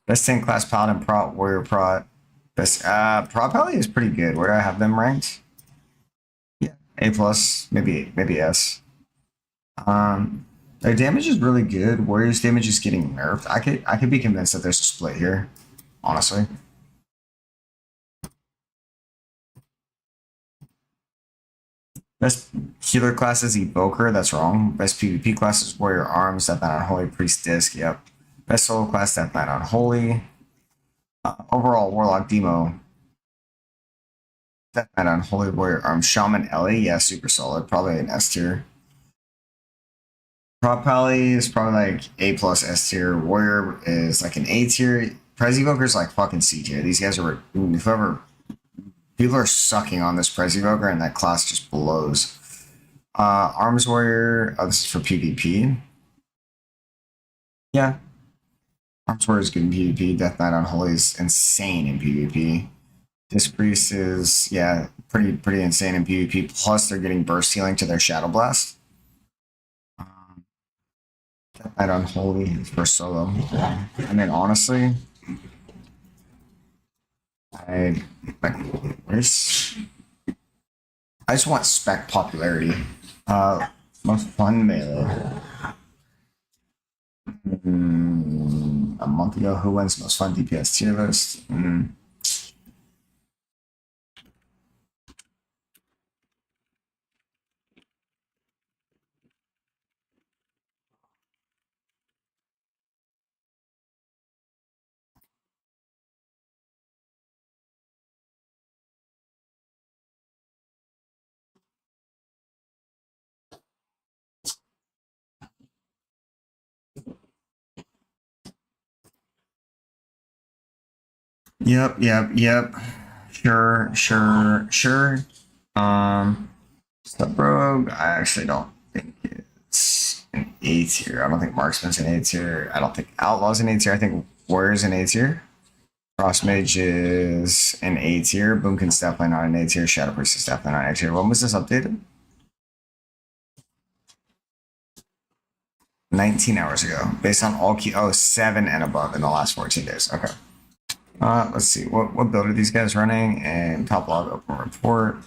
Best tank class, Paladin, Prot, Warrior, Prot. Best probably is pretty good. Where do I have them ranked? Yeah, A+, maybe S. Their damage is really good. Warriors damage is getting nerfed. I could be convinced that there's a split here, honestly. Best healer class is Evoker. That's wrong. Best PvP class is Warrior Arms. Death Knight Unholy, Priest Disc. Yep. Best solo class, Death Knight Unholy. Overall, Warlock Demo. Death Knight Unholy, Warrior Arms. Shaman Ellie. Yeah, super solid. Probably an S tier. Prop Pally is probably like A+ S tier. Warrior is like an A tier. Prez Evoker is like fucking C tier. These guys are whoever. People are sucking on this Prez Evoker, and that class just blows. Arms Warrior. Oh, this is for PvP. Yeah. Arms Warrior is good in PvP. Death Knight Unholy is insane in PvP. Disc Priest is, yeah, pretty insane in PvP. Plus, they're getting burst healing to their Shadow Blast. Death Knight Unholy is for solo. I mean, honestly, I just want spec popularity. Most fun melee. A month ago, who wins most fun DPS tier list? Yep. Sure. Sub Rogue, I actually don't think it's an A tier. I don't think Marksman's an A tier. I don't think Outlaw's an A tier. I think Warrior's an A tier. Frost Mage is an A tier. Boomkin's definitely not an A tier. Shadow Priest is definitely not an A tier. When was this updated? 19 hours ago. Based on all key. Oh, 7 and above in the last 14 days. Okay. Let's see. What build are these guys running? And top log open report.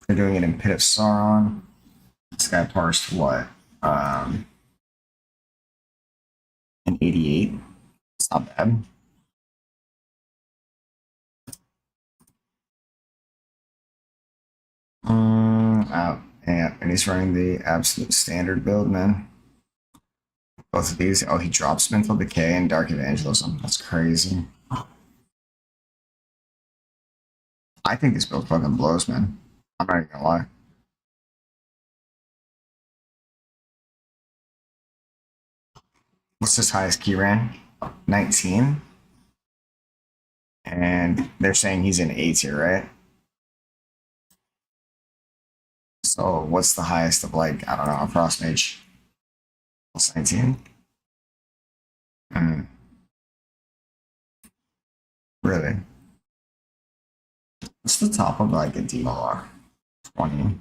They're doing it in Pit of Sauron. This guy parsed what? An 88. It's not bad. Yeah, and he's running the absolute standard build, man. Both of these. Oh, he drops Mental Decay and Dark Evangelism. That's crazy. I think this build fucking blows, man. I'm not even gonna lie. What's his highest key rank? 19. And they're saying he's in A tier, right? So what's the highest of, like, I don't know, a Frost Mage? Plus 19? Really? What's the top of, like, a Demo Lock? 20.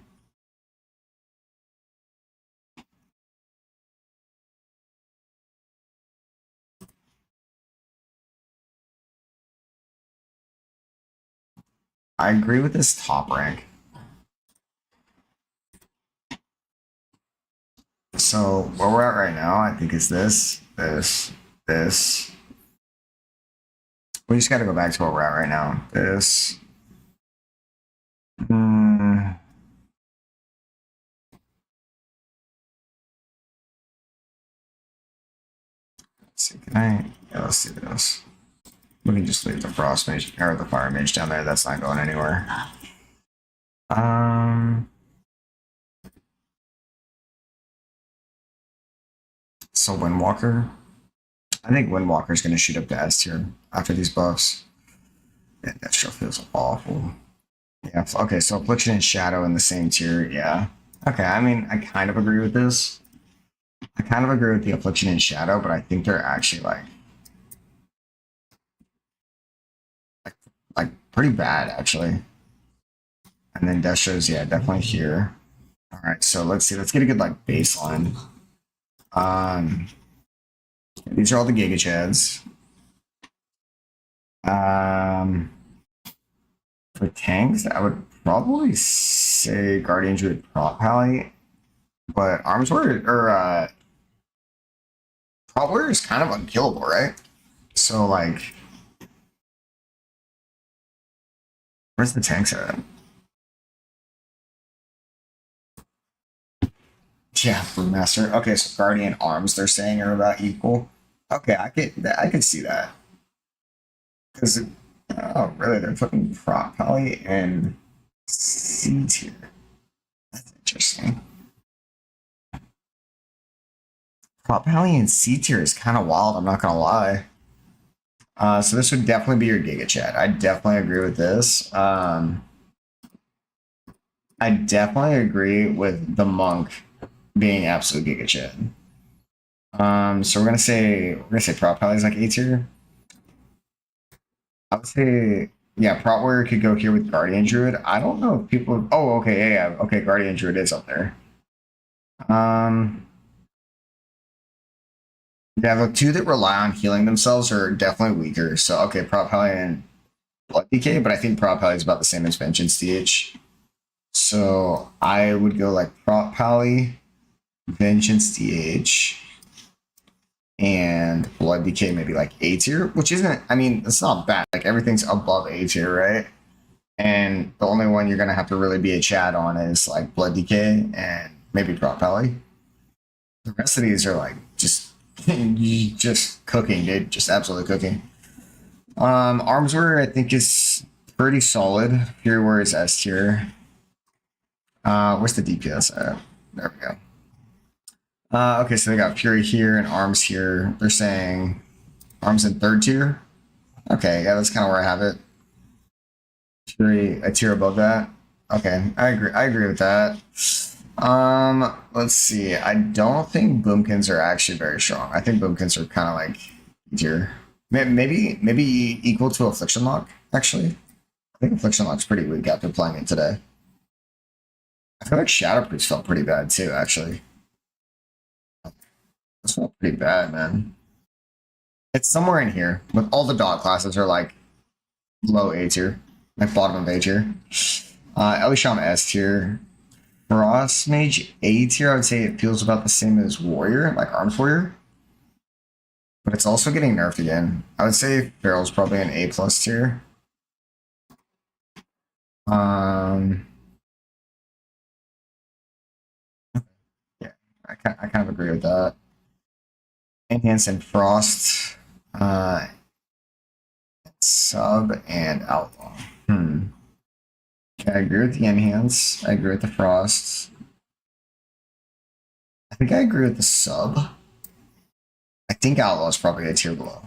I agree with this top rank. So where we're at right now, I think is this. We just got to go back to where we're at right now. This. Let's see, let's see this. We can just leave the Frost Mage or the Fire Mage down there. That's not going anywhere. So Windwalker. I think Windwalker's going to shoot up to S tier after these buffs. Yeah, that sure feels awful. Yeah, okay, so Affliction and Shadow in the same tier, yeah. Okay, I mean, I kind of agree with this. I kind of agree with the Affliction and Shadow, but I think they're actually, like pretty bad, actually. And then Destro's, yeah, definitely here. Alright, so let's see, let's get a good, like, baseline. These are all the Giga Chads. For tanks, I would probably say Guardian Druid Prop Pally, but Arms Warrior or Prop Warrior is kind of unkillable, right? So like, where's the tanks at? Yeah, Brewmaster. Okay, so Guardian Arms they're saying are about equal. Okay, I could see that. Because oh really, they're putting Prop Pally in C tier. That's interesting. Prop Pally in C tier is kind of wild, I'm not gonna lie. So this would definitely be your Giga Chat. I definitely agree with this. I definitely agree with the Monk being absolute Giga Chat. So we're gonna say Prop Pally is like A tier. I would say, yeah, Prop Warrior could go here with Guardian Druid. I don't know if people. Oh, okay, yeah, okay, Guardian Druid is up there. Yeah, the two that rely on healing themselves are definitely weaker. So okay, Prop Pally and Blood DK, but I think Prop Pally is about the same as Vengeance DH. So I would go like Prop Pally, Vengeance DH, and Blood Decay maybe like A tier, which isn't, I mean, it's not bad. Like everything's above A tier, right? And the only one you're gonna have to really be a Chad on is like Blood Decay and maybe Prop Pally. The rest of these are like just cooking, dude. Just absolutely cooking. Armswear I think is pretty solid. Fury Warrior is S tier. Where's the DPS at? There we go. Okay, so they got Fury here and Arms here. They're saying Arms in 3rd tier. Okay, yeah, that's kind of where I have it. Fury a tier above that. Okay, I agree with that. Let's see. I don't think Boomkins are actually very strong. I think Boomkins are kind of like tier. Maybe equal to Affliction Lock, actually. I think Affliction Lock's pretty weak after playing it today. I feel like Shadow Priest felt pretty bad too, actually. This felt pretty bad, man. It's somewhere in here. But all the dog classes are like low A tier. Like bottom of A tier. Elisham S tier. Frost Mage A tier, I would say it feels about the same as Warrior, like Arms Warrior. But it's also getting nerfed again. I would say Feral's probably an A plus tier. Yeah, I kind of agree with that. Enhance and Frost, Sub and Outlaw. Okay, I agree with the Enhance. I agree with the Frost. I think I agree with the Sub. I think Outlaw is probably a tier below.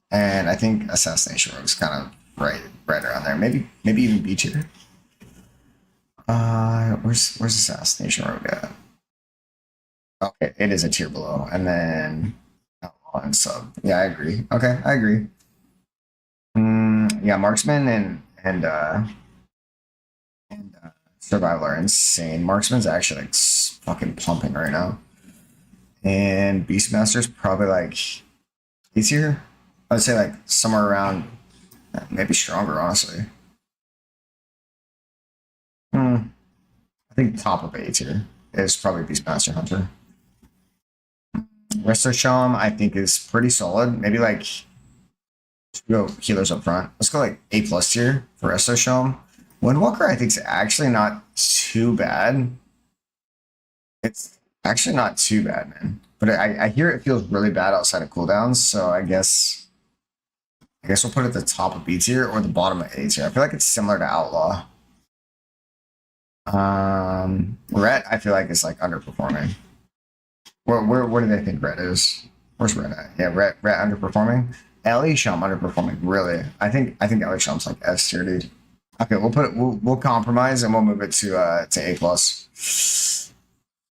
And I think Assassination Rogue is kind of right around there. Maybe even B tier. Where's Assassination Rogue at? Okay, it is a tier below. And then Outlaw and Sub. Yeah, I agree. Okay, I agree. Yeah, Marksman and Survival are insane. Marksman's actually like fucking pumping right now. And Beastmaster's probably like A tier. I would say like somewhere around, maybe stronger, honestly. I think top of A tier is probably Beastmaster Hunter. Resto Sham, I think, is pretty solid. Maybe like, go healers up front. Let's go like A plus tier for Resto Sham. Windwalker, I think, is actually not too bad. It's actually not too bad, man. But I hear it feels really bad outside of cooldowns, so I guess we'll put it at the top of B tier or the bottom of A tier. I feel like it's similar to Outlaw. Ret, I feel like it's like underperforming. Where do they think Ret is? Where's Ret at? Yeah, Ret underperforming. Elisham underperforming. Really, I think Elisham's like S tier, dude. Okay, we'll compromise and we'll move it to A plus.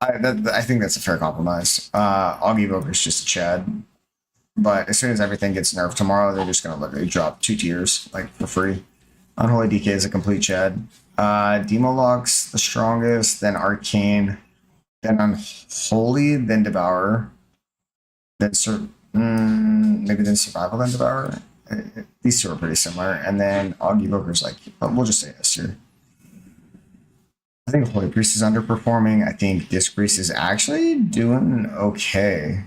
I think that's a fair compromise. Augie Evoker's just a Chad, but as soon as everything gets nerfed tomorrow, they're just gonna literally drop 2 tiers like for free. Unholy DK is a complete Chad. Demo Lock's the strongest, then Arcane, then Unholy, then Devourer, then maybe then Survival, then Devourer. These two are pretty similar, and then Augie Evoker's like, we'll just say S tier. I think Holy Priest is underperforming. I think Disc Priest is actually doing okay.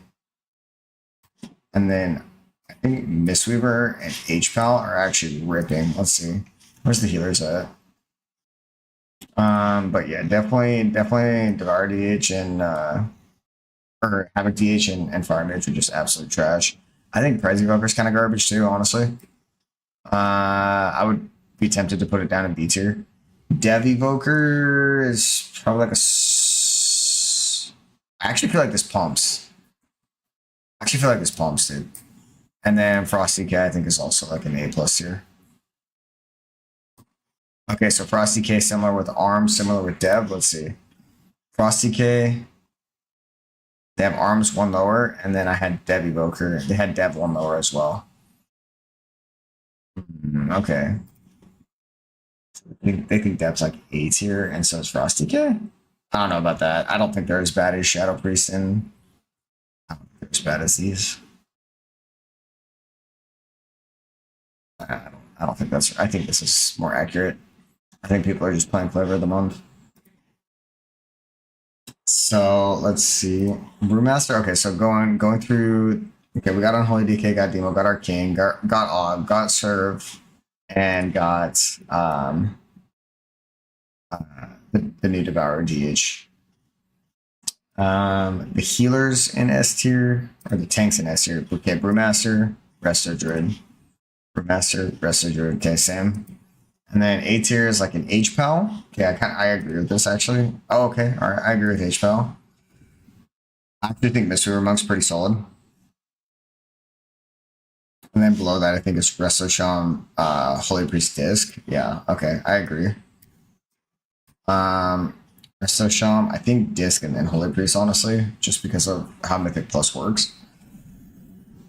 And then I think Mistweaver and HPAL are actually ripping. Let's see. Where's the healers at? But yeah, definitely Devour DH and or Havoc DH and Fire Mage are just absolute trash. I think Prez Evoker's kind of garbage too, honestly. I would be tempted to put it down in B tier. Dev Evoker is probably like I actually feel like this pumps. Dude. And then Frosty K, I think, is also like an A plus tier. Okay, so Frosty K similar with Arms, similar with Dev. Let's see. Frosty K, they have Arms 1 lower, and then I had Dev Evoker. They had Dev 1 lower as well. Okay. They think Dev's like A tier, and so is Frosty K. I don't know about that. I don't think they're as bad as Shadow Priest, and I don't think they're as bad as these. I don't think that's. I think this is more accurate. I think people are just playing Flavor of the Month. So let's see. Brewmaster. Okay, so going through. Okay, we got Unholy DK, got Demo, got Arcane, got Og, got Serve, and got the new Devourer GH. The healers in S tier, or the tanks in S tier. Okay, Brewmaster, Resto Druid. Brewmaster, Resto Druid. Okay, same. And then A tier is like an H-Pal. Okay, I agree with this actually. Oh, okay. All right, I agree with H-Pal. I actually think Mystery Monk's pretty solid. And then below that, I think it's Resto Sham, Holy Priest Disc. Yeah, okay, I agree. Resto Sham, I think Disc and then Holy Priest, honestly, just because of how Mythic Plus works.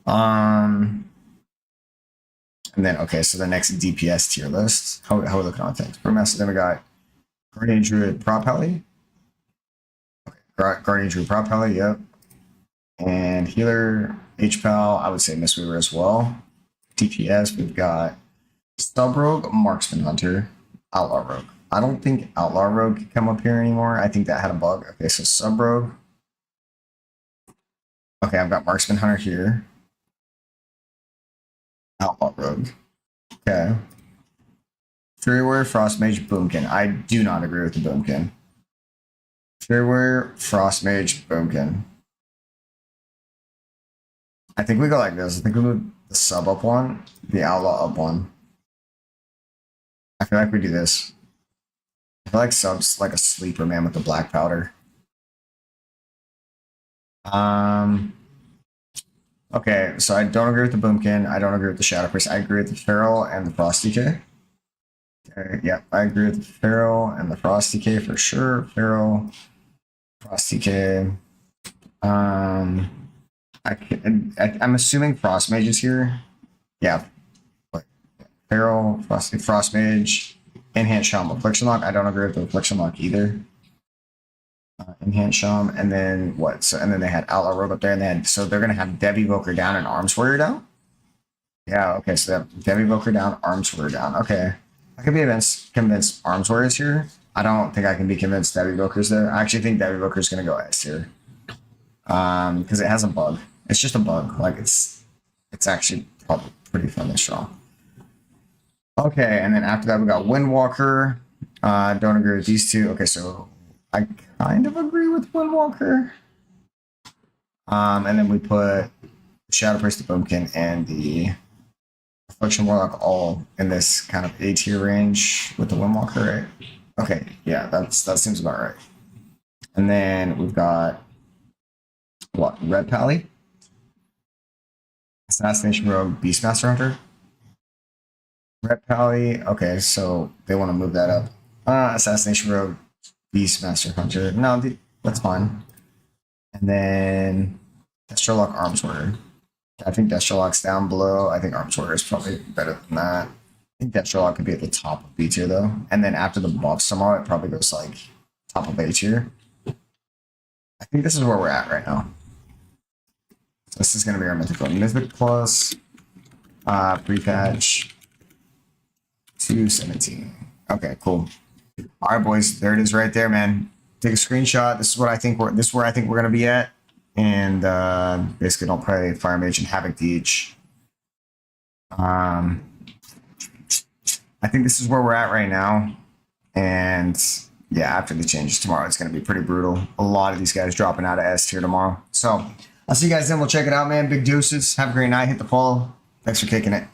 And then, okay, so the next DPS tier list. How are we looking on things? Brewmaster, then we got Guardian Druid Prop Heli. Okay, Guardian Druid Prop Heli, yep. And healer, H-Pal, I would say Mistweaver as well. DPS, we've got Sub Rogue, Marksman Hunter, Outlaw Rogue. I don't think Outlaw Rogue can come up here anymore. I think that had a bug. Okay, so Sub Rogue. Okay, I've got Marksman Hunter here. Outlaw Rogue. Okay. Fury Warrior, Frost Mage, Boomkin. I do not agree with the Boomkin. Fury Warrior, Frost Mage, Boomkin. I think we go like this. I think we move the sub up one, the outlaw up one. I feel like we do this. I feel like sub's like a sleeper man with the black powder. Okay, so I don't agree with the Boomkin. I don't agree with the Shadow Priest. I agree with the Feral and the Frost DK. Okay, yeah, I agree with the Feral and the Frost DK for sure. Feral, Frost DK. I'm assuming Frost Mage is here. Yeah. Feral, Frost Mage, Enhanced Shaman, Affliction Lock. I don't agree with the Affliction Lock either. Enhanced Shaman, and then what? So and then they had Outlaw Rogue up there, and they had they're gonna have Dev Evoker down and Arms Warrior down. Yeah, okay, so they have Dev Evoker down, Arms Warrior down. Okay, I could be convinced Arms Warrior is here. I don't think I can be convinced Dev Evoker's there. I actually think Dev Evoker's gonna go S here. Because it has a bug. It's just a bug. Like it's actually probably pretty fun and strong. Okay, and then after that we got Windwalker. Don't agree with these two. Okay, so I kind of agree with Windwalker. And then we put Shadow Priest, the Boomkin, and the Affliction Warlock all in this kind of A tier range with the Windwalker, right? Okay, yeah, that seems about right. And then we've got what? Red Pally? Assassination Rogue, Beastmaster Hunter? Red Pally, okay, so they want to move that up. Assassination Rogue, Beastmaster Hunter. No, that's fine. And then Destrolock, Arms Warrior. I think Destrolock's down below. I think Arms Warrior is probably better than that. I think Destrolock could be at the top of B tier though. And then after the buff somehow, it probably goes like top of A tier. I think this is where we're at right now. This is going to be our Mythical. Mythic Plus, pre-patch, 217. Okay, cool. All right, boys, there it is right there, man. Take a screenshot. This is what I think we're. This is where I think we're going to be at. And basically, don't play Fire Mage and Havoc Deech. I think this is where we're at right now. And yeah, after the changes tomorrow, it's going to be pretty brutal. A lot of these guys dropping out of S tier tomorrow. So I'll see you guys then. We'll check it out, man. Big deuces. Have a great night. Hit the follow. Thanks for kicking it.